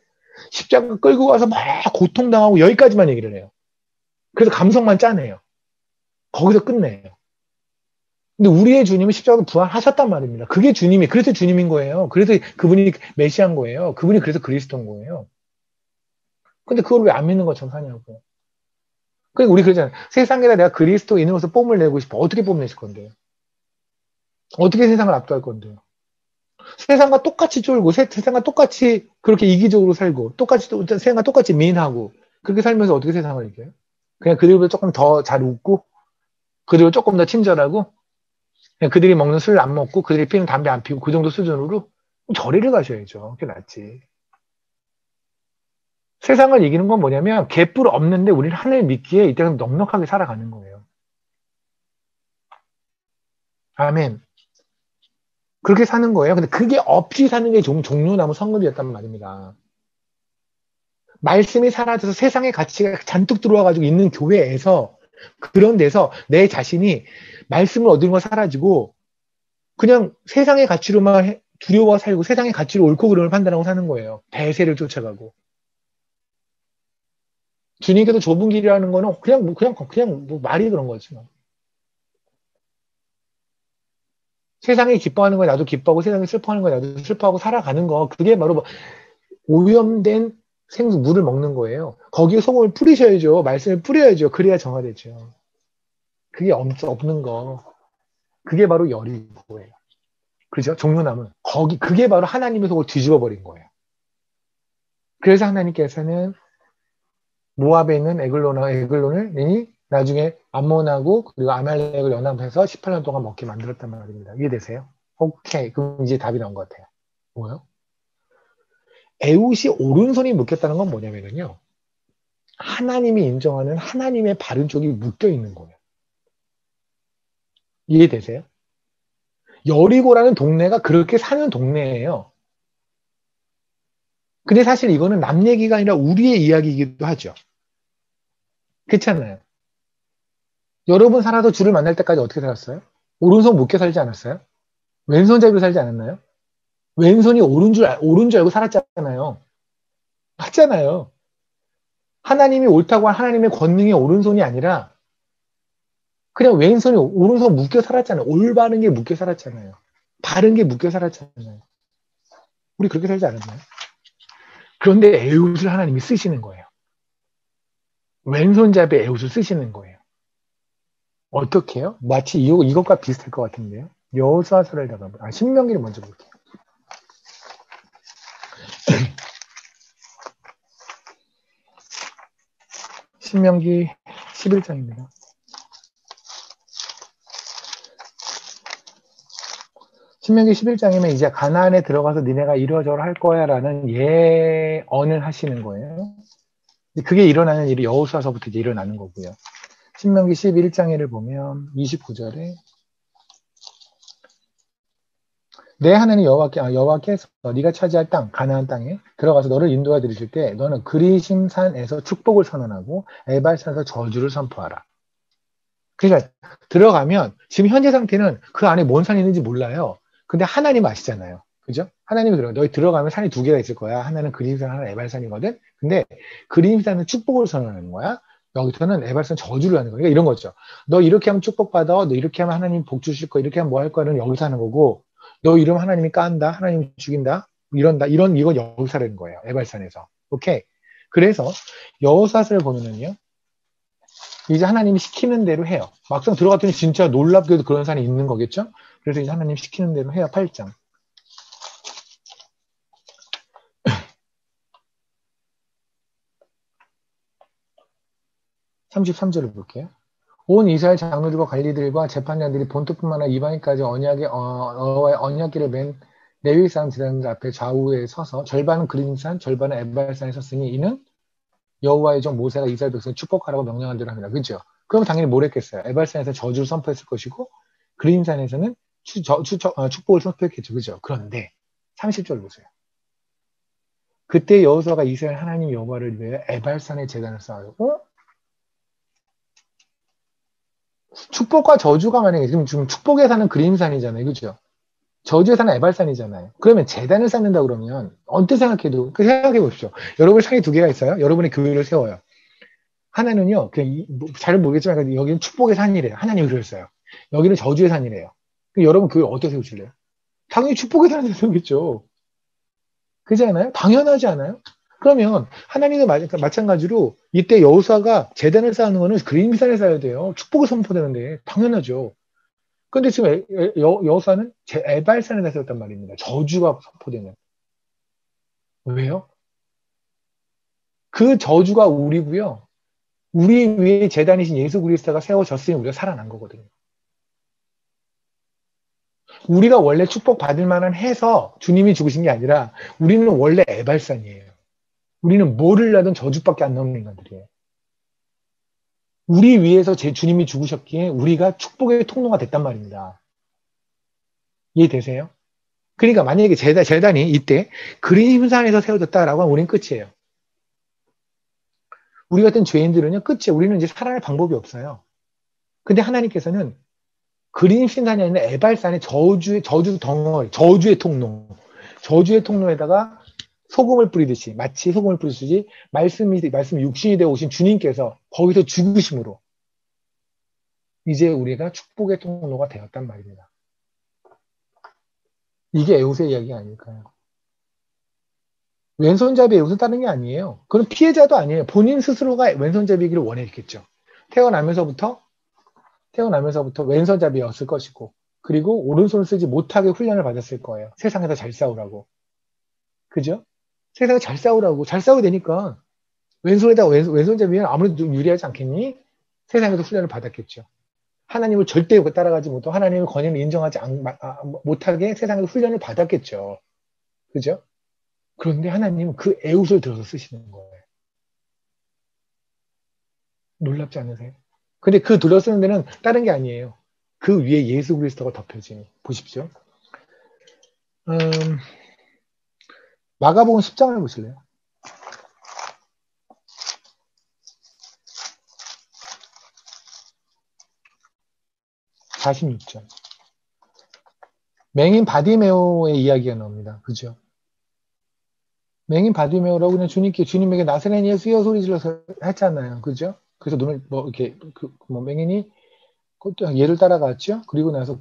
십자가 끌고 가서 막 고통당하고 여기까지만 얘기를 해요. 그래서 감성만 짜내요. 거기서 끝내요. 근데 우리의 주님은 십자가도 부활하셨단 말입니다. 그게 그래서 주님인 거예요. 그래서 그분이 메시아인 거예요. 그분이 그래서 그리스도인 거예요. 근데 그걸 왜 안 믿는 것처럼 사냐고. 그러니까 우리 그러잖아요. 세상에다 내가 그리스도인으로서 뽐을 내고 싶어. 어떻게 뽐내실 건데요? 어떻게 세상을 압도할 건데요? 세상과 똑같이 쫄고, 세상과 똑같이 그렇게 이기적으로 살고, 세상과 똑같이 미인하고, 그렇게 살면서 어떻게 세상을 이겨요? 그냥 그들보다 조금 더 잘 웃고, 그들보다 조금 더 친절하고, 그냥 그들이 먹는 술 안 먹고, 그들이 피는 담배 안 피고, 그 정도 수준으로 절에를 가셔야죠. 그게 낫지. 세상을 이기는 건 뭐냐면, 개뿔 없는데 우리는 하늘 믿기에 이때는 넉넉하게 살아가는 거예요. 아멘. 그렇게 사는 거예요. 근데 그게 없이 사는 게 종려나무 성읍이었단 말입니다. 말씀이 사라져서 세상의 가치가 잔뜩 들어와가지고 있는 교회에서 그런 데서 내 자신이 말씀을 얻은 거 사라지고 그냥 세상의 가치로만 두려워 살고 세상의 가치로 옳고 그름을 판단하고 사는 거예요. 대세를 쫓아가고. 주님께서 좁은 길이라는 거는 그냥 뭐 말이 그런 거지. 세상이 기뻐하는 거 나도 기뻐하고 세상이 슬퍼하는 거 나도 슬퍼하고 살아가는 거 그게 바로 뭐 오염된 생수 물을 먹는 거예요. 거기에 소금을 뿌리셔야죠. 말씀을 뿌려야죠. 그래야 정화되죠. 그게 없는 거. 그게 바로 여리고예요. 그죠? 종려나무. 그게 바로 하나님의 속을 뒤집어 버린 거예요. 그래서 하나님께서는 모압에 있는 에글론을 나중에 암몬하고 그리고 아말렉을 연합해서 18년 동안 먹게 만들었단 말입니다. 이해되세요? 오케이. 그럼 이제 답이 나온 것 같아요. 뭐요? 에웃이 오른손이 묶였다는 건 뭐냐면요. 하나님이 인정하는 하나님의 바른 쪽이 묶여 있는 거예요. 이해되세요? 여리고라는 동네가 그렇게 사는 동네예요. 근데 사실 이거는 남 얘기가 아니라 우리의 이야기이기도 하죠. 그렇잖아요. 여러분 살아도 주를 만날 때까지 어떻게 살았어요? 오른손 묶여 살지 않았어요? 왼손잡이로 살지 않았나요? 왼손이 오른 줄 알고 살았잖아요. 맞잖아요. 하나님이 옳다고 한 하나님의 권능이 오른손이 아니라 그냥 왼손이 오른손 묶여 살았잖아요. 올바른 게 묶여 살았잖아요. 바른 게 묶여 살았잖아요. 우리 그렇게 살지 않았나요? 그런데 에웃을 하나님이 쓰시는 거예요. 왼손잡이 에웃을 쓰시는 거예요. 어떻게 해요? 마치 이것과 비슷할 것 같은데요. 여호수아서를 신명기를 먼저 볼게요. 신명기 11장입니다. 신명기 11장이면 이제 가나안에 들어가서 니네가 이러저러 할 거야 라는 예언을 하시는 거예요. 그게 일어나는 일이 여호수아서부터 이제 일어나는 거고요. 신명기 11장에를 보면 29절에 내 하나님 여호와께서 네가 차지할 땅 가나안 땅에 들어가서 너를 인도해 드리실 때 너는 그리심산에서 축복을 선언하고 에발산에서 저주를 선포하라. 그러니까 들어가면 지금 현재 상태는 그 안에 뭔 산이 있는지 몰라요. 근데 하나님 아시잖아요. 그죠? 하나님이 너희 들어가면 산이 두 개가 있을 거야. 하나는 그리심산, 하나는 에발산이거든. 근데 그리심산은 축복을 선언하는 거야. 여기서는 에발산 저주를 하는 거야. 그러니까 이런 거죠. 너 이렇게 하면 축복받아. 너 이렇게 하면 하나님 복 주실 거. 이렇게 하면 뭐 할 거야는 여기서 하는 거고 너 이러면 하나님이 깐다. 하나님이 죽인다. 이런다. 이건 여기서 하는 거예요. 에발산에서. 오케이. 그래서 여호사서를 보면은요. 이제 하나님이 시키는 대로 해요. 막상 들어갔더니 진짜 놀랍게도 그런 산이 있는 거겠죠? 그래서 이제 하나님 시키는 대로 해요. 8장. 33절을 볼게요. 온 이스라엘 장로들과 관리들과 재판장들이 본토뿐만 아니라 이방인까지 언약궤를 맨 레위 사람 제사장들 앞에 좌우에 서서 절반은 그림산, 절반은 에발산에 섰으니 이는 여호와의 종 모세가 이스라엘 백성을 축복하라고 명령한 대로 합니다. 그렇죠? 그럼 당연히 뭘 했겠어요? 에발산에서 저주를 선포했을 것이고 그림산에서는 축복을 선포했겠죠. 그렇죠? 그런데 30절 보세요. 그때 여호수아가 이스라엘 하나님 여호와를 위해 에발산에 제단을 쌓아요. 축복과 저주가 만약에 지금 축복에 사는 그림산이잖아요. 그죠? 저주에 사는 에발산이잖아요. 그러면 제단을 쌓는다 그러면 언뜻 생각해도 생각해 보십시오. 여러분 산이 두 개가 있어요. 여러분의 교회를 세워요. 하나는요. 그냥 잘 모르겠지만 여기는 축복의 산이래요. 하나님이 그랬어요. 여기는 저주의 산이래요. 그럼 여러분 교회 어떻게 세우실래요? 당연히 축복의 산을 세우겠죠. 그렇지 않아요? 당연하지 않아요? 그러면 하나님도 마찬가지로 이때 여호수아가 제단을 쌓는 거는 그림산에 쌓아야 돼요. 축복을 선포되는데 당연하죠. 근데 지금 여호수아는 에발산에 세웠단 말입니다. 저주가 선포되는. 왜요? 그 저주가 우리고요. 우리 위에 제단이신 예수 그리스도가 세워졌으니 우리가 살아난 거거든요. 우리가 원래 축복받을 만한 해서 주님이 죽으신 게 아니라 우리는 원래 에발산이에요. 우리는 뭐를 하든 저주밖에 안 나오는 인간들이에요. 우리 위해서 주님이 죽으셨기에 우리가 축복의 통로가 됐단 말입니다. 이해되세요? 그러니까 만약에 제단이 이때 그림산에서 세워졌다라고 하면 우리는 끝이에요. 우리 같은 죄인들은요, 끝이에요. 우리는 이제 살아날 방법이 없어요. 근데 하나님께서는 그린 신산이 아니라 에발산의 저주 덩어리, 저주의 통로에다가 소금을 뿌리듯이, 마치 소금을 뿌리듯이 말씀이 육신이 되어 오신 주님께서 거기서 죽으심으로 이제 우리가 축복의 통로가 되었단 말입니다. 이게 에웃의 이야기가 아닐까요? 왼손잡이의 에웃은 다른 게 아니에요. 그건 피해자도 아니에요. 본인 스스로가 왼손잡이기를 원했겠죠. 태어나면서부터 왼손잡이였을 것이고, 그리고 오른손을 쓰지 못하게 훈련을 받았을 거예요. 세상에서 잘 싸우라고. 그죠? 세상에 잘 싸우라고. 잘 싸워야 되니까 왼손에다가 왼손잡이면 아무래도 좀 유리하지 않겠니? 세상에서 훈련을 받았겠죠. 하나님을 절대 따라가지 못하고 하나님의 권위를 인정하지 못하게 세상에서 훈련을 받았겠죠. 그죠? 그런데 하나님은 그 에웃을 들어서 쓰시는 거예요. 놀랍지 않으세요? 근데 그 들어 쓰는 데는 다른 게 아니에요. 그 위에 예수 그리스도가 덮여지니. 보십시오. 마가복음 10장을 보실래요? 46절. 맹인 바디메오의 이야기가 나옵니다. 그죠? 맹인 바디메오라고 그냥 주님에게 나사렛 예수여 소리 질러서 했잖아요. 그죠? 그래서 눈을 맹인이 얘를 따라갔죠. 그리고 나서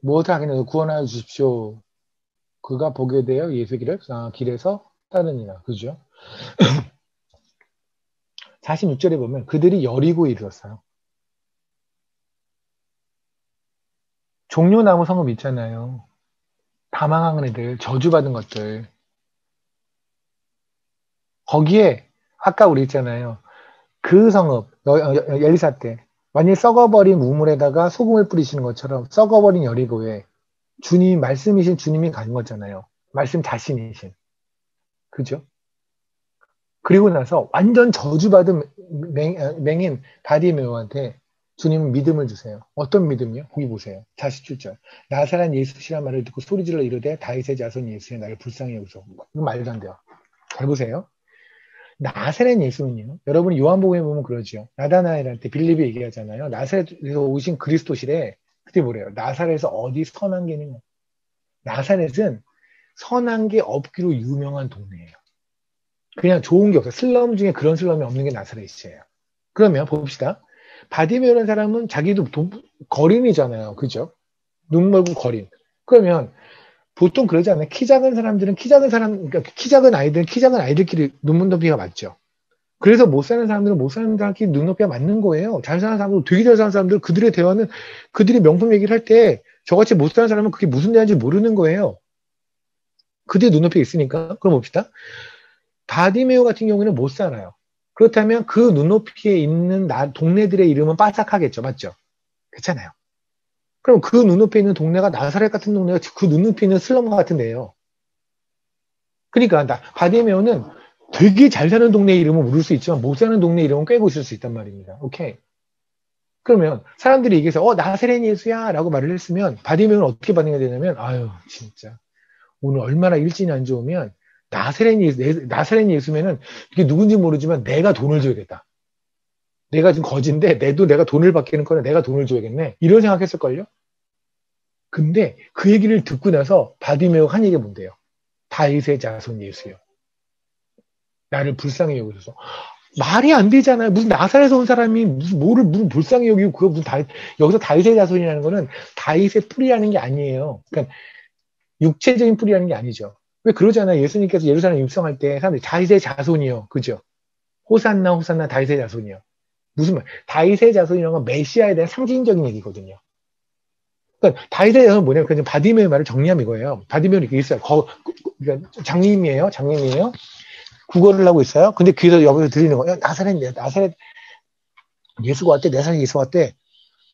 무엇을 하긴 해서 구원하여 주십시오. 그가 보게 되어 예수 길에서 따르니라. 그죠? 46절에 보면 그들이 여리고에 이르렀어요. 종려나무 성읍 있잖아요. 다 망한 애들, 저주받은 것들. 거기에 아까 우리 있잖아요. 그 성읍, 엘리사 때 완전히 썩어버린 우물에다가 소금을 뿌리시는 것처럼 썩어버린 여리고에 말씀이신 주님이 간 거잖아요. 말씀 자신이신. 그죠? 그리고 나서 완전 저주받은 맹인 바디메오한테 주님은 믿음을 주세요. 어떤 믿음이요? 거기 보세요. 47절. 나사렛 예수시란 말을 듣고 소리질러 이르되 다윗의 자손 예수의 나를 불쌍히 여기소. 이거 말도 안 돼요. 잘 보세요. 나사렛 예수는요. 여러분이 요한복음에 보면 그러죠. 나다나엘한테 빌립이 얘기하잖아요. 나사렛에서 오신 그리스도시래. 그때 뭐래요? 나사렛에서 어디 선한 게 있느냐. 나사렛은 선한 게 없기로 유명한 동네예요. 그냥 좋은 게 없어요. 슬럼 중에 그런 슬럼이 없는 게 나사렛이에요. 그러면 봅시다. 바디메오라는 사람은 자기도 거린이잖아요. 그죠? 눈 멀고 거린. 그러면 보통 그러지 않아요? 키 작은 사람들은 그러니까 키 작은 아이들끼리 눈 높이가 맞죠. 그래서 못 사는 사람들은 못 사는 사람끼리 눈 높이가 맞는 거예요. 잘 사는 사람들, 되게 잘 사는 사람들, 그들의 대화는 그들이 명품 얘기를 할 때 저같이 못 사는 사람은 그게 무슨 대화인지 모르는 거예요. 그들의 눈높이가 있으니까. 그럼 봅시다. 바디메오 같은 경우에는 못 살아요. 그렇다면 그 눈높이에 있는 동네들의 이름은 빠삭하겠죠. 맞죠? 그렇잖아요. 그럼 그 눈높이에 있는 동네가 나사렛 같은 동네가 그 눈높이에 있는 슬럼 같은 데예요. 그러니까 바디메오는 되게 잘 사는 동네 이름은 모를 수 있지만 못 사는 동네 이름은 꿰고 있을 수 있단 말입니다. 오케이. 그러면 사람들이 얘기해서 나사렛 예수야 라고 말을 했으면 바디메오는 어떻게 반응이 되냐면 아유 진짜 오늘 얼마나 일진이 안 좋으면 나사렛 예수면은 이게 누군지 모르지만 내가 돈을 줘야겠다. 내가 지금 거지인데 내가 돈을 받기는 거는 내가 돈을 줘야겠네. 이런 생각했을걸요? 근데 그 얘기를 듣고 나서 바디메오가 한 얘기가 뭔데요? 다윗의 자손 예수요. 나를 불쌍히 여기셔서. 말이 안 되잖아요. 무슨 나사렛에서 온 사람이 무슨 불쌍히 여기고 그거 여기서 다윗의 자손이라는 거는 다윗의 뿌리라는 게 아니에요. 그러니까 육체적인 뿌리라는 게 아니죠. 왜 그러잖아요. 예수님께서 예루살렘 입성할 때 사람들이 다윗의 자손이요. 그죠? 호산나 다윗의 자손이요. 무슨 말? 다윗의 자손이라는 건 메시아에 대한 상징적인 얘기거든요. 그러니까 다윗의 자손은 뭐냐면 그냥 바디메오의 말을 정리하면 이거예요. 바디메오는 이렇게 있어요. 그러니까 장님이에요. 국어를 하고 있어요. 근데 귀에서 여기서 들리는 거예요. 나사렛 예수가 왔대. 나사렛 예수가 왔대.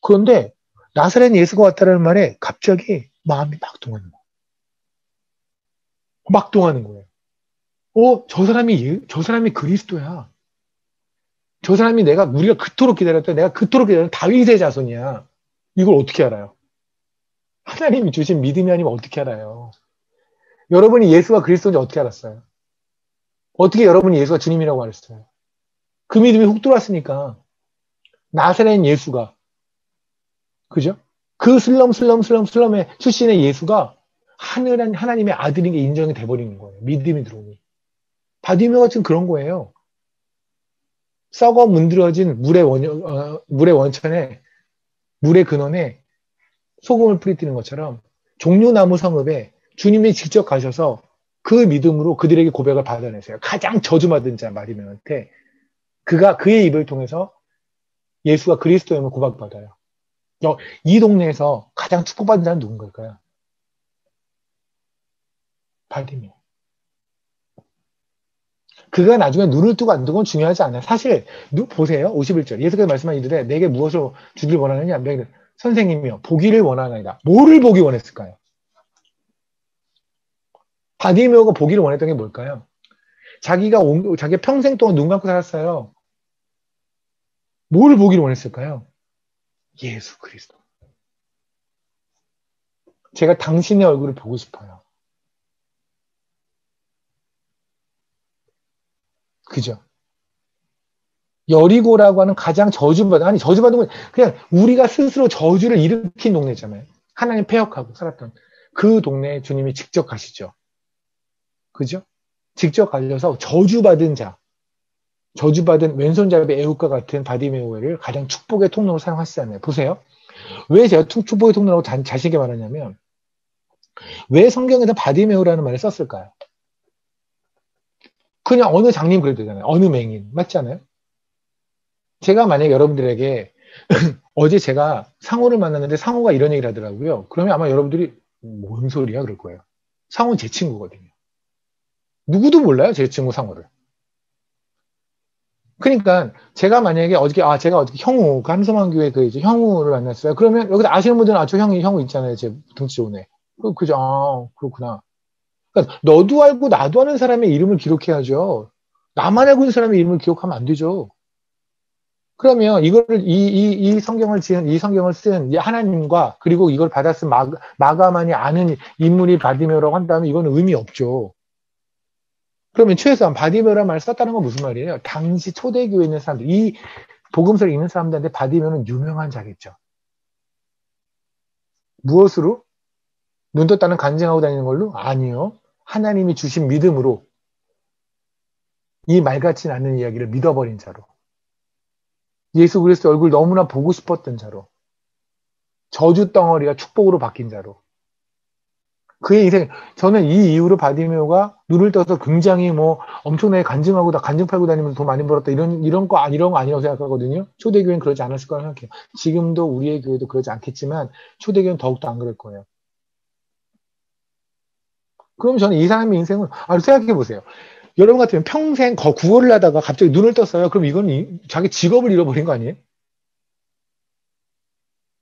그런데 나사렛 예수가 왔다는 말에 갑자기 마음이 막 동하는 거예요. 막 동하는 거예요. 저 사람이 그리스도야. 저 사람이 우리가 그토록 기다렸다. 내가 그토록 기다렸던 다윗의 자손이야. 이걸 어떻게 알아요? 하나님이 주신 믿음이 아니면 어떻게 알아요? 여러분이 예수가 그리스도인지 어떻게 알았어요? 어떻게 여러분이 예수가 주님이라고 알았어요? 그 믿음이 훅 들어왔으니까. 나사렛 예수가, 그죠? 그 슬럼의 출신의 예수가 하나님의 아들인 게 인정이 돼버리는 거예요. 믿음이 들어오니. 바디메오가 지금 그런 거예요. 썩어 문드러진 물의 원천에, 물의 근원에 소금을 뿌리뜨는 것처럼 종려나무 성읍에 주님이 직접 가셔서 그 믿음으로 그들에게 고백을 받아내세요. 가장 저주받은 자 바디메오한테 그의 입을 통해서 예수가 그리스도임을 고백받아요. 이 동네에서 가장 축복받은 자는 누군가일까요? 바디메오. 그가 나중에 눈을 뜨고 안 뜨고 건 중요하지 않아요. 사실 보세요. 51절. 예수께서 말씀하시되 내게 무엇을 주길 원하느냐? 선생님이요. 보기를 원하나이다. 뭐를 보기 원했을까요? 바디메오가 보기를 원했던 게 뭘까요? 자기가 평생 동안 눈 감고 살았어요. 뭘 보기를 원했을까요? 예수 그리스도. 제가 당신의 얼굴을 보고 싶어요. 그죠? 여리고라고 하는 가장 저주받은 건 그냥 우리가 스스로 저주를 일으킨 동네잖아요. 하나님 폐역하고 살았던 그 동네에 주님이 직접 가시죠. 그죠? 직접 가셔서 저주받은 왼손잡이 애국과 같은 바디메오를 가장 축복의 통로로 사용하시잖아요. 보세요. 왜 제가 축복의 통로라고 자신있게 말하냐면 왜 성경에서 바디메오라는 말을 썼을까요? 그냥 어느 장님 그래도 되잖아요. 어느 맹인. 맞지 않아요? 제가 만약에 여러분들에게 어제 제가 상호를 만났는데 상호가 이런 얘기를 하더라고요. 그러면 아마 여러분들이 뭔 소리야 그럴 거예요. 상호는 제 친구거든요. 누구도 몰라요. 제 친구 상호를. 그러니까 제가 만약에 제가 어저께 형우, 한소만교회 형우를 만났어요. 그러면 여기서 아시는 분들은 저 형우 있잖아요. 제 등치 좋네. 그죠? 그렇구나. 그러니까 너도 알고 나도 아는 사람의 이름을 기록해야죠. 나만 알고 있는 사람의 이름을 기억하면 안 되죠. 그러면 이 성경을 쓴 하나님과 그리고 이걸 받았은 마가만이 아는 인물이 바디메오라고 한다면 이거는 의미 없죠. 그러면 최소한 바디메오라는 말을 썼다는 건 무슨 말이에요? 당시 초대교회에 있는 사람들, 이 복음서를 읽는 사람들한테 바디메오는 유명한 자겠죠. 무엇으로? 눈 떴다는 간증하고 다니는 걸로? 아니요. 하나님이 주신 믿음으로 이 말 같진 않는 이야기를 믿어버린 자로. 예수 그리스도 얼굴 너무나 보고 싶었던 자로. 저주 덩어리가 축복으로 바뀐 자로. 그의 인생, 저는 이 이후로 바디메오가 눈을 떠서 굉장히 엄청나게 간증하고 간증 팔고 다니면서 돈 많이 벌었다 이런 거 아니라고 생각하거든요. 초대교회는 그러지 않았을 거라고 생각해요. 지금도 우리의 교회도 그러지 않겠지만 초대교회는 더욱더 안 그럴 거예요. 그럼 저는 이 사람의 인생을 생각해 보세요. 여러분 같으면 평생 구걸을 하다가 갑자기 눈을 떴어요. 그럼 이건 자기 직업을 잃어버린 거 아니에요?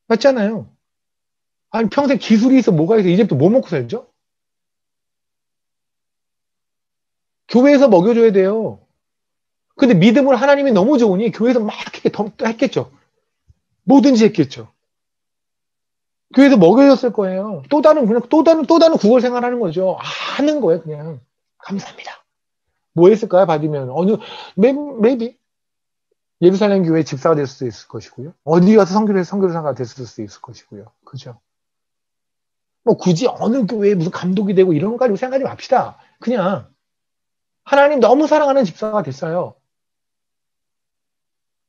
맞잖아요. 아니 평생 기술이 있어 뭐가 있어 이제부터 뭐 먹고 살죠? 교회에서 먹여줘야 돼요. 근데 믿음으로 하나님이 너무 좋으니 교회에서 막 했겠죠. 뭐든지 했겠죠. 교회에서 먹여줬을 거예요. 또 다른 구걸 생활하는 거죠. 하는 거예요 그냥. 감사합니다. 뭐 했을까요? 받으면 maybe 예루살렘 교회 집사가 될 수도 있을 것이고요. 어디 가서 선교사가 됐을 수도 있을 것이고요. 그죠? 굳이 어느 교회에 무슨 감독이 되고 이런 거 가지고 생각하지 맙시다. 그냥 하나님 너무 사랑하는 집사가 됐어요.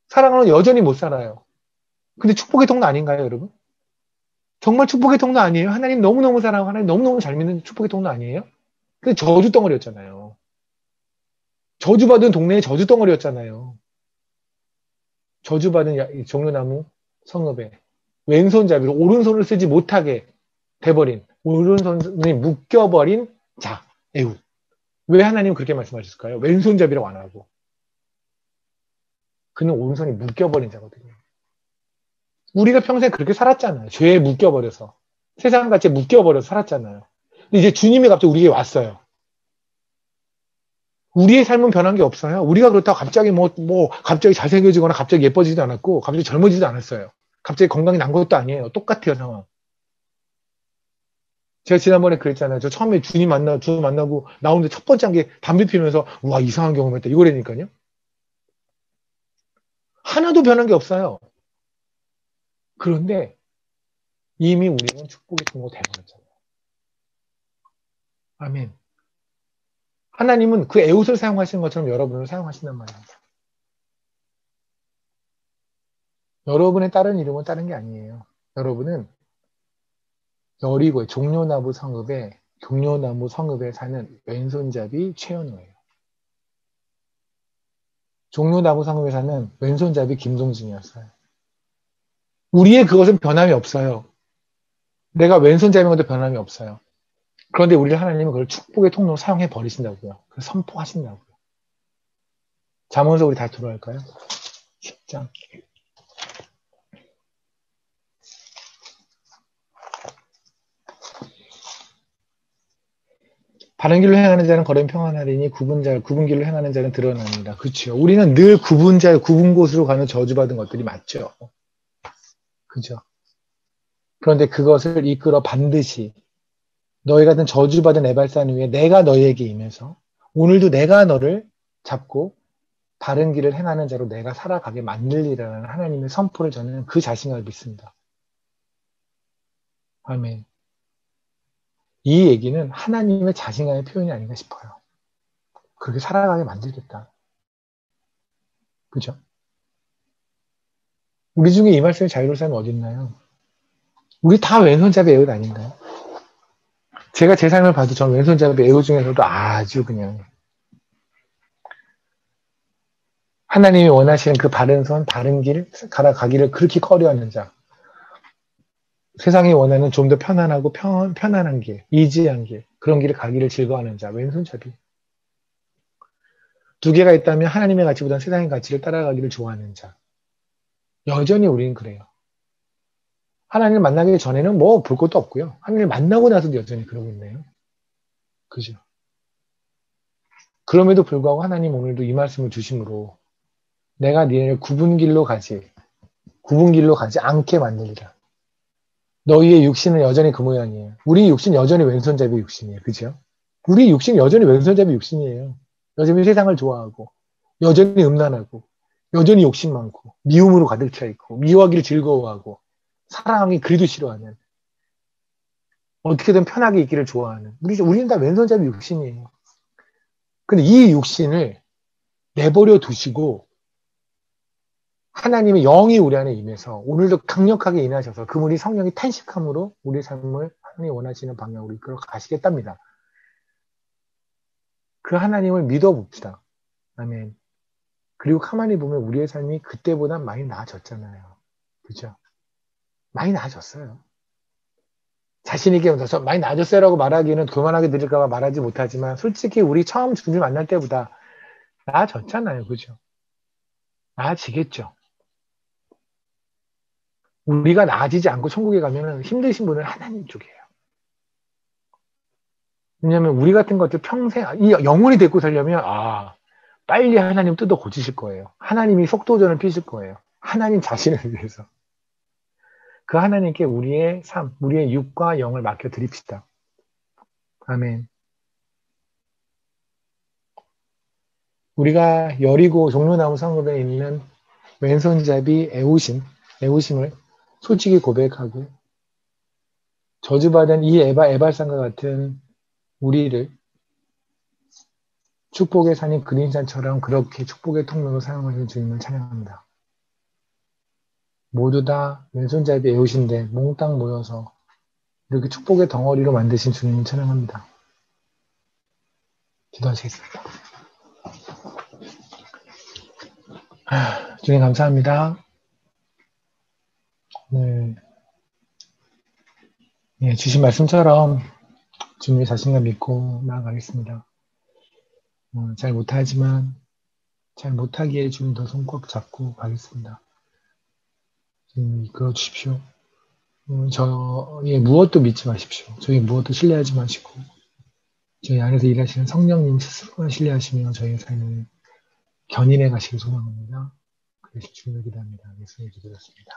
사랑하는 여전히 못 살아요. 근데 축복의 통로 아닌가요, 여러분? 정말 축복의 통로 아니에요? 하나님 너무너무 사랑하고 하나님 너무너무 잘 믿는 축복의 통로 아니에요? 근데 저주 덩어리였잖아요. 저주받은 동네의 저주 덩어리였잖아요. 저주받은 종려나무 성읍에 왼손잡이로 오른손을 쓰지 못하게 돼버린 오른손이 묶여버린 자, 에훗. 왜 하나님은 그렇게 말씀하셨을까요? 왼손잡이라고 안 하고. 그는 오른손이 묶여버린 자거든요. 우리가 평생 그렇게 살았잖아요. 죄에 묶여버려서. 세상같이 묶여버려서 살았잖아요. 근데 이제 주님이 갑자기 우리에게 왔어요. 우리의 삶은 변한 게 없어요. 우리가 그렇다고 갑자기 갑자기 잘생겨지거나 갑자기 예뻐지지도 않았고, 갑자기 젊어지지도 않았어요. 갑자기 건강이 난 것도 아니에요. 똑같아요, 상황. 제가 지난번에 그랬잖아요. 저 처음에 주 만나고 나오는데 첫 번째 한 게 담배 피우면서, 우와, 이상한 경험했다. 이거라니까요. 하나도 변한 게 없어요. 그런데 이미 우리는 축복의 통로 되어버렸잖아요. 아멘. 하나님은 그 에웃을 사용하시는 것처럼 여러분을 사용하신단 말이에요. 여러분의 다른 이름은 다른 게 아니에요. 여러분은 여리고의 종려나무 성읍에 사는 왼손잡이 최현우예요. 종려나무 성읍에 사는 왼손잡이 김동진이었어요. 우리의 그것은 변함이 없어요. 내가 왼손잡이인 것도 변함이 없어요. 그런데 우리를 하나님은 그걸 축복의 통로로 사용해 버리신다고요. 그래서 선포하신다고요. 잠언서 우리 다 들어갈까요? 10장. 바른 길로 행하는 자는 걸음 평안하리니 굽은 길로 행하는 자는 드러납니다. 그렇죠. 우리는 늘 굽은 곳으로 가는 저주받은 것들이 맞죠. 그죠. 그런데 그것을 이끌어 반드시 너희 같은 저주받은 에발산 위에 내가 너희에게 임해서 오늘도 내가 너를 잡고 바른 길을 행하는 자로 내가 살아가게 만들리라는 하나님의 선포를 저는 그 자신감을 믿습니다. 아멘. 이 얘기는 하나님의 자신감의 표현이 아닌가 싶어요. 그렇게 살아가게 만들겠다. 그죠? 우리 중에 이 말씀에 자유로운 사람이 어디 있나요? 우리 다 왼손잡이 에웃 아닌가요? 제가 제 삶을 봐도 저는 왼손잡이 에웃 중에서도 아주 그냥 하나님이 원하시는 그 바른 선, 바른 길, 가기를 그렇게 꺼려하는 자. 세상이 원하는 좀 더 편안하고 편안한 길, 이지한 길, 그런 길을 가기를 즐거워하는 자, 왼손잡이. 두 개가 있다면 하나님의 가치보다는 세상의 가치를 따라가기를 좋아하는 자. 여전히 우리는 그래요. 하나님을 만나기 전에는 뭐 볼 것도 없고요. 하나님을 만나고 나서도 여전히 그러고 있네요. 그죠? 그럼에도 불구하고 하나님 오늘도 이 말씀을 주심으로 내가 너희를 굽은 길로 가지 않게 만들리라. 너희의 육신은 여전히 그 모양이에요. 우리 육신 여전히 왼손잡이 육신이에요. 그죠? 우리 육신 여전히 왼손잡이 육신이에요. 여전히 세상을 좋아하고 여전히 음란하고 여전히 욕심 많고 미움으로 가득 차 있고 미워하기를 즐거워하고 사랑하기 그리도 싫어하는 어떻게든 편하게 있기를 좋아하는 우리는 다 왼손잡이 육신이에요. 근데 이 육신을 내버려 두시고 하나님의 영이 우리 안에 임해서 오늘도 강력하게 임하셔서 그분이 성령이 탄식함으로 우리의 삶을 하나님이 원하시는 방향으로 이끌어 가시겠답니다. 그 하나님을 믿어봅시다. 아멘. 그리고 가만히 보면 우리의 삶이 그때보다 많이 나아졌잖아요. 그죠? 많이 나아졌어요. 자신있게 많이 나아졌어요라고 말하기는 교만하게 들릴까봐 말하지 못하지만 솔직히 우리 처음 주님 만날 때보다 나아졌잖아요. 그죠? 나아지겠죠. 우리가 나아지지 않고 천국에 가면 힘드신 분은 하나님 쪽이에요. 왜냐하면 우리 같은 것들 평생 이 영혼이 데리고 살려면 빨리 하나님 뜯어 고치실 거예요. 하나님이 속도전을 피실 거예요. 하나님 자신을 위해서. 그 하나님께 우리의 삶, 우리의 육과 영을 맡겨 드립시다. 아멘. 우리가 여리고 종려나무 성읍에 있는 왼손잡이 애우심을 솔직히 고백하고 저주받은 이 에발산과 같은 우리를 축복의 산인 그린산처럼 그렇게 축복의 통로로 사용하시는 주님을 찬양합니다. 모두 다 왼손잡이 애우신데 몽땅 모여서 이렇게 축복의 덩어리로 만드신 주님을 찬양합니다. 기도하시겠습니다. 주님 감사합니다. 네. 예, 주신 말씀처럼 주님의 자신감 믿고 나아가겠습니다. 잘 못하지만 잘 못하기에 주님 더 손 꽉 잡고 가겠습니다. 주님 이끌어 주십시오. 저희 무엇도 믿지 마십시오. 저희 무엇도 신뢰하지 마시고 저희 안에서 일하시는 성령님 스스로만 신뢰하시며 저희의 삶을 견인해 가시길 소망합니다. 그래서 주님을 기도합니다. 예수님을 기도했습니다.